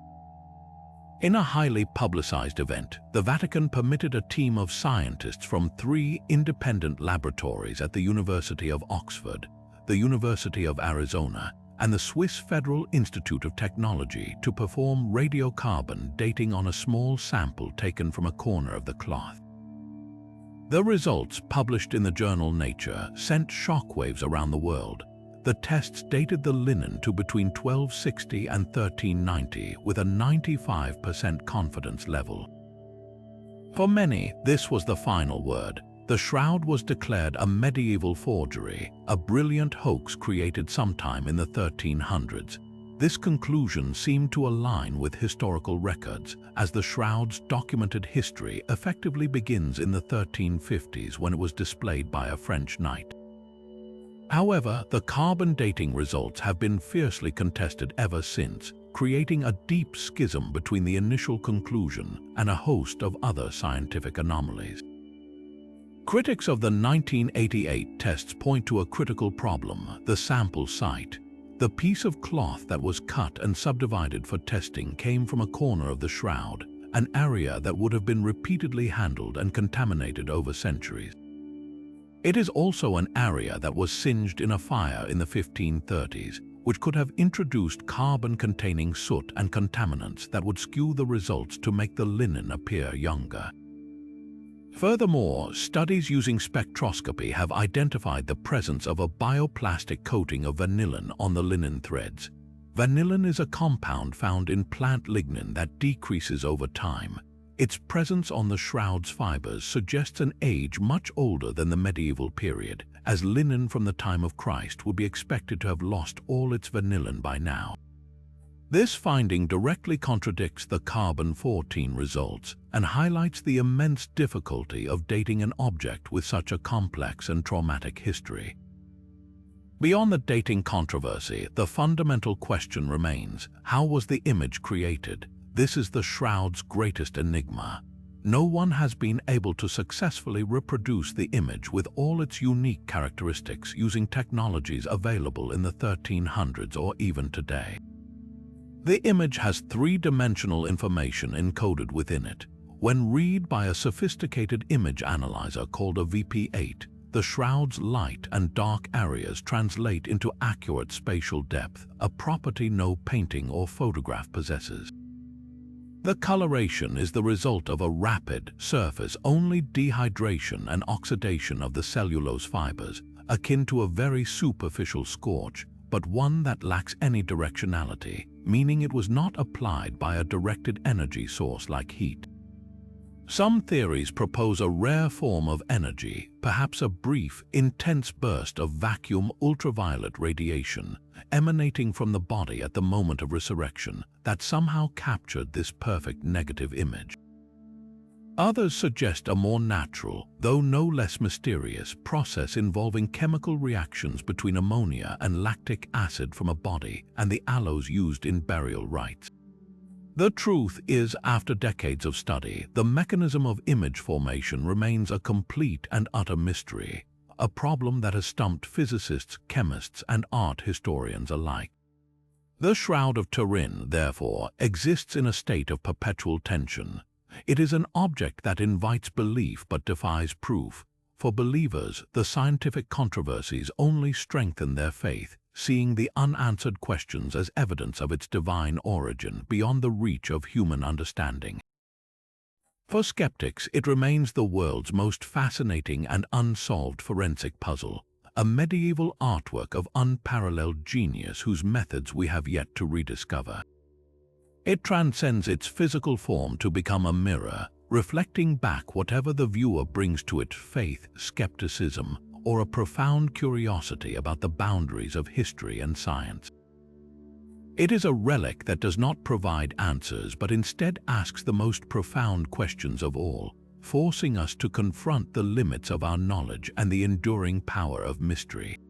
In a highly publicized event, the Vatican permitted a team of scientists from 3 independent laboratories at the University of Oxford, the University of Arizona, and the Swiss Federal Institute of Technology to perform radiocarbon dating on a small sample taken from a corner of the cloth. The results, published in the journal Nature, sent shockwaves around the world. The tests dated the linen to between 1260 and 1390 with a 95% confidence level. For many, this was the final word. The shroud was declared a medieval forgery, a brilliant hoax created sometime in the 1300s. This conclusion seemed to align with historical records, as the shroud's documented history effectively begins in the 1350s when it was displayed by a French knight. However, the carbon dating results have been fiercely contested ever since, creating a deep schism between the initial conclusion and a host of other scientific anomalies. Critics of the 1988 tests point to a critical problem: the sample site. The piece of cloth that was cut and subdivided for testing came from a corner of the shroud, an area that would have been repeatedly handled and contaminated over centuries. It is also an area that was singed in a fire in the 1530s, which could have introduced carbon-containing soot and contaminants that would skew the results to make the linen appear younger. Furthermore, studies using spectroscopy have identified the presence of a bioplastic coating of vanillin on the linen threads. Vanillin is a compound found in plant lignin that decreases over time. Its presence on the shroud's fibers suggests an age much older than the medieval period, as linen from the time of Christ would be expected to have lost all its vanillin by now. This finding directly contradicts the carbon-14 results and highlights the immense difficulty of dating an object with such a complex and traumatic history. Beyond the dating controversy, the fundamental question remains: how was the image created? This is the shroud's greatest enigma. No one has been able to successfully reproduce the image with all its unique characteristics using technologies available in the 1300s or even today. The image has three-dimensional information encoded within it. When read by a sophisticated image analyzer called a VP8, the shroud's light and dark areas translate into accurate spatial depth, a property no painting or photograph possesses. The coloration is the result of a rapid, surface-only dehydration and oxidation of the cellulose fibers, akin to a very superficial scorch, but one that lacks any directionality, meaning it was not applied by a directed energy source like heat. Some theories propose a rare form of energy, perhaps a brief, intense burst of vacuum ultraviolet radiation, emanating from the body at the moment of resurrection, that somehow captured this perfect negative image. Others suggest a more natural, though no less mysterious, process involving chemical reactions between ammonia and lactic acid from a body and the aloes used in burial rites. The truth is, after decades of study, the mechanism of image formation remains a complete and utter mystery, a problem that has stumped physicists, chemists, and art historians alike. The Shroud of Turin, therefore, exists in a state of perpetual tension. It is an object that invites belief but defies proof. For believers, the scientific controversies only strengthen their faith, seeing the unanswered questions as evidence of its divine origin beyond the reach of human understanding. For skeptics, it remains the world's most fascinating and unsolved forensic puzzle, a medieval artwork of unparalleled genius whose methods we have yet to rediscover. It transcends its physical form to become a mirror, reflecting back whatever the viewer brings to it: faith, skepticism, or a profound curiosity about the boundaries of history and science. It is a relic that does not provide answers but instead asks the most profound questions of all, forcing us to confront the limits of our knowledge and the enduring power of mystery.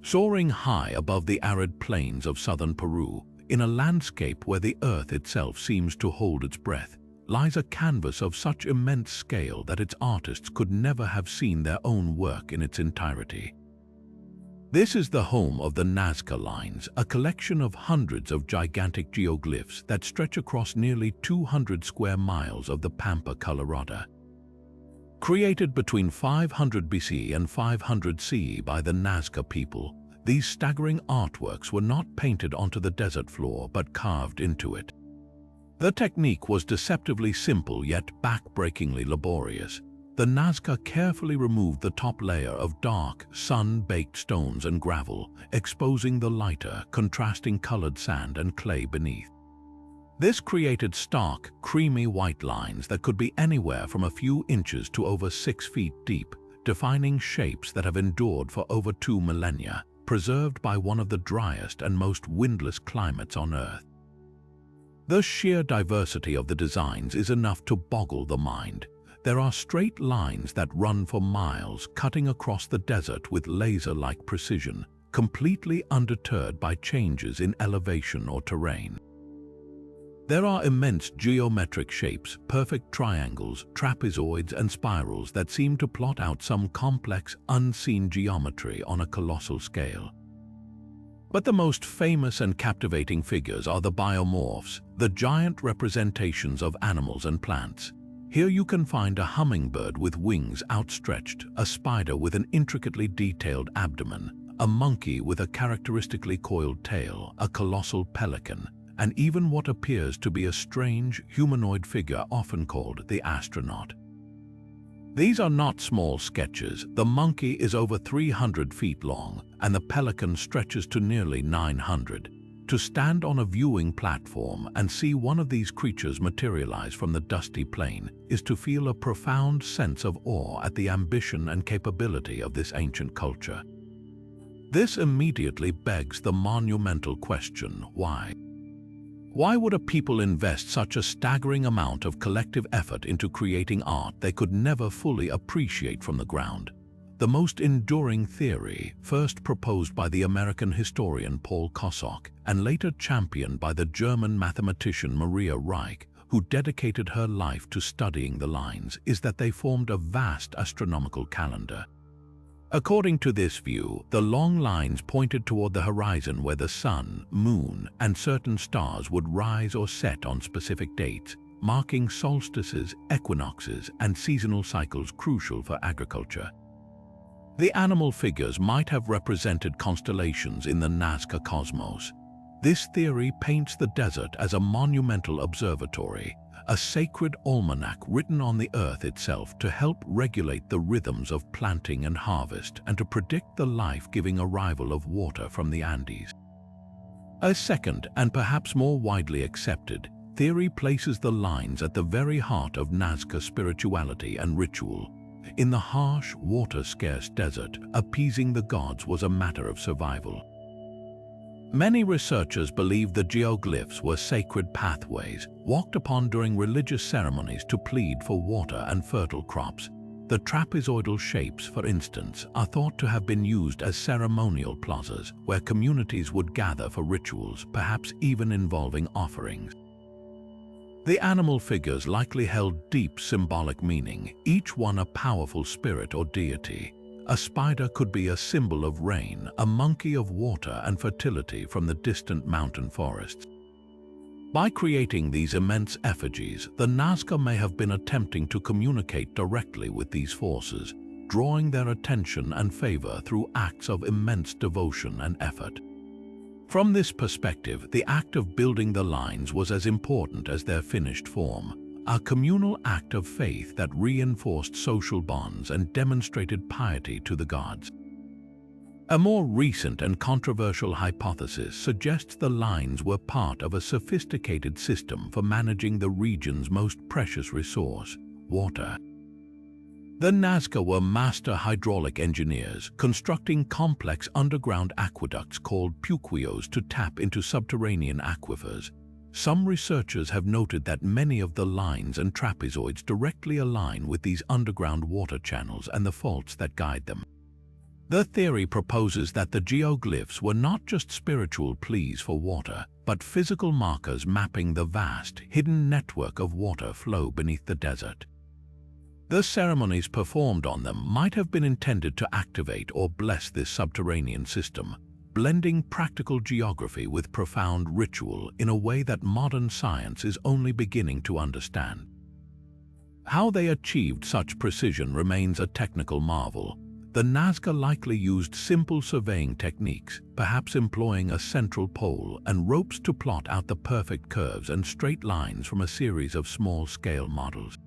Soaring high above the arid plains of southern Peru, in a landscape where the earth itself seems to hold its breath, lies a canvas of such immense scale that its artists could never have seen their own work in its entirety. This is the home of the Nazca Lines, a collection of hundreds of gigantic geoglyphs that stretch across nearly 200 square miles of the Pampa Colorada. Created between 500 BC and 500 CE by the Nazca people, these staggering artworks were not painted onto the desert floor but carved into it. The technique was deceptively simple yet back-breakingly laborious. The Nazca carefully removed the top layer of dark, sun-baked stones and gravel, exposing the lighter, contrasting colored sand and clay beneath. This created stark, creamy white lines that could be anywhere from a few inches to over 6 feet deep, defining shapes that have endured for over 2 millennia, preserved by one of the driest and most windless climates on Earth. The sheer diversity of the designs is enough to boggle the mind. There are straight lines that run for miles, cutting across the desert with laser-like precision, completely undeterred by changes in elevation or terrain. There are immense geometric shapes, perfect triangles, trapezoids, and spirals that seem to plot out some complex, unseen geometry on a colossal scale. But the most famous and captivating figures are the biomorphs, the giant representations of animals and plants. Here you can find a hummingbird with wings outstretched, a spider with an intricately detailed abdomen, a monkey with a characteristically coiled tail, a colossal pelican, and even what appears to be a strange, humanoid figure often called the astronaut. These are not small sketches. The monkey is over 300 feet long, and the pelican stretches to nearly 900. To stand on a viewing platform and see one of these creatures materialize from the dusty plain is to feel a profound sense of awe at the ambition and capability of this ancient culture. This immediately begs the monumental question: why? Why would a people invest such a staggering amount of collective effort into creating art they could never fully appreciate from the ground? The most enduring theory, first proposed by the American historian Paul Coso and later championed by the German mathematician Maria Rica, who dedicated her life to studying the lines, is that they formed a vast astronomical calendar. According to this view, the long lines pointed toward the horizon where the sun, moon, and certain stars would rise or set on specific dates, marking solstices, equinoxes, and seasonal cycles crucial for agriculture. The animal figures might have represented constellations in the Nazca cosmos. This theory paints the desert as a monumental observatory, a sacred almanac written on the earth itself to help regulate the rhythms of planting and harvest and to predict the life-giving arrival of water from the Andes. A second, and perhaps more widely accepted, theory places the lines at the very heart of Nazca spirituality and ritual. In the harsh, water-scarce desert, appeasing the gods was a matter of survival. Many researchers believe the geoglyphs were sacred pathways, walked upon during religious ceremonies to plead for water and fertile crops. The trapezoidal shapes, for instance, are thought to have been used as ceremonial plazas, where communities would gather for rituals, perhaps even involving offerings. The animal figures likely held deep symbolic meaning, each one a powerful spirit or deity. A spider could be a symbol of rain, a monkey of water and fertility from the distant mountain forests. By creating these immense effigies, the Nazca may have been attempting to communicate directly with these forces, drawing their attention and favor through acts of immense devotion and effort. From this perspective, the act of building the lines was as important as their finished form, a communal act of faith that reinforced social bonds and demonstrated piety to the gods. A more recent and controversial hypothesis suggests the lines were part of a sophisticated system for managing the region's most precious resource, water. The Nazca were master hydraulic engineers, constructing complex underground aqueducts called puquios to tap into subterranean aquifers. Some researchers have noted that many of the lines and trapezoids directly align with these underground water channels and the faults that guide them. The theory proposes that the geoglyphs were not just spiritual pleas for water, but physical markers mapping the vast, hidden network of water flow beneath the desert. The ceremonies performed on them might have been intended to activate or bless this subterranean system, blending practical geography with profound ritual in a way that modern science is only beginning to understand. How they achieved such precision remains a technical marvel. The Nazca likely used simple surveying techniques, perhaps employing a central pole and ropes to plot out the perfect curves and straight lines from a series of small-scale models.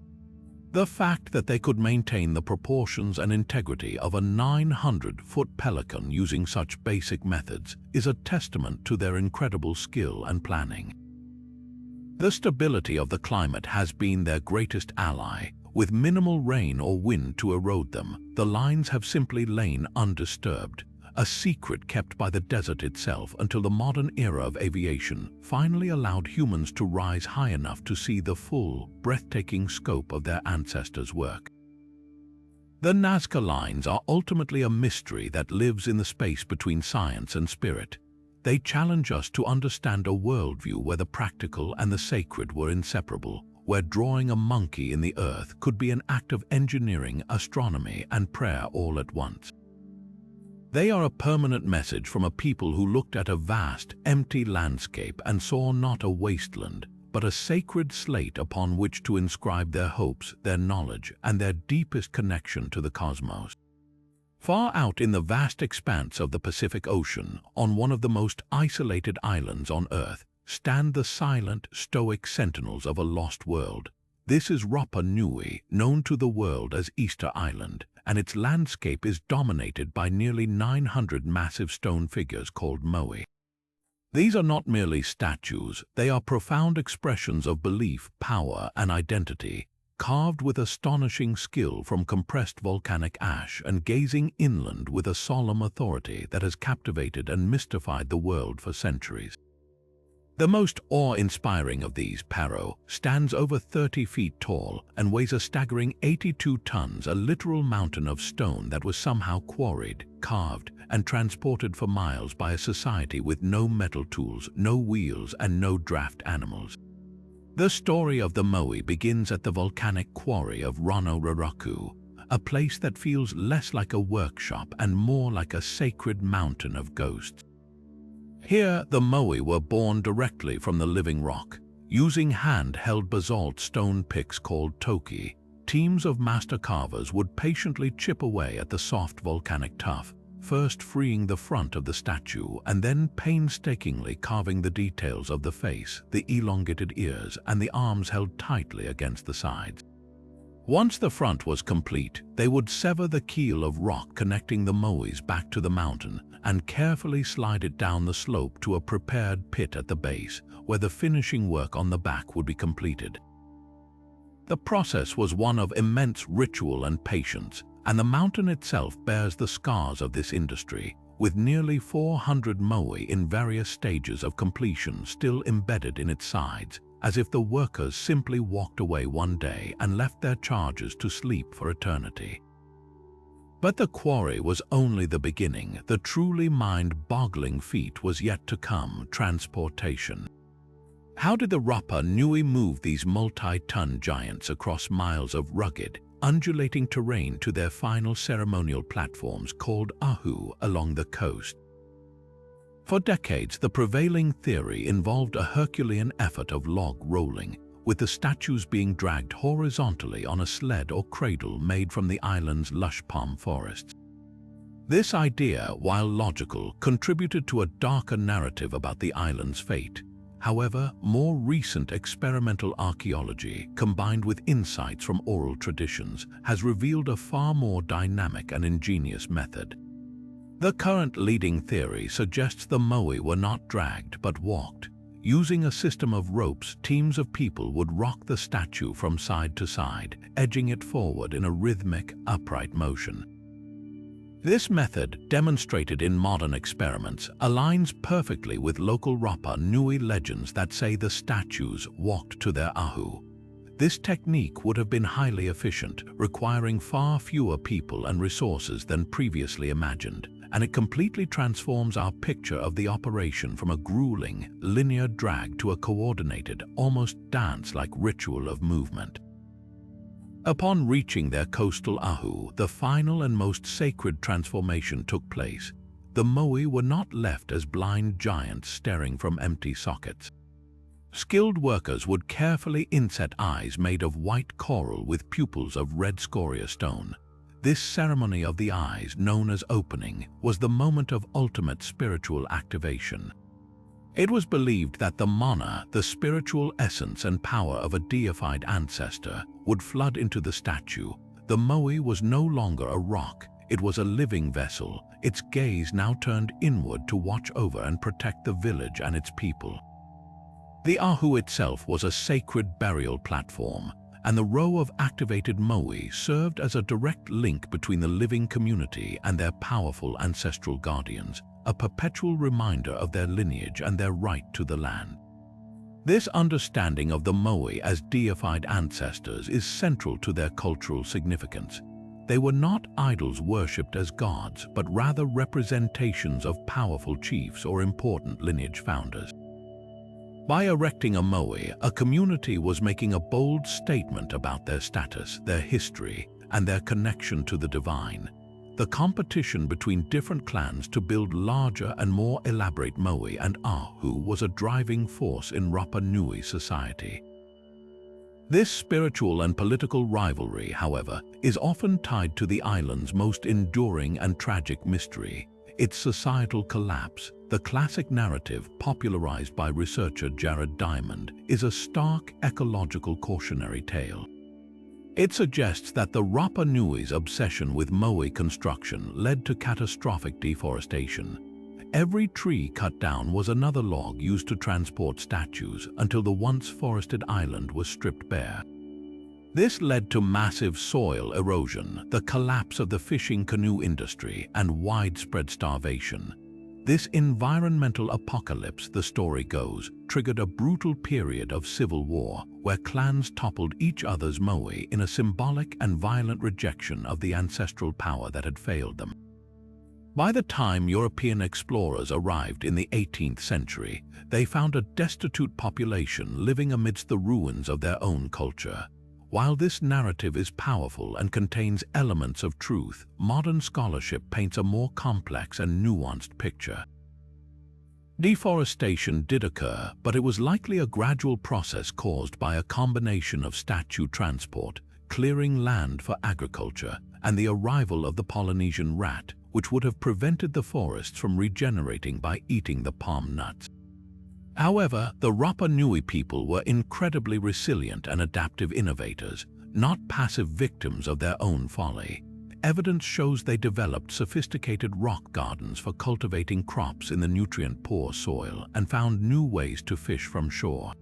The fact that they could maintain the proportions and integrity of a 900-foot pelican using such basic methods is a testament to their incredible skill and planning. The stability of the climate has been their greatest ally. With minimal rain or wind to erode them, the lines have simply lain undisturbed, a secret kept by the desert itself until the modern era of aviation finally allowed humans to rise high enough to see the full, breathtaking scope of their ancestors' work. The Nazca lines are ultimately a mystery that lives in the space between science and spirit. They challenge us to understand a worldview where the practical and the sacred were inseparable, where drawing a monkey in the earth could be an act of engineering, astronomy, and prayer all at once. They are a permanent message from a people who looked at a vast, empty landscape and saw not a wasteland, but a sacred slate upon which to inscribe their hopes, their knowledge, and their deepest connection to the cosmos. Far out in the vast expanse of the Pacific Ocean, on one of the most isolated islands on Earth, stand the silent, stoic sentinels of a lost world. This is Rapa Nui, known to the world as Easter Island, and its landscape is dominated by nearly 900 massive stone figures called Moai. These are not merely statues, they are profound expressions of belief, power, and identity, carved with astonishing skill from compressed volcanic ash and gazing inland with a solemn authority that has captivated and mystified the world for centuries. The most awe-inspiring of these, Paro, stands over 30 feet tall and weighs a staggering 82 tons, a literal mountain of stone that was somehow quarried, carved, and transported for miles by a society with no metal tools, no wheels, and no draft animals. The story of the Moai begins at the volcanic quarry of Rano-Raraku, a place that feels less like a workshop and more like a sacred mountain of ghosts. Here, the Moai were born directly from the living rock. Using hand-held basalt stone picks called toki, teams of master carvers would patiently chip away at the soft volcanic tuff, first freeing the front of the statue and then painstakingly carving the details of the face, the elongated ears, and the arms held tightly against the sides. Once the front was complete, they would sever the keel of rock connecting the Moais back to the mountain and carefully slide it down the slope to a prepared pit at the base, where the finishing work on the back would be completed. The process was one of immense ritual and patience, and the mountain itself bears the scars of this industry, with nearly 400 Moai in various stages of completion still embedded in its sides, as if the workers simply walked away one day and left their charges to sleep for eternity. But the quarry was only the beginning. The truly mind-boggling feat was yet to come: transportation. How did the Rapa Nui move these multi-ton giants across miles of rugged, undulating terrain to their final ceremonial platforms called ahu along the coast? For decades, the prevailing theory involved a Herculean effort of log rolling, with the statues being dragged horizontally on a sled or cradle made from the island's lush palm forests. This idea, while logical, contributed to a darker narrative about the island's fate. However, more recent experimental archaeology, combined with insights from oral traditions, has revealed a far more dynamic and ingenious method. The current leading theory suggests the Moai were not dragged but walked. Using a system of ropes, teams of people would rock the statue from side to side, edging it forward in a rhythmic, upright motion. This method, demonstrated in modern experiments, aligns perfectly with local Rapa Nui legends that say the statues walked to their ahu. This technique would have been highly efficient, requiring far fewer people and resources than previously imagined, and it completely transforms our picture of the operation from a grueling, linear drag to a coordinated, almost dance-like ritual of movement. Upon reaching their coastal ahu, the final and most sacred transformation took place. The Moai were not left as blind giants staring from empty sockets. Skilled workers would carefully inset eyes made of white coral with pupils of red scoria stone. This ceremony of the eyes, known as opening, was the moment of ultimate spiritual activation. It was believed that the mana, the spiritual essence and power of a deified ancestor, would flood into the statue. The Moai was no longer a rock, it was a living vessel, its gaze now turned inward to watch over and protect the village and its people. The ahu itself was a sacred burial platform, and the row of activated Moai served as a direct link between the living community and their powerful ancestral guardians, a perpetual reminder of their lineage and their right to the land. This understanding of the Moai as deified ancestors is central to their cultural significance. They were not idols worshipped as gods, but rather representations of powerful chiefs or important lineage founders. By erecting a Moai, a community was making a bold statement about their status, their history, and their connection to the divine. The competition between different clans to build larger and more elaborate Moai and ahu was a driving force in Rapa Nui society. This spiritual and political rivalry, however, is often tied to the island's most enduring and tragic mystery: its societal collapse. The classic narrative, popularized by researcher Jared Diamond, is a stark ecological cautionary tale. It suggests that the Rapa Nui's obsession with Moai construction led to catastrophic deforestation. Every tree cut down was another log used to transport statues until the once forested island was stripped bare. This led to massive soil erosion, the collapse of the fishing canoe industry, and widespread starvation. This environmental apocalypse, the story goes, triggered a brutal period of civil war where clans toppled each other's Moai in a symbolic and violent rejection of the ancestral power that had failed them. By the time European explorers arrived in the 18th century, they found a destitute population living amidst the ruins of their own culture. While this narrative is powerful and contains elements of truth, modern scholarship paints a more complex and nuanced picture. Deforestation did occur, but it was likely a gradual process caused by a combination of statue transport, clearing land for agriculture, and the arrival of the Polynesian rat, which would have prevented the forests from regenerating by eating the palm nuts. However, the Rapa Nui people were incredibly resilient and adaptive innovators, not passive victims of their own folly. Evidence shows they developed sophisticated rock gardens for cultivating crops in the nutrient-poor soil and found new ways to fish from shore.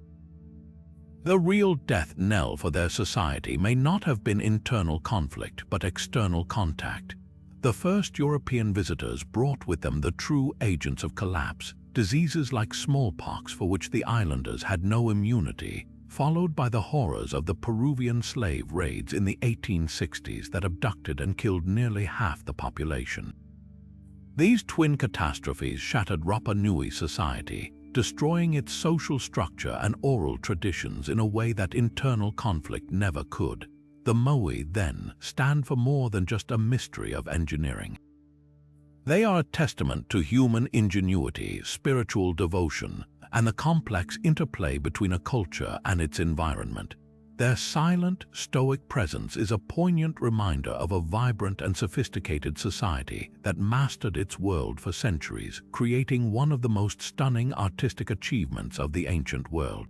The real death knell for their society may not have been internal conflict, but external contact. The first European visitors brought with them the true agents of collapse, diseases like smallpox for which the islanders had no immunity, followed by the horrors of the Peruvian slave raids in the 1860s that abducted and killed nearly half the population. These twin catastrophes shattered Rapa Nui society, destroying its social structure and oral traditions in a way that internal conflict never could. The Moai, then, stand for more than just a mystery of engineering. They are a testament to human ingenuity, spiritual devotion, and the complex interplay between a culture and its environment. Their silent, stoic presence is a poignant reminder of a vibrant and sophisticated society that mastered its world for centuries, creating one of the most stunning artistic achievements of the ancient world.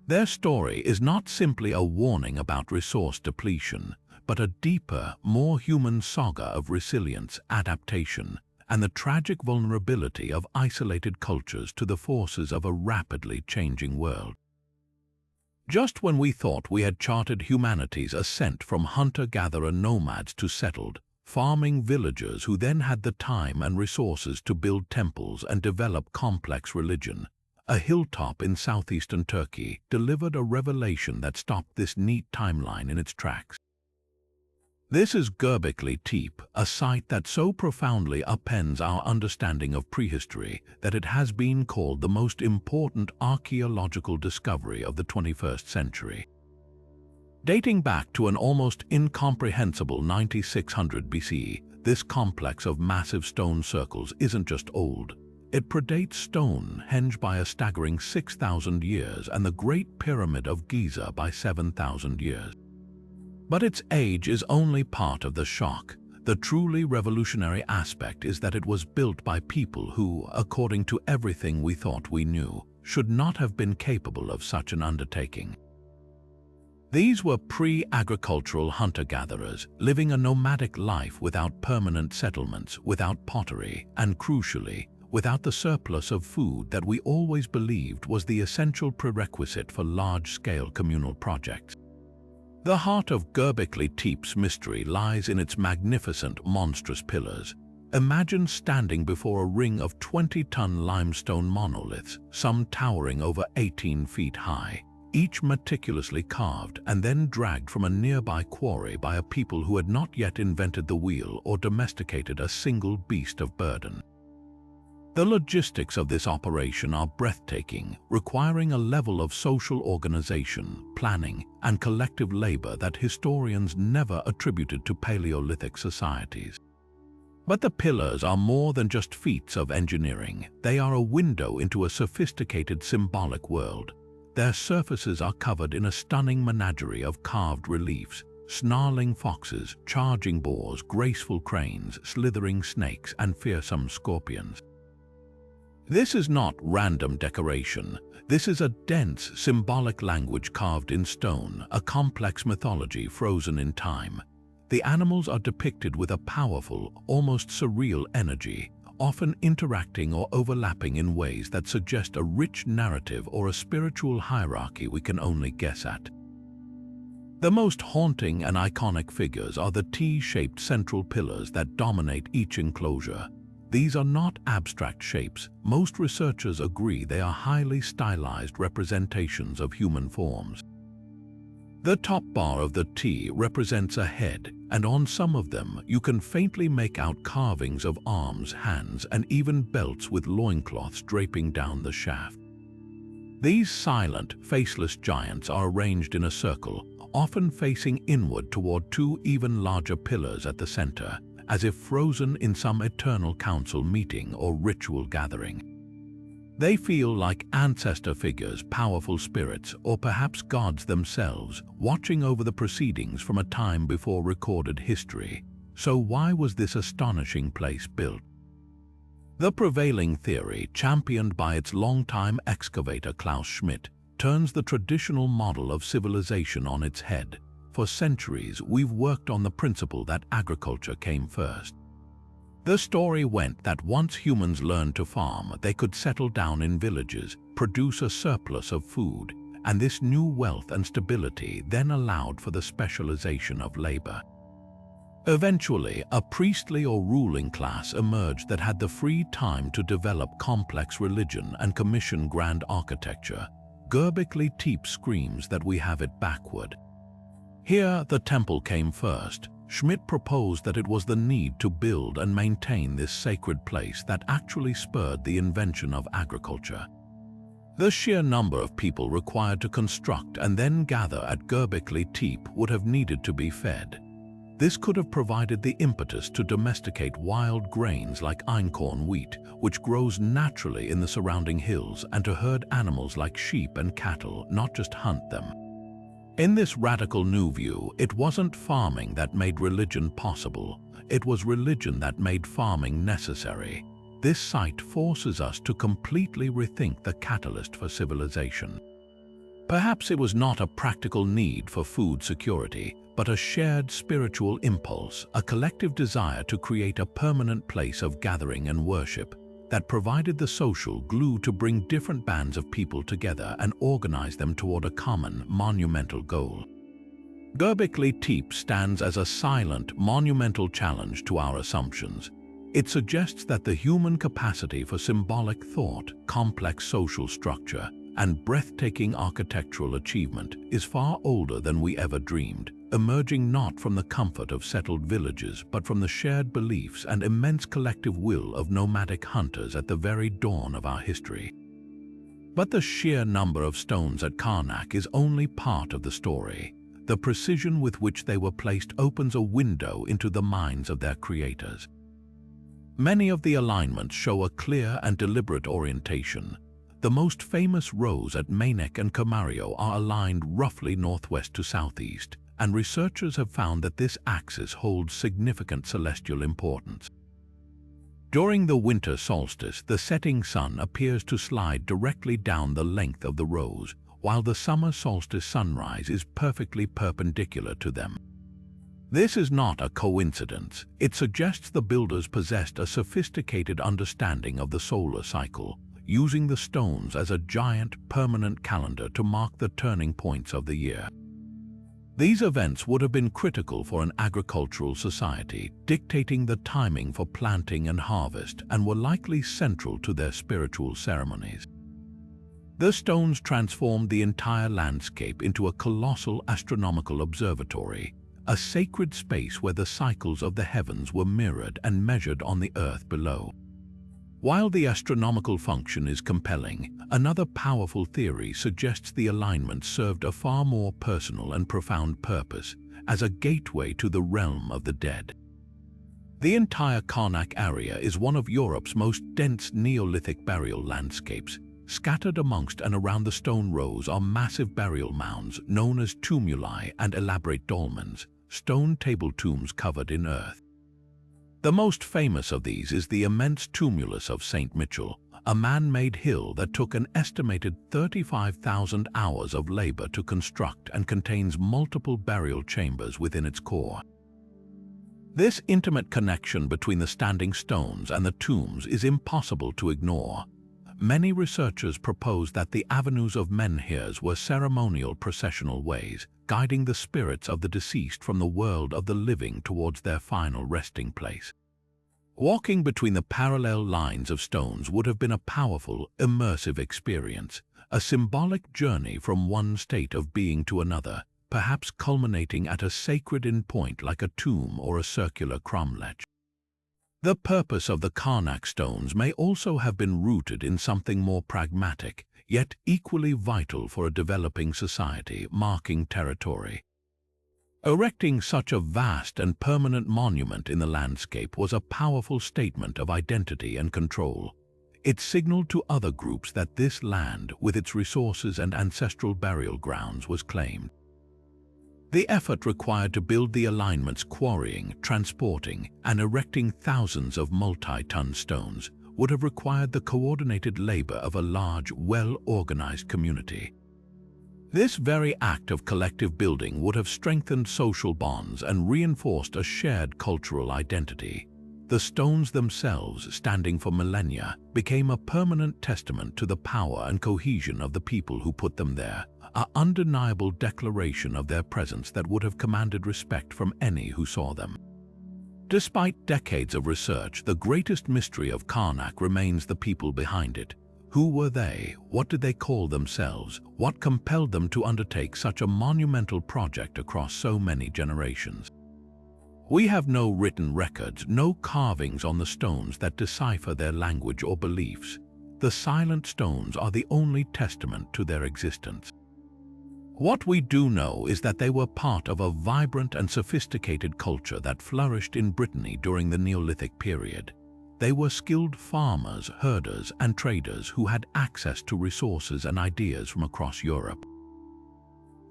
Their story is not simply a warning about resource depletion, but a deeper, more human saga of resilience, adaptation, and the tragic vulnerability of isolated cultures to the forces of a rapidly changing world. Just when we thought we had charted humanity's ascent from hunter-gatherer nomads to settled, farming villagers who then had the time and resources to build temples and develop complex religion, a hilltop in southeastern Turkey delivered a revelation that stopped this neat timeline in its tracks. This is Gobekli Tepe, a site that so profoundly upends our understanding of prehistory that it has been called the most important archaeological discovery of the 21st century. Dating back to an almost incomprehensible 9600 BC, this complex of massive stone circles isn't just old. It predates Stonehenge by a staggering 6,000 years and the Great Pyramid of Giza by 7,000 years. But its age is only part of the shock. The truly revolutionary aspect is that it was built by people who, according to everything we thought we knew, should not have been capable of such an undertaking. These were pre-agricultural hunter-gatherers, living a nomadic life without permanent settlements, without pottery, and crucially, without the surplus of food that we always believed was the essential prerequisite for large-scale communal projects. The heart of Gobekli Tepe's mystery lies in its magnificent, monstrous pillars. Imagine standing before a ring of 20-ton limestone monoliths, some towering over 18 feet high, each meticulously carved and then dragged from a nearby quarry by a people who had not yet invented the wheel or domesticated a single beast of burden. The logistics of this operation are breathtaking, requiring a level of social organization, planning, and collective labor that historians never attributed to Paleolithic societies. But the pillars are more than just feats of engineering. They are a window into a sophisticated symbolic world. Their surfaces are covered in a stunning menagerie of carved reliefs, snarling foxes, charging boars, graceful cranes, slithering snakes, and fearsome scorpions. This is not random decoration. This is a dense, symbolic language carved in stone, a complex mythology frozen in time. The animals are depicted with a powerful, almost surreal energy, often interacting or overlapping in ways that suggest a rich narrative or a spiritual hierarchy we can only guess at. The most haunting and iconic figures are the T-shaped central pillars that dominate each enclosure. These are not abstract shapes. Most researchers agree they are highly stylized representations of human forms. The top bar of the T represents a head, and on some of them you can faintly make out carvings of arms, hands, and even belts with loincloths draping down the shaft. These silent, faceless giants are arranged in a circle, often facing inward toward two even larger pillars at the center, as if frozen in some eternal council meeting or ritual gathering. They feel like ancestor figures, powerful spirits, or perhaps gods themselves, watching over the proceedings from a time before recorded history. So why was this astonishing place built? The prevailing theory, championed by its longtime excavator Klaus Schmidt, turns the traditional model of civilization on its head. For centuries, we've worked on the principle that agriculture came first. The story went that once humans learned to farm, they could settle down in villages, produce a surplus of food, and this new wealth and stability then allowed for the specialization of labor. Eventually, a priestly or ruling class emerged that had the free time to develop complex religion and commission grand architecture. Gobekli Tepe screams that we have it backward. Here, the temple came first. Schmidt proposed that it was the need to build and maintain this sacred place that actually spurred the invention of agriculture. The sheer number of people required to construct and then gather at Gobekli Tepe would have needed to be fed. This could have provided the impetus to domesticate wild grains like einkorn wheat, which grows naturally in the surrounding hills, and to herd animals like sheep and cattle, not just hunt them. In this radical new view, it wasn't farming that made religion possible, it was religion that made farming necessary. This site forces us to completely rethink the catalyst for civilization. Perhaps it was not a practical need for food security, but a shared spiritual impulse, a collective desire to create a permanent place of gathering and worship that provided the social glue to bring different bands of people together and organize them toward a common, monumental goal. Gobekli Tepe stands as a silent, monumental challenge to our assumptions. It suggests that the human capacity for symbolic thought, complex social structure, and breathtaking architectural achievement is far older than we ever dreamed, emerging not from the comfort of settled villages but from the shared beliefs and immense collective will of nomadic hunters at the very dawn of our history. But the sheer number of stones at Carnac is only part of the story. The precision with which they were placed opens a window into the minds of their creators. Many of the alignments show a clear and deliberate orientation. The most famous rows at Voynich and Camario are aligned roughly northwest to southeast, and researchers have found that this axis holds significant celestial importance. During the winter solstice, the setting sun appears to slide directly down the length of the rows, while the summer solstice sunrise is perfectly perpendicular to them. This is not a coincidence. It suggests the builders possessed a sophisticated understanding of the solar cycle, using the stones as a giant, permanent calendar to mark the turning points of the year. These events would have been critical for an agricultural society, dictating the timing for planting and harvest, and were likely central to their spiritual ceremonies. The stones transformed the entire landscape into a colossal astronomical observatory, a sacred space where the cycles of the heavens were mirrored and measured on the earth below. While the astronomical function is compelling, another powerful theory suggests the alignment served a far more personal and profound purpose, as a gateway to the realm of the dead. The entire Carnac area is one of Europe's most dense Neolithic burial landscapes. Scattered amongst and around the stone rows are massive burial mounds known as tumuli and elaborate dolmens, stone table tombs covered in earth. The most famous of these is the immense tumulus of St. Michel, a man-made hill that took an estimated 35,000 hours of labor to construct and contains multiple burial chambers within its core. This intimate connection between the standing stones and the tombs is impossible to ignore. Many researchers propose that the avenues of menhirs were ceremonial processional ways, guiding the spirits of the deceased from the world of the living towards their final resting place. Walking between the parallel lines of stones would have been a powerful, immersive experience, a symbolic journey from one state of being to another, perhaps culminating at a sacred endpoint like a tomb or a circular cromlech. The purpose of the Carnac Stones may also have been rooted in something more pragmatic, yet equally vital for a developing society marking territory. Erecting such a vast and permanent monument in the landscape was a powerful statement of identity and control. It signaled to other groups that this land, with its resources and ancestral burial grounds, was claimed. The effort required to build the alignments, quarrying, transporting, and erecting thousands of multi-ton stones would have required the coordinated labor of a large, well-organized community. This very act of collective building would have strengthened social bonds and reinforced a shared cultural identity. The stones themselves, standing for millennia, became a permanent testament to the power and cohesion of the people who put them there, an undeniable declaration of their presence that would have commanded respect from any who saw them. Despite decades of research, the greatest mystery of Carnac remains the people behind it. Who were they? What did they call themselves? What compelled them to undertake such a monumental project across so many generations? We have no written records, no carvings on the stones that decipher their language or beliefs. The silent stones are the only testament to their existence. What we do know is that they were part of a vibrant and sophisticated culture that flourished in Brittany during the Neolithic period. They were skilled farmers, herders, and traders who had access to resources and ideas from across Europe.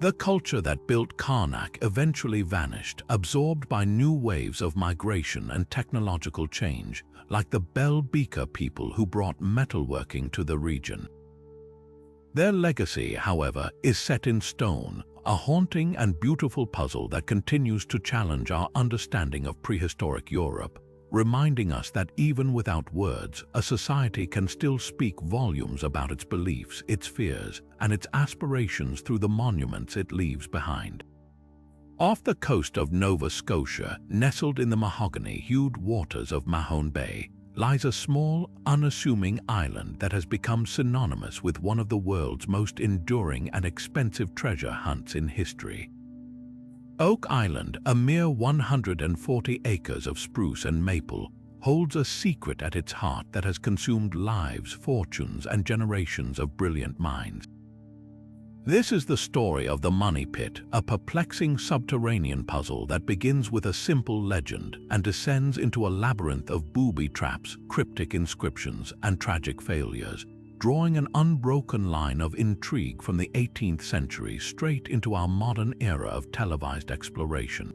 The culture that built Carnac eventually vanished, absorbed by new waves of migration and technological change, like the Bel Beaker people who brought metalworking to the region. Their legacy, however, is set in stone, a haunting and beautiful puzzle that continues to challenge our understanding of prehistoric Europe, reminding us that even without words, a society can still speak volumes about its beliefs, its fears, and its aspirations through the monuments it leaves behind. Off the coast of Nova Scotia, nestled in the mahogany-hued waters of Mahone Bay, lies a small, unassuming island that has become synonymous with one of the world's most enduring and expensive treasure hunts in history. Oak Island, a mere 140 acres of spruce and maple, holds a secret at its heart that has consumed lives, fortunes, and generations of brilliant minds. This is the story of the Money Pit, a perplexing subterranean puzzle that begins with a simple legend and descends into a labyrinth of booby traps, cryptic inscriptions, and tragic failures, drawing an unbroken line of intrigue from the 18th century straight into our modern era of televised exploration.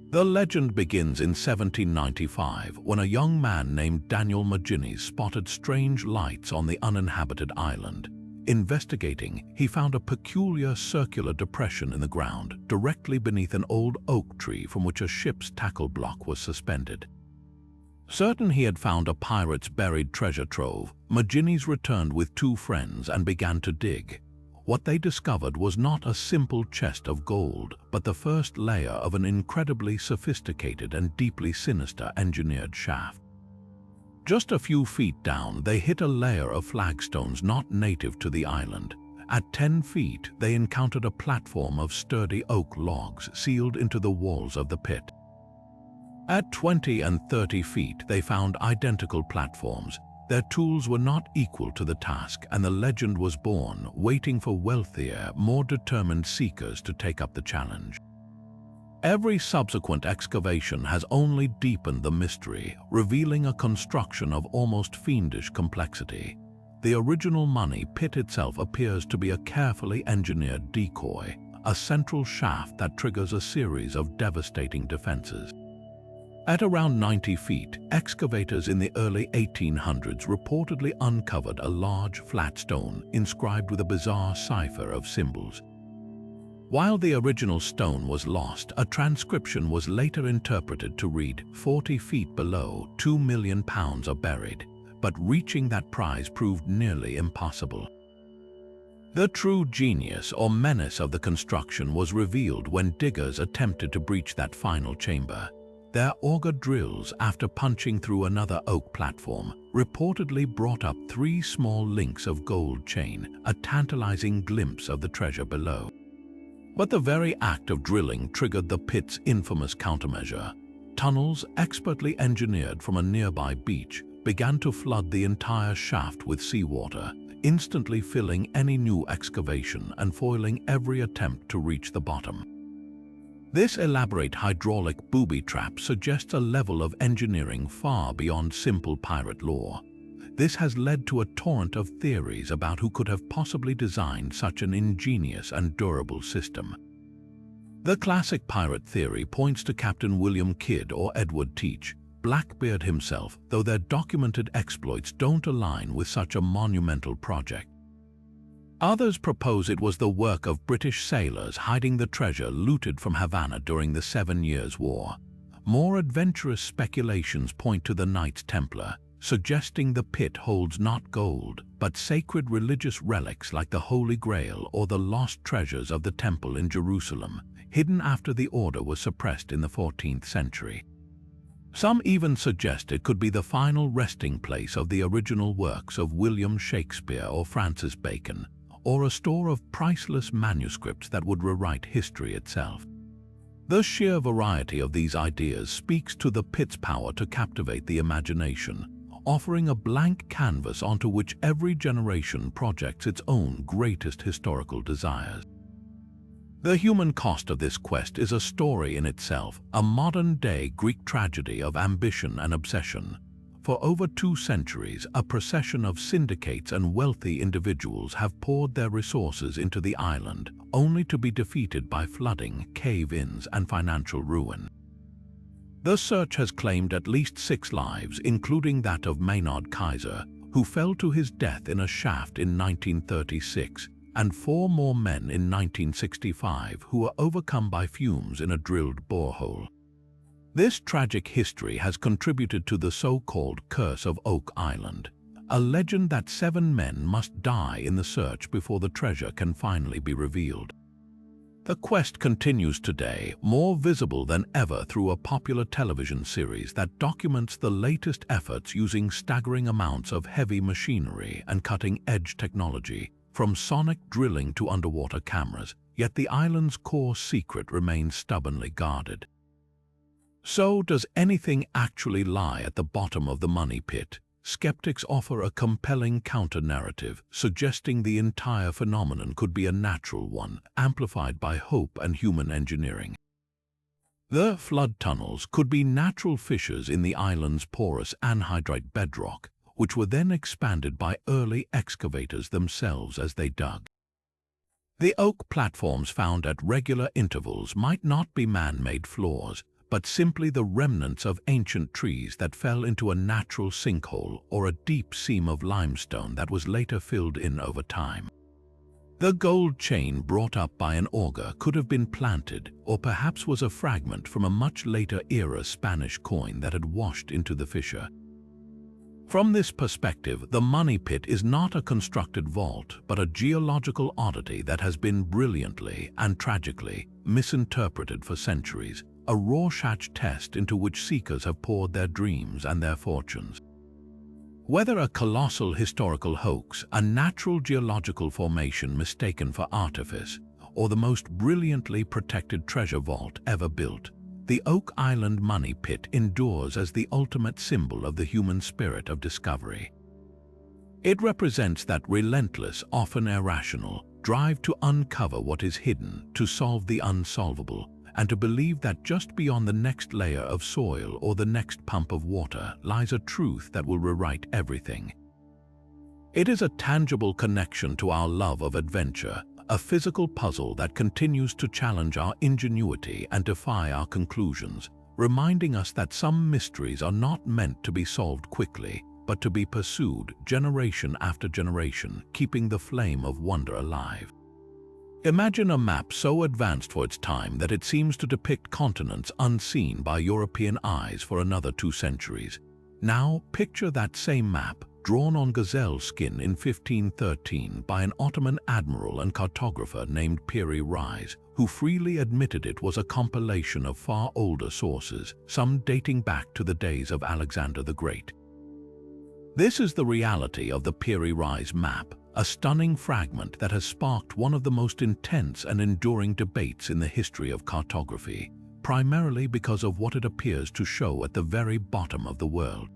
The legend begins in 1795 when a young man named Daniel Maginnis spotted strange lights on the uninhabited island. Investigating, he found a peculiar circular depression in the ground directly beneath an old oak tree from which a ship's tackle block was suspended. Certain he had found a pirate's buried treasure trove, Maginnis returned with two friends and began to dig. What they discovered was not a simple chest of gold, but the first layer of an incredibly sophisticated and deeply sinister engineered shaft. Just a few feet down, they hit a layer of flagstones not native to the island. At 10 feet, they encountered a platform of sturdy oak logs sealed into the walls of the pit. At 20 and 30 feet, they found identical platforms. Their tools were not equal to the task, and the legend was born, waiting for wealthier, more determined seekers to take up the challenge. Every subsequent excavation has only deepened the mystery, revealing a construction of almost fiendish complexity. The original Money Pit itself appears to be a carefully engineered decoy, a central shaft that triggers a series of devastating defenses. At around 90 feet, excavators in the early 1800s reportedly uncovered a large flat stone inscribed with a bizarre cipher of symbols. While the original stone was lost, a transcription was later interpreted to read, 40 feet below, 2 million pounds are buried, but reaching that prize proved nearly impossible. The true genius or menace of the construction was revealed when diggers attempted to breach that final chamber. Their auger drills, after punching through another oak platform, reportedly brought up 3 small links of gold chain, a tantalizing glimpse of the treasure below. But the very act of drilling triggered the pit's infamous countermeasure. Tunnels, expertly engineered from a nearby beach, began to flood the entire shaft with seawater, instantly filling any new excavation and foiling every attempt to reach the bottom. This elaborate hydraulic booby trap suggests a level of engineering far beyond simple pirate lore. This has led to a torrent of theories about who could have possibly designed such an ingenious and durable system. The classic pirate theory points to Captain William Kidd or Edward Teach, Blackbeard himself, though their documented exploits don't align with such a monumental project. Others propose it was the work of British sailors hiding the treasure looted from Havana during the 7 Years' War. More adventurous speculations point to the Knights Templar, suggesting the pit holds not gold, but sacred religious relics like the Holy Grail or the lost treasures of the temple in Jerusalem, hidden after the order was suppressed in the 14th century. Some even suggest it could be the final resting place of the original works of William Shakespeare or Francis Bacon, or a store of priceless manuscripts that would rewrite history itself. The sheer variety of these ideas speaks to the pit's power to captivate the imagination, offering a blank canvas onto which every generation projects its own greatest historical desires. The human cost of this quest is a story in itself, a modern-day Greek tragedy of ambition and obsession. For over 2 centuries, a procession of syndicates and wealthy individuals have poured their resources into the island, only to be defeated by flooding, cave-ins, and financial ruin. The search has claimed at least 6 lives, including that of Maynard Kaiser, who fell to his death in a shaft in 1936, and 4 more men in 1965 who were overcome by fumes in a drilled borehole. This tragic history has contributed to the so-called Curse of Oak Island, a legend that 7 men must die in the search before the treasure can finally be revealed. The quest continues today, more visible than ever through a popular television series that documents the latest efforts using staggering amounts of heavy machinery and cutting-edge technology, from sonic drilling to underwater cameras, yet the island's core secret remains stubbornly guarded. So, does anything actually lie at the bottom of the money pit? Skeptics offer a compelling counter-narrative, suggesting the entire phenomenon could be a natural one, amplified by hope and human engineering. The flood tunnels could be natural fissures in the island's porous anhydrite bedrock, which were then expanded by early excavators themselves as they dug. The oak platforms found at regular intervals might not be man-made floors, but simply the remnants of ancient trees that fell into a natural sinkhole or a deep seam of limestone that was later filled in over time. The gold chain brought up by an auger could have been planted, or perhaps was a fragment from a much later era Spanish coin that had washed into the fissure. From this perspective, the money pit is not a constructed vault, but a geological oddity that has been brilliantly and tragically misinterpreted for centuries, a Rorschach test into which seekers have poured their dreams and their fortunes. Whether a colossal historical hoax, a natural geological formation mistaken for artifice, or the most brilliantly protected treasure vault ever built, the Oak Island money pit endures as the ultimate symbol of the human spirit of discovery. It represents that relentless, often irrational, drive to uncover what is hidden, to solve the unsolvable, and to believe that just beyond the next layer of soil or the next pump of water lies a truth that will rewrite everything. It is a tangible connection to our love of adventure, a physical puzzle that continues to challenge our ingenuity and defy our conclusions, reminding us that some mysteries are not meant to be solved quickly, but to be pursued generation after generation, keeping the flame of wonder alive. Imagine a map so advanced for its time that it seems to depict continents unseen by European eyes for another 2 centuries. Now, picture that same map, drawn on gazelle skin in 1513 by an Ottoman admiral and cartographer named Piri Reis, who freely admitted it was a compilation of far older sources, some dating back to the days of Alexander the Great. This is the reality of the Piri Reis map, a stunning fragment that has sparked one of the most intense and enduring debates in the history of cartography, primarily because of what it appears to show at the very bottom of the world.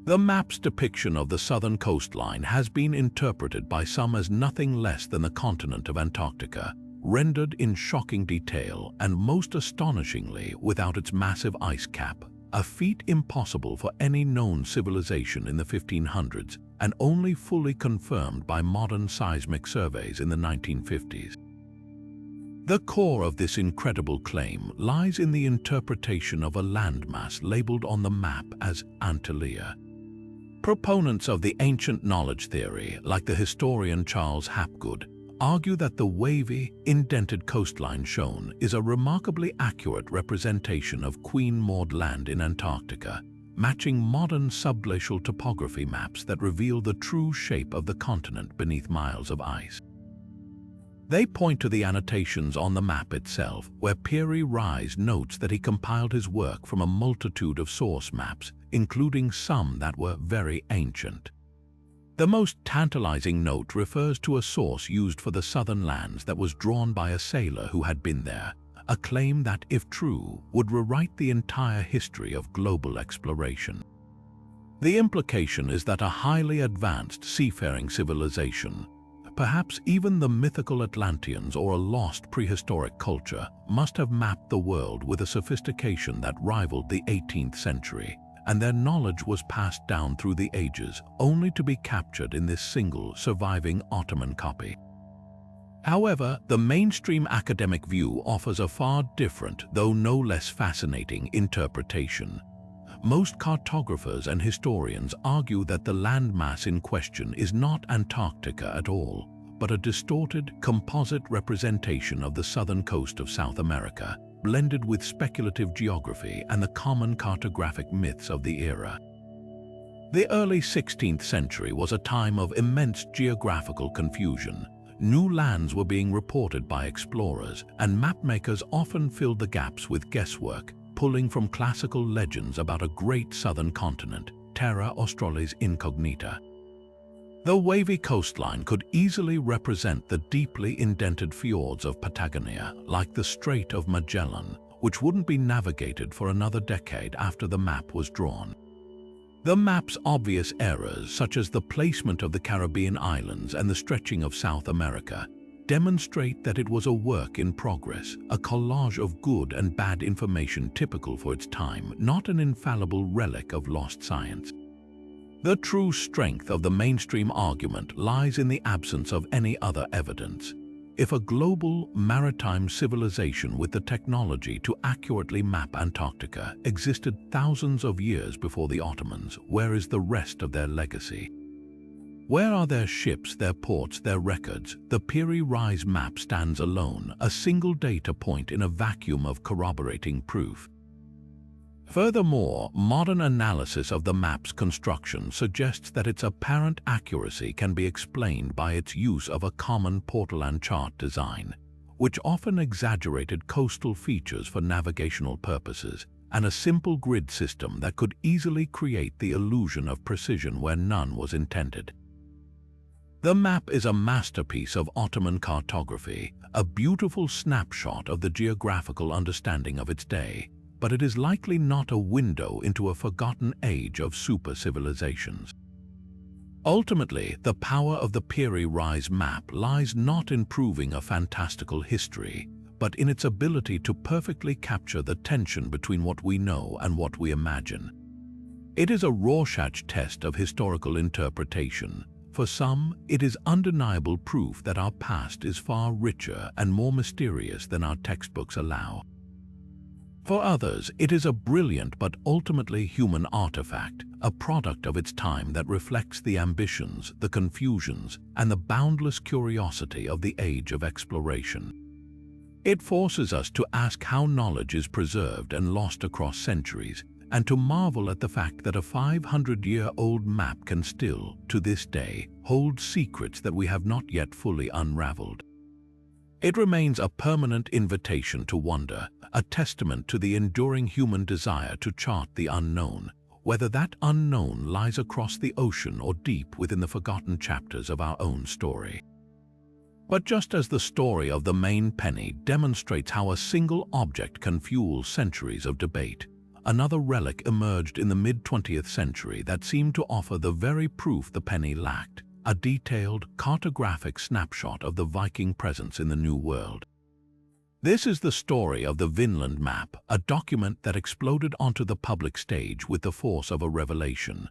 The map's depiction of the southern coastline has been interpreted by some as nothing less than the continent of Antarctica, rendered in shocking detail and most astonishingly without its massive ice cap, a feat impossible for any known civilization in the 1500s and only fully confirmed by modern seismic surveys in the 1950s. The core of this incredible claim lies in the interpretation of a landmass labeled on the map as Antalya. Proponents of the ancient knowledge theory, like the historian Charles Hapgood, argue that the wavy, indented coastline shown is a remarkably accurate representation of Queen Maud Land in Antarctica, matching modern subglacial topography maps that reveal the true shape of the continent beneath miles of ice. They point to the annotations on the map itself, where Piri Reis notes that he compiled his work from a multitude of source maps, including some that were very ancient. The most tantalizing note refers to a source used for the southern lands that was drawn by a sailor who had been there, a claim that, if true, would rewrite the entire history of global exploration. The implication is that a highly advanced seafaring civilization, perhaps even the mythical Atlanteans or a lost prehistoric culture, must have mapped the world with a sophistication that rivaled the 18th century, and their knowledge was passed down through the ages, only to be captured in this single surviving Ottoman copy. However, the mainstream academic view offers a far different, though no less fascinating, interpretation. Most cartographers and historians argue that the landmass in question is not Antarctica at all, but a distorted, composite representation of the southern coast of South America, blended with speculative geography and the common cartographic myths of the era. The early 16th century was a time of immense geographical confusion. New lands were being reported by explorers, and mapmakers often filled the gaps with guesswork, pulling from classical legends about a great southern continent, terra australis incognita. The wavy coastline could easily represent the deeply indented fjords of Patagonia, like the Strait of Magellan, which wouldn't be navigated for another decade after the map was drawn. The map's obvious errors, such as the placement of the Caribbean islands and the stretching of South America, demonstrate that it was a work in progress, a collage of good and bad information typical for its time, not an infallible relic of lost science. The true strength of the mainstream argument lies in the absence of any other evidence. If a global, maritime civilization with the technology to accurately map Antarctica existed thousands of years before the Ottomans, where is the rest of their legacy? Where are their ships, their ports, their records? The Piri Reis map stands alone, a single data point in a vacuum of corroborating proof. Furthermore, modern analysis of the map's construction suggests that its apparent accuracy can be explained by its use of a common portolan chart design, which often exaggerated coastal features for navigational purposes, and a simple grid system that could easily create the illusion of precision where none was intended. The map is a masterpiece of Ottoman cartography, a beautiful snapshot of the geographical understanding of its day, but it is likely not a window into a forgotten age of super-civilizations. Ultimately, the power of the Piri Reis map lies not in proving a fantastical history, but in its ability to perfectly capture the tension between what we know and what we imagine. It is a Rorschach test of historical interpretation. For some, it is undeniable proof that our past is far richer and more mysterious than our textbooks allow. For others, it is a brilliant but ultimately human artifact, a product of its time that reflects the ambitions, the confusions, and the boundless curiosity of the age of exploration. It forces us to ask how knowledge is preserved and lost across centuries, and to marvel at the fact that a 500-year-old map can still, to this day, hold secrets that we have not yet fully unraveled. It remains a permanent invitation to wonder, a testament to the enduring human desire to chart the unknown, whether that unknown lies across the ocean or deep within the forgotten chapters of our own story. But just as the story of the main penny demonstrates how a single object can fuel centuries of debate, another relic emerged in the mid-20th century that seemed to offer the very proof the penny lacked: a detailed, cartographic snapshot of the Viking presence in the New World. This is the story of the Vinland map, a document that exploded onto the public stage with the force of a revelation.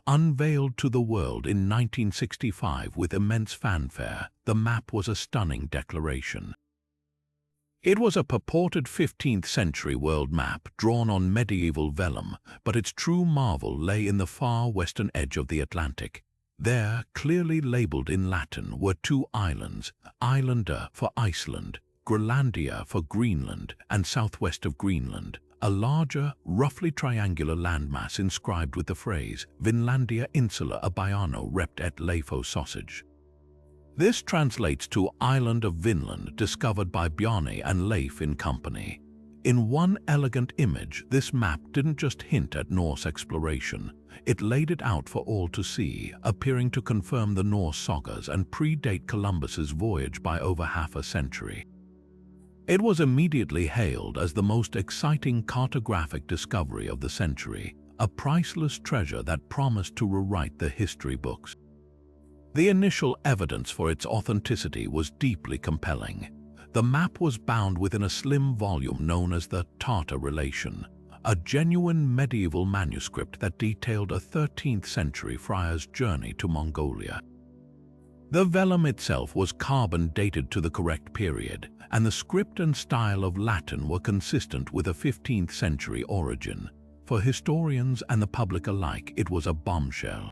Unveiled to the world in 1965 with immense fanfare, the map was a stunning declaration. It was a purported 15th century world map drawn on medieval vellum, but its true marvel lay in the far western edge of the Atlantic. There, clearly labeled in Latin, were two islands, Islander for Iceland, Groenlandia for Greenland, and southwest of Greenland, a larger, roughly triangular landmass inscribed with the phrase Vinlandia Insula Abbiano rept et Leifo sausage. This translates to Island of Vinland, discovered by Bjarni and Leif in company. In one elegant image, this map didn't just hint at Norse exploration. It laid it out for all to see, appearing to confirm the Norse sagas and predate Columbus's voyage by over half a century. It was immediately hailed as the most exciting cartographic discovery of the century, a priceless treasure that promised to rewrite the history books. The initial evidence for its authenticity was deeply compelling. The map was bound within a slim volume known as the Tartar Relation, a genuine medieval manuscript that detailed a 13th century friar's journey to Mongolia. The vellum itself was carbon dated to the correct period, and the script and style of Latin were consistent with a 15th century origin. For historians and the public alike, it was a bombshell.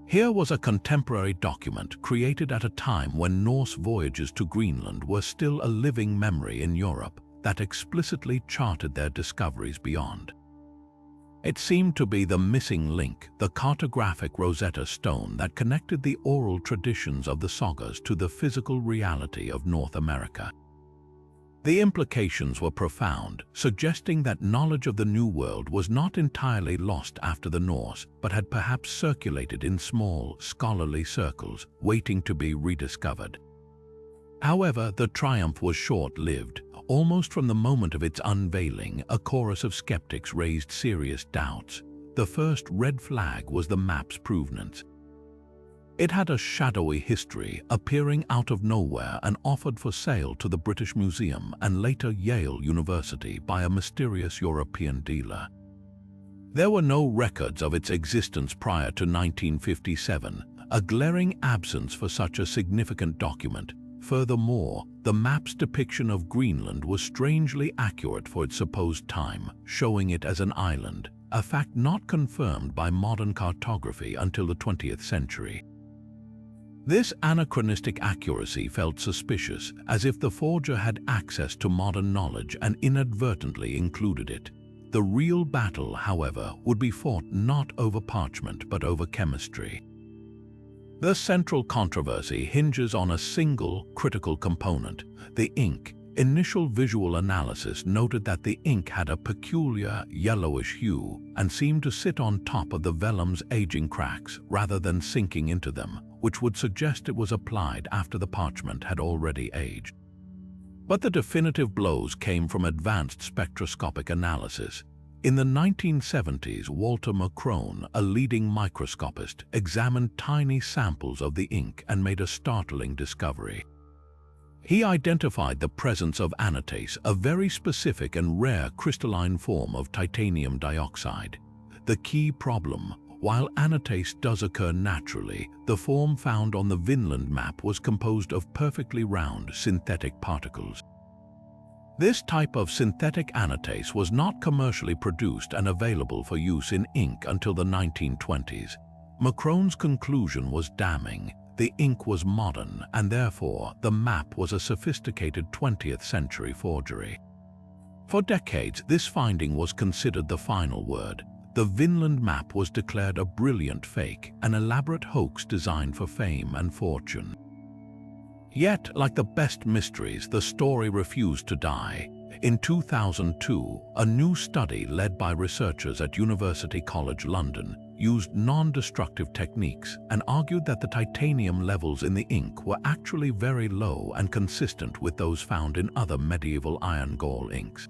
Here was a contemporary document created at a time when Norse voyages to Greenland were still a living memory in Europe that explicitly charted their discoveries beyond. It seemed to be the missing link, the cartographic Rosetta Stone that connected the oral traditions of the sagas to the physical reality of North America. The implications were profound, suggesting that knowledge of the New World was not entirely lost after the Norse, but had perhaps circulated in small, scholarly circles, waiting to be rediscovered. However, the triumph was short-lived. Almost from the moment of its unveiling, a chorus of skeptics raised serious doubts. The first red flag was the map's provenance. It had a shadowy history, appearing out of nowhere and offered for sale to the British Museum and later Yale University by a mysterious European dealer. There were no records of its existence prior to 1957, a glaring absence for such a significant document. Furthermore, the map's depiction of Greenland was strangely accurate for its supposed time, showing it as an island, a fact not confirmed by modern cartography until the 20th century. This anachronistic accuracy felt suspicious, as if the forger had access to modern knowledge and inadvertently included it. The real battle, however, would be fought not over parchment but over chemistry. The central controversy hinges on a single, critical component, the ink. Initial visual analysis noted that the ink had a peculiar, yellowish hue and seemed to sit on top of the vellum's aging cracks rather than sinking into them, which would suggest it was applied after the parchment had already aged. But the definitive blows came from advanced spectroscopic analysis. In the 1970s, Walter Macrone, a leading microscopist, examined tiny samples of the ink and made a startling discovery. He identified the presence of anatase, a very specific and rare crystalline form of titanium dioxide. The key problem: while anatase does occur naturally, the form found on the Vinland map was composed of perfectly round synthetic particles. This type of synthetic anatase was not commercially produced and available for use in ink until the 1920s. Macrone's conclusion was damning. The ink was modern, and therefore the map was a sophisticated 20th century forgery. For decades, this finding was considered the final word. The Vinland map was declared a brilliant fake, an elaborate hoax designed for fame and fortune. Yet, like the best mysteries, the story refused to die. In 2002, a new study led by researchers at University College London used non-destructive techniques and argued that the titanium levels in the ink were actually very low and consistent with those found in other medieval iron gall inks.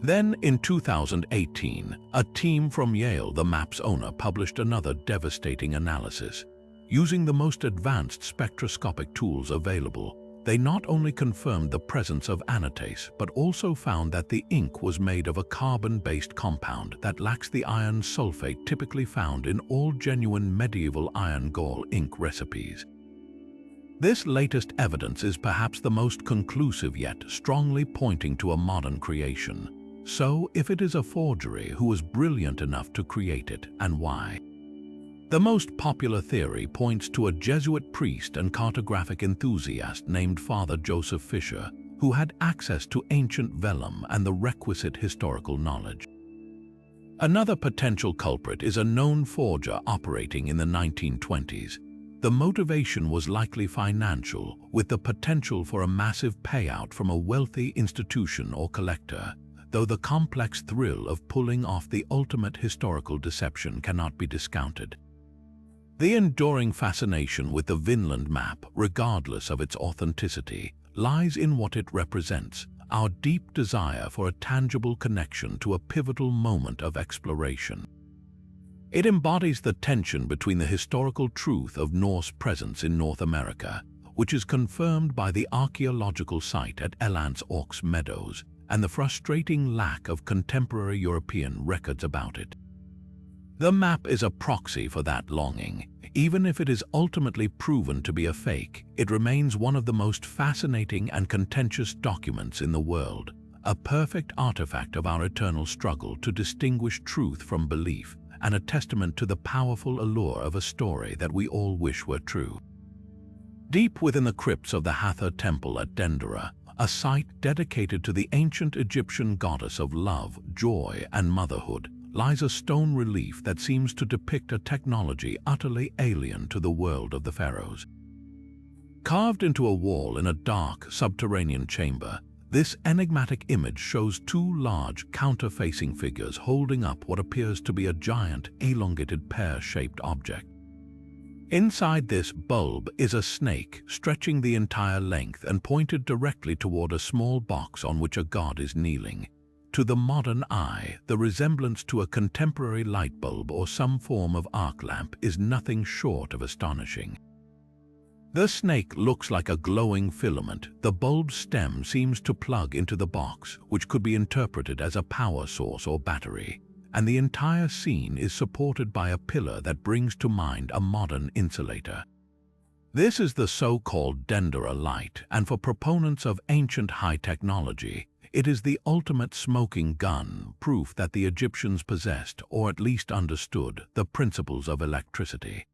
Then, in 2018, a team from Yale, the map's owner, published another devastating analysis. Using the most advanced spectroscopic tools available, they not only confirmed the presence of anatase, but also found that the ink was made of a carbon-based compound that lacks the iron sulfate typically found in all genuine medieval iron gall ink recipes. This latest evidence is perhaps the most conclusive yet strongly pointing to a modern creation. So, if it is a forgery, who was brilliant enough to create it, and why? The most popular theory points to a Jesuit priest and cartographic enthusiast named Father Joseph Fisher, who had access to ancient vellum and the requisite historical knowledge. Another potential culprit is a known forger operating in the 1920s. The motivation was likely financial, with the potential for a massive payout from a wealthy institution or collector, though the complex thrill of pulling off the ultimate historical deception cannot be discounted. The enduring fascination with the Vinland map, regardless of its authenticity, lies in what it represents, our deep desire for a tangible connection to a pivotal moment of exploration. It embodies the tension between the historical truth of Norse presence in North America, which is confirmed by the archaeological site at Elance Orks Meadows, and the frustrating lack of contemporary European records about it. The map is a proxy for that longing. Even if it is ultimately proven to be a fake, it remains one of the most fascinating and contentious documents in the world, a perfect artifact of our eternal struggle to distinguish truth from belief, and a testament to the powerful allure of a story that we all wish were true. Deep within the crypts of the Hathor Temple at Dendera, a site dedicated to the ancient Egyptian goddess of love, joy, and motherhood, lies a stone relief that seems to depict a technology utterly alien to the world of the pharaohs. Carved into a wall in a dark, subterranean chamber, this enigmatic image shows two large, counter-facing figures holding up what appears to be a giant, elongated pear-shaped object. Inside this bulb is a snake stretching the entire length and pointed directly toward a small box on which a god is kneeling. To the modern eye, the resemblance to a contemporary light bulb or some form of arc lamp is nothing short of astonishing. The snake looks like a glowing filament. The bulb's stem seems to plug into the box, which could be interpreted as a power source or battery, and the entire scene is supported by a pillar that brings to mind a modern insulator. This is the so-called Dendera light, and for proponents of ancient high technology, it is the ultimate smoking gun, proof that the Egyptians possessed, or at least understood, the principles of electricity.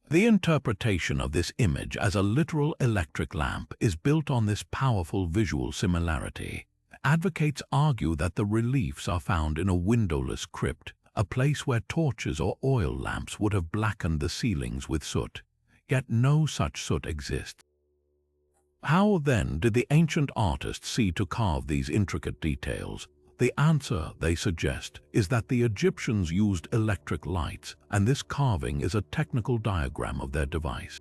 The interpretation of this image as a literal electric lamp is built on this powerful visual similarity. Advocates argue that the reliefs are found in a windowless crypt, a place where torches or oil lamps would have blackened the ceilings with soot, yet no such soot exists. How, then, did the ancient artists see to carve these intricate details? The answer, they suggest, is that the Egyptians used electric lights, and this carving is a technical diagram of their device.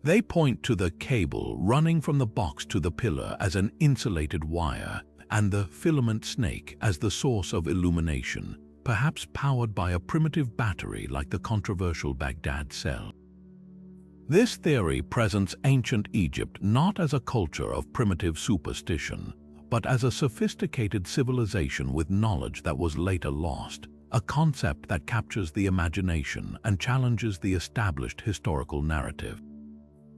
They point to the cable running from the box to the pillar as an insulated wire, and the filament snake as the source of illumination, perhaps powered by a primitive battery like the controversial Baghdad cell. This theory presents ancient Egypt not as a culture of primitive superstition, but as a sophisticated civilization with knowledge that was later lost, a concept that captures the imagination and challenges the established historical narrative.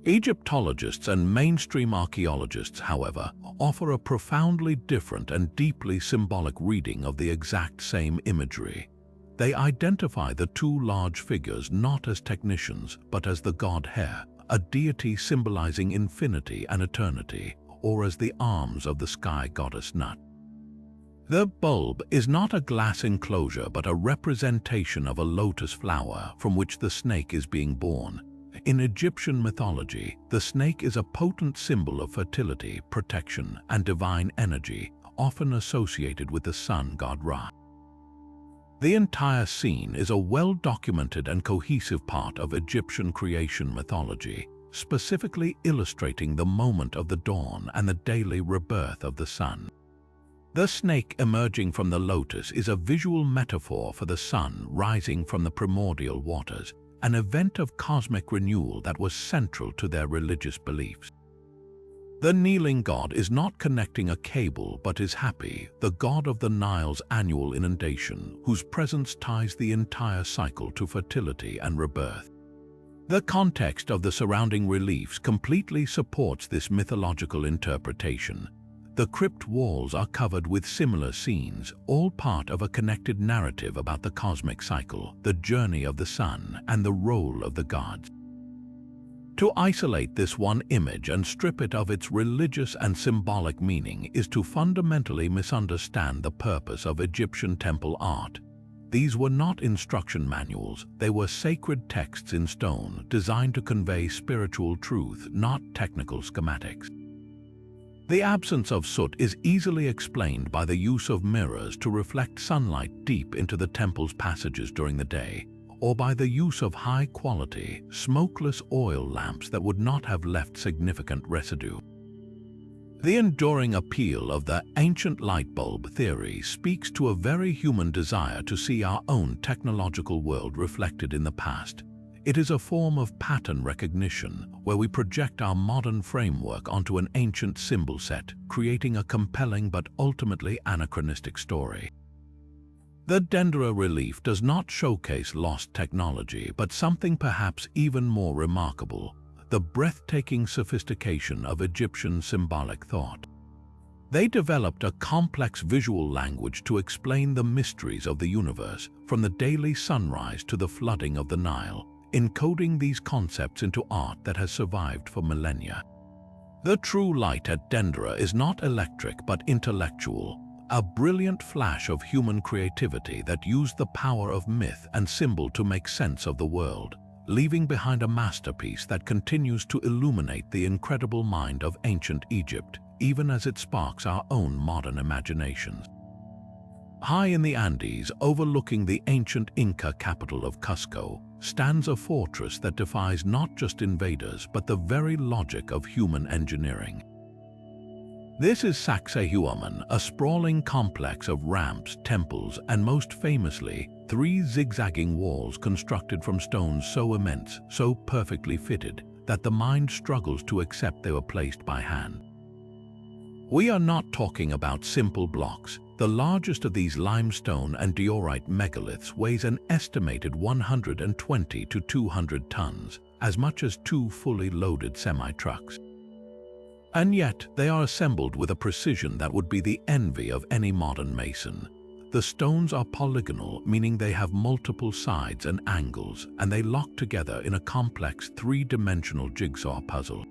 Egyptologists and mainstream archaeologists, however, offer a profoundly different and deeply symbolic reading of the exact same imagery. They identify the two large figures not as technicians, but as the god Her, a deity symbolizing infinity and eternity, or as the arms of the sky goddess Nut. The bulb is not a glass enclosure but a representation of a lotus flower from which the snake is being born. In Egyptian mythology, the snake is a potent symbol of fertility, protection, and divine energy, often associated with the sun god Ra. The entire scene is a well-documented and cohesive part of Egyptian creation mythology, specifically illustrating the moment of the dawn and the daily rebirth of the sun. The snake emerging from the lotus is a visual metaphor for the sun rising from the primordial waters, an event of cosmic renewal that was central to their religious beliefs. The kneeling god is not connecting a cable but is Hapi, the god of the Nile's annual inundation, whose presence ties the entire cycle to fertility and rebirth. The context of the surrounding reliefs completely supports this mythological interpretation. The crypt walls are covered with similar scenes, all part of a connected narrative about the cosmic cycle, the journey of the sun, and the role of the gods. To isolate this one image and strip it of its religious and symbolic meaning is to fundamentally misunderstand the purpose of Egyptian temple art. These were not instruction manuals, they were sacred texts in stone designed to convey spiritual truth, not technical schematics. The absence of soot is easily explained by the use of mirrors to reflect sunlight deep into the temple's passages during the day, or by the use of high-quality, smokeless oil lamps that would not have left significant residue. The enduring appeal of the ancient light bulb theory speaks to a very human desire to see our own technological world reflected in the past. It is a form of pattern recognition where we project our modern framework onto an ancient symbol set, creating a compelling but ultimately anachronistic story. The Dendera relief does not showcase lost technology, but something perhaps even more remarkable: the breathtaking sophistication of Egyptian symbolic thought. They developed a complex visual language to explain the mysteries of the universe, from the daily sunrise to the flooding of the Nile, encoding these concepts into art that has survived for millennia. The true light at Dendera is not electric but intellectual, a brilliant flash of human creativity that used the power of myth and symbol to make sense of the world, leaving behind a masterpiece that continues to illuminate the incredible mind of ancient Egypt, even as it sparks our own modern imaginations. High in the Andes, overlooking the ancient Inca capital of Cusco, stands a fortress that defies not just invaders but the very logic of human engineering. This is Sacsayhuaman, a sprawling complex of ramps, temples, and most famously, 3 zigzagging walls constructed from stones so immense, so perfectly fitted, that the mind struggles to accept they were placed by hand. We are not talking about simple blocks. The largest of these limestone and diorite megaliths weighs an estimated 120 to 200 tons, as much as 2 fully loaded semi-trucks. And yet, they are assembled with a precision that would be the envy of any modern mason. The stones are polygonal, meaning they have multiple sides and angles, and they lock together in a complex 3-dimensional jigsaw puzzle.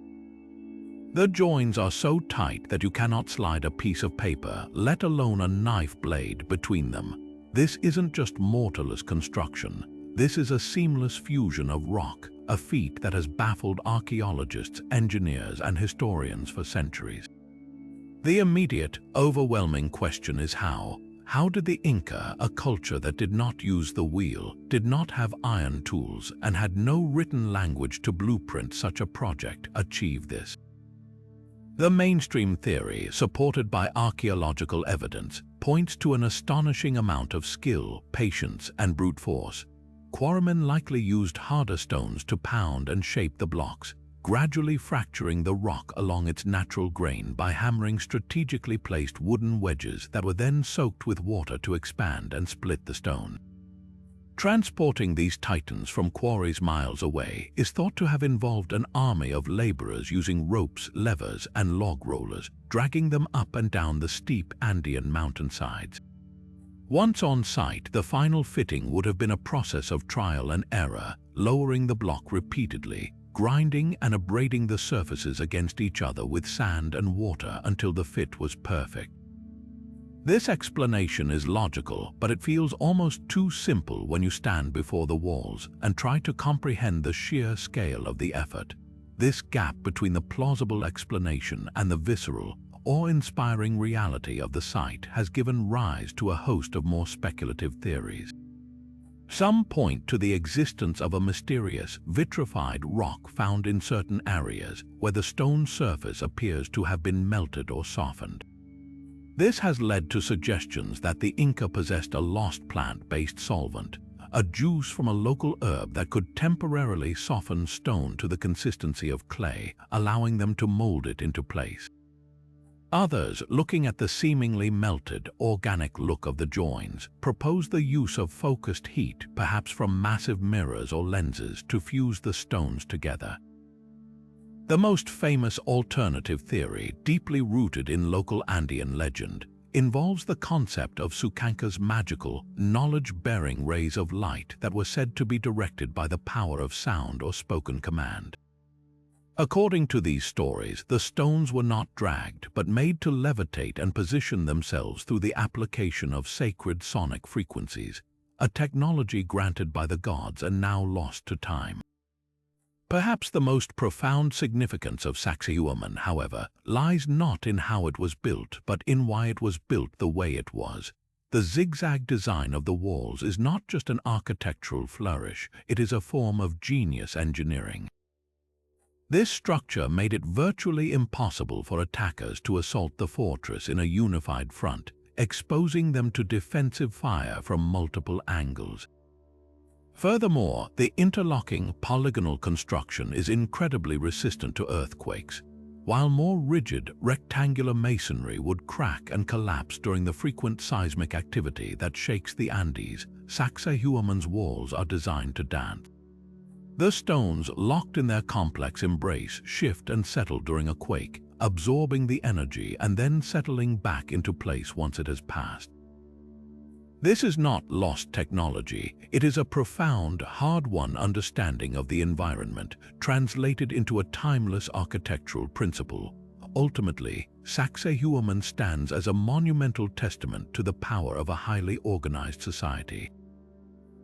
The joins are so tight that you cannot slide a piece of paper, let alone a knife blade, between them. This isn't just mortarless construction. This is a seamless fusion of rock, a feat that has baffled archaeologists, engineers, and historians for centuries. The immediate, overwhelming question is how. How did the Inca, a culture that did not use the wheel, did not have iron tools, and had no written language to blueprint such a project, achieve this? The mainstream theory, supported by archaeological evidence, points to an astonishing amount of skill, patience, and brute force. Quarrymen likely used harder stones to pound and shape the blocks, gradually fracturing the rock along its natural grain by hammering strategically placed wooden wedges that were then soaked with water to expand and split the stone. Transporting these titans from quarries miles away is thought to have involved an army of laborers using ropes, levers, and log rollers, dragging them up and down the steep Andean mountainsides. Once on site, the final fitting would have been a process of trial and error, lowering the block repeatedly, grinding and abrading the surfaces against each other with sand and water until the fit was perfect. This explanation is logical, but it feels almost too simple when you stand before the walls and try to comprehend the sheer scale of the effort. This gap between the plausible explanation and the visceral, awe-inspiring reality of the site has given rise to a host of more speculative theories. Some point to the existence of a mysterious, vitrified rock found in certain areas where the stone surface appears to have been melted or softened. This has led to suggestions that the Inca possessed a lost plant-based solvent, a juice from a local herb that could temporarily soften stone to the consistency of clay, allowing them to mold it into place. Others, looking at the seemingly melted, organic look of the joins, propose the use of focused heat, perhaps from massive mirrors or lenses, to fuse the stones together. The most famous alternative theory, deeply rooted in local Andean legend, involves the concept of Sukanka's magical, knowledge-bearing rays of light that were said to be directed by the power of sound or spoken command. According to these stories, the stones were not dragged, but made to levitate and position themselves through the application of sacred sonic frequencies, a technology granted by the gods and now lost to time. Perhaps the most profound significance of Sacsayhuaman, however, lies not in how it was built, but in why it was built the way it was. The zigzag design of the walls is not just an architectural flourish, it is a form of genius engineering. This structure made it virtually impossible for attackers to assault the fortress in a unified front, exposing them to defensive fire from multiple angles. Furthermore, the interlocking polygonal construction is incredibly resistant to earthquakes. While more rigid, rectangular masonry would crack and collapse during the frequent seismic activity that shakes the Andes, Sacsayhuaman's walls are designed to dance. The stones, locked in their complex embrace, shift and settle during a quake, absorbing the energy and then settling back into place once it has passed. This is not lost technology, it is a profound, hard-won understanding of the environment, translated into a timeless architectural principle. Ultimately, Sacsayhuaman stands as a monumental testament to the power of a highly organized society.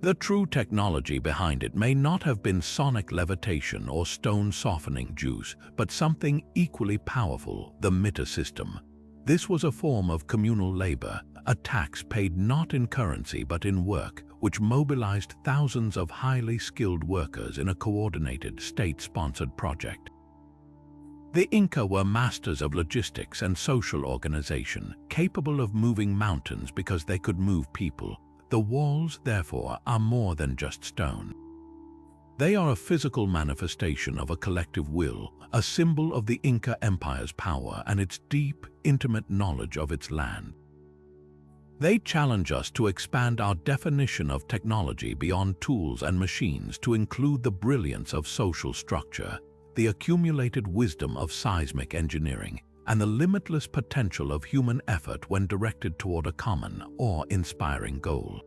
The true technology behind it may not have been sonic levitation or stone softening juice, but something equally powerful, the mitre system. This was a form of communal labor, a tax paid not in currency but in work, which mobilized thousands of highly skilled workers in a coordinated, state-sponsored project. The Inca were masters of logistics and social organization, capable of moving mountains because they could move people. The walls, therefore, are more than just stone. They are a physical manifestation of a collective will, a symbol of the Inca Empire's power and its deep, intimate knowledge of its land. They challenge us to expand our definition of technology beyond tools and machines to include the brilliance of social structure, the accumulated wisdom of seismic engineering, and the limitless potential of human effort when directed toward a common, awe-inspiring goal.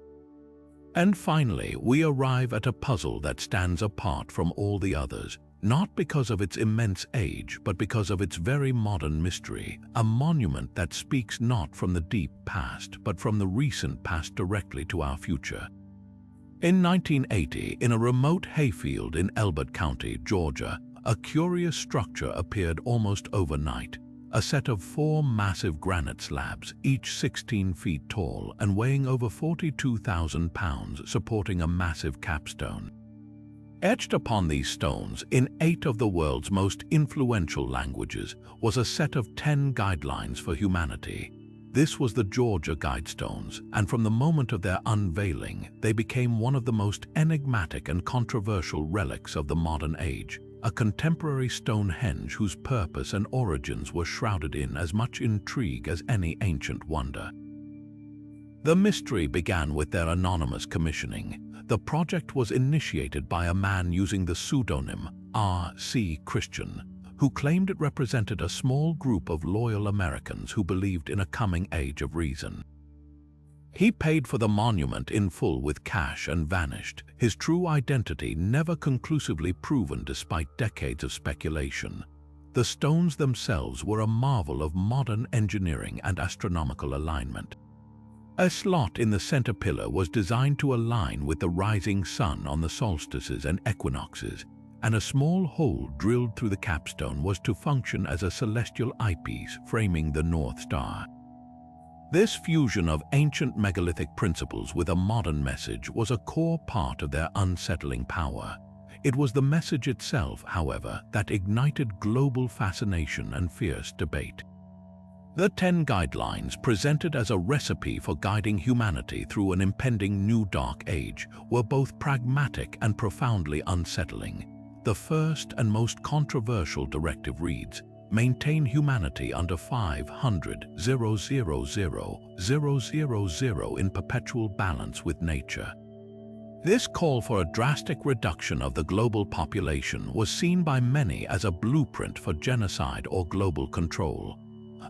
And finally, we arrive at a puzzle that stands apart from all the others, not because of its immense age, but because of its very modern mystery, a monument that speaks not from the deep past, but from the recent past directly to our future. In 1980, in a remote hayfield in Elbert County, Georgia, a curious structure appeared almost overnight. A set of 4 massive granite slabs, each 16 feet tall and weighing over 42,000 pounds, supporting a massive capstone. Etched upon these stones, in 8 of the world's most influential languages, was a set of 10 guidelines for humanity. This was the Georgia Guidestones, and from the moment of their unveiling, they became one of the most enigmatic and controversial relics of the modern age. A contemporary Stonehenge whose purpose and origins were shrouded in as much intrigue as any ancient wonder. The mystery began with their anonymous commissioning. The project was initiated by a man using the pseudonym R.C. Christian, who claimed it represented a small group of loyal Americans who believed in a coming age of reason. He paid for the monument in full with cash and vanished, his true identity never conclusively proven despite decades of speculation. The stones themselves were a marvel of modern engineering and astronomical alignment. A slot in the center pillar was designed to align with the rising sun on the solstices and equinoxes, and a small hole drilled through the capstone was to function as a celestial eyepiece framing the North Star. This fusion of ancient megalithic principles with a modern message was a core part of their unsettling power. It was the message itself, however, that ignited global fascination and fierce debate. The 10 guidelines, presented as a recipe for guiding humanity through an impending new dark age, were both pragmatic and profoundly unsettling. The first and most controversial directive reads, "Maintain humanity under 500,000,000 in perpetual balance with nature." This call for a drastic reduction of the global population was seen by many as a blueprint for genocide or global control.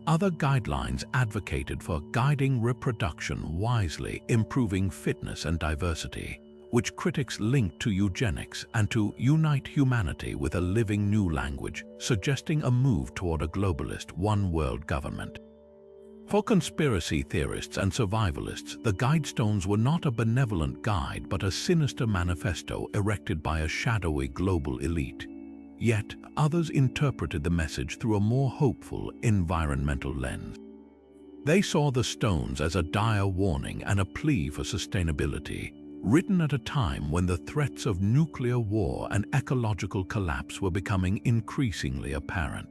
Other guidelines advocated for guiding reproduction wisely, improving fitness and diversity, which critics linked to eugenics and to unite humanity with a living new language, suggesting a move toward a globalist one-world government. For conspiracy theorists and survivalists, the Guidestones were not a benevolent guide but a sinister manifesto erected by a shadowy global elite. Yet, others interpreted the message through a more hopeful, environmental lens. They saw the stones as a dire warning and a plea for sustainability, written at a time when the threats of nuclear war and ecological collapse were becoming increasingly apparent.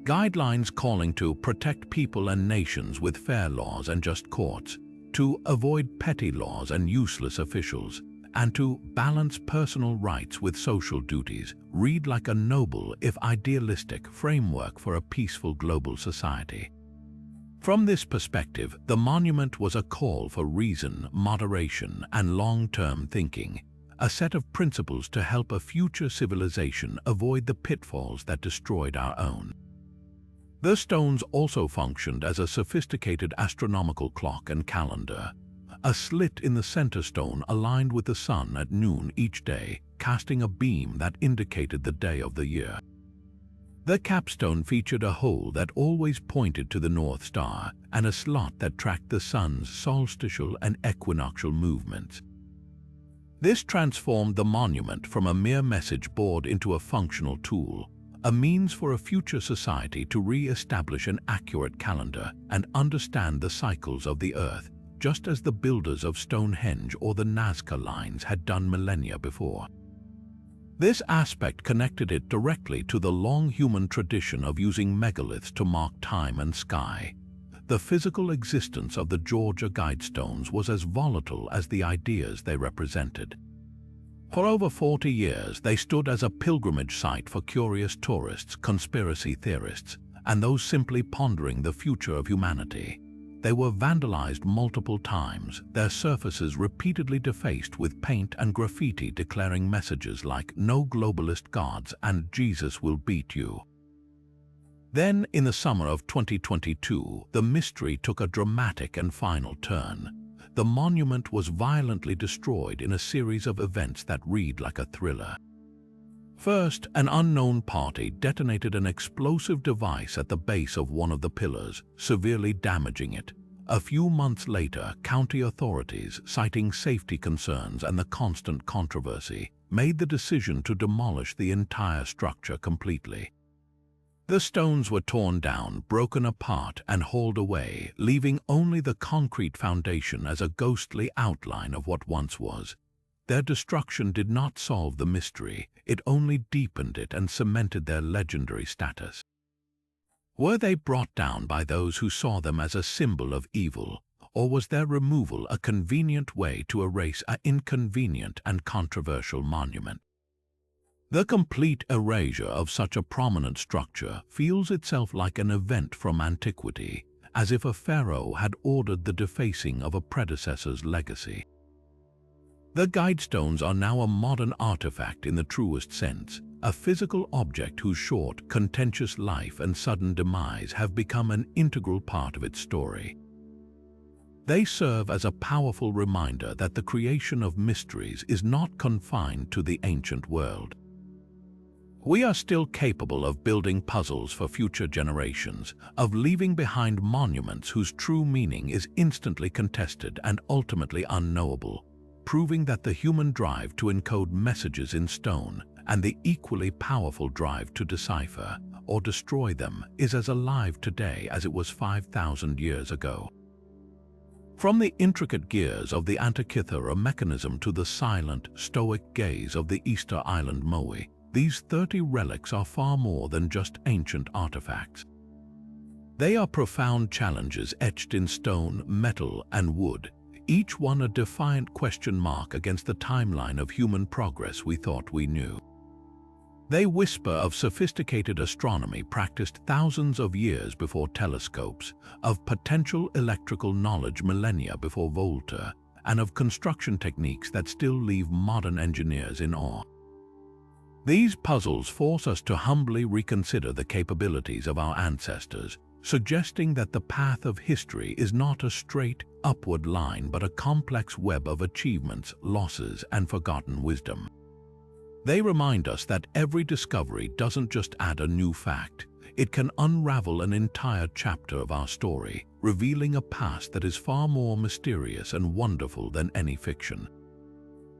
Guidelines calling to protect people and nations with fair laws and just courts, to avoid petty laws and useless officials, and to balance personal rights with social duties, read like a noble, if idealistic, framework for a peaceful global society. From this perspective, the monument was a call for reason, moderation, and long-term thinking, a set of principles to help a future civilization avoid the pitfalls that destroyed our own. The stones also functioned as a sophisticated astronomical clock and calendar. A slit in the center stone aligned with the sun at noon each day, casting a beam that indicated the day of the year. The capstone featured a hole that always pointed to the North Star and a slot that tracked the sun's solstitial and equinoctial movements. This transformed the monument from a mere message board into a functional tool, a means for a future society to re-establish an accurate calendar and understand the cycles of the Earth, just as the builders of Stonehenge or the Nazca lines had done millennia before. This aspect connected it directly to the long human tradition of using megaliths to mark time and sky. The physical existence of the Georgia Guidestones was as volatile as the ideas they represented. For over 40 years, they stood as a pilgrimage site for curious tourists, conspiracy theorists, and those simply pondering the future of humanity. They were vandalized multiple times, their surfaces repeatedly defaced with paint and graffiti declaring messages like "No globalist gods" and "Jesus will beat you." Then, in the summer of 2022, the mystery took a dramatic and final turn. The monument was violently destroyed in a series of events that read like a thriller. First, an unknown party detonated an explosive device at the base of one of the pillars, severely damaging it. A few months later, county authorities, citing safety concerns and the constant controversy, made the decision to demolish the entire structure completely. The stones were torn down, broken apart, and hauled away, leaving only the concrete foundation as a ghostly outline of what once was. Their destruction did not solve the mystery, it only deepened it and cemented their legendary status. Were they brought down by those who saw them as a symbol of evil, or was their removal a convenient way to erase an inconvenient and controversial monument? The complete erasure of such a prominent structure feels itself like an event from antiquity, as if a pharaoh had ordered the defacing of a predecessor's legacy. The Guidestones are now a modern artifact in the truest sense, a physical object whose short, contentious life and sudden demise have become an integral part of its story. They serve as a powerful reminder that the creation of mysteries is not confined to the ancient world. We are still capable of building puzzles for future generations, of leaving behind monuments whose true meaning is instantly contested and ultimately unknowable, proving that the human drive to encode messages in stone and the equally powerful drive to decipher or destroy them is as alive today as it was 5,000 years ago. From the intricate gears of the Antikythera Mechanism to the silent, stoic gaze of the Easter island Moai, these 30 relics are far more than just ancient artifacts. They are profound challenges etched in stone, metal, and wood, each one a defiant question mark against the timeline of human progress we thought we knew. They whisper of sophisticated astronomy practiced thousands of years before telescopes, of potential electrical knowledge millennia before Volta, and of construction techniques that still leave modern engineers in awe. These puzzles force us to humbly reconsider the capabilities of our ancestors, suggesting that the path of history is not a straight, upward line but a complex web of achievements, losses, and forgotten wisdom. They remind us that every discovery doesn't just add a new fact, it can unravel an entire chapter of our story, revealing a past that is far more mysterious and wonderful than any fiction.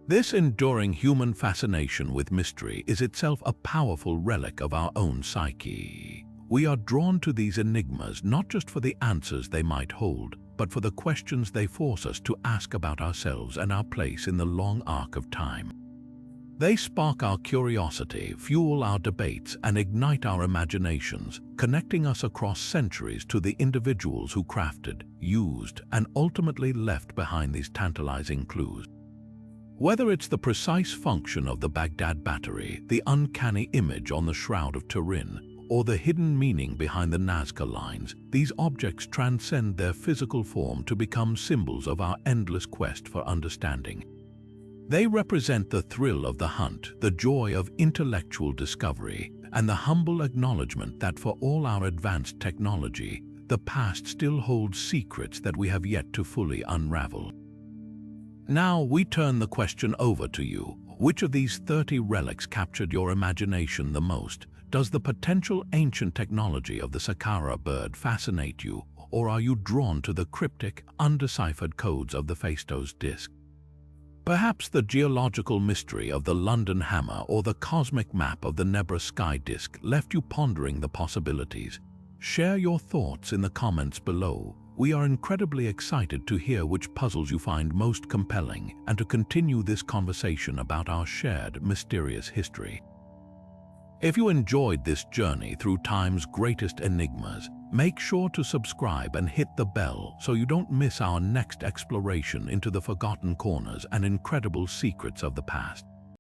This enduring human fascination with mystery is itself a powerful relic of our own psyche. We are drawn to these enigmas not just for the answers they might hold, but for the questions they force us to ask about ourselves and our place in the long arc of time. They spark our curiosity, fuel our debates, and ignite our imaginations, connecting us across centuries to the individuals who crafted, used, and ultimately left behind these tantalizing clues. Whether it's the precise function of the Baghdad Battery, the uncanny image on the Shroud of Turin, or the hidden meaning behind the Nazca lines, these objects transcend their physical form to become symbols of our endless quest for understanding. They represent the thrill of the hunt, the joy of intellectual discovery, and the humble acknowledgement that for all our advanced technology, the past still holds secrets that we have yet to fully unravel. Now we turn the question over to you. Which of these 30 relics captured your imagination the most? Does the potential ancient technology of the Saqqara bird fascinate you, or are you drawn to the cryptic, undeciphered codes of the Phaistos disk? Perhaps the geological mystery of the London Hammer or the cosmic map of the Nebra sky disk left you pondering the possibilities. Share your thoughts in the comments below. We are incredibly excited to hear which puzzles you find most compelling and to continue this conversation about our shared mysterious history. If you enjoyed this journey through time's greatest enigmas, make sure to subscribe and hit the bell so you don't miss our next exploration into the forgotten corners and incredible secrets of the past.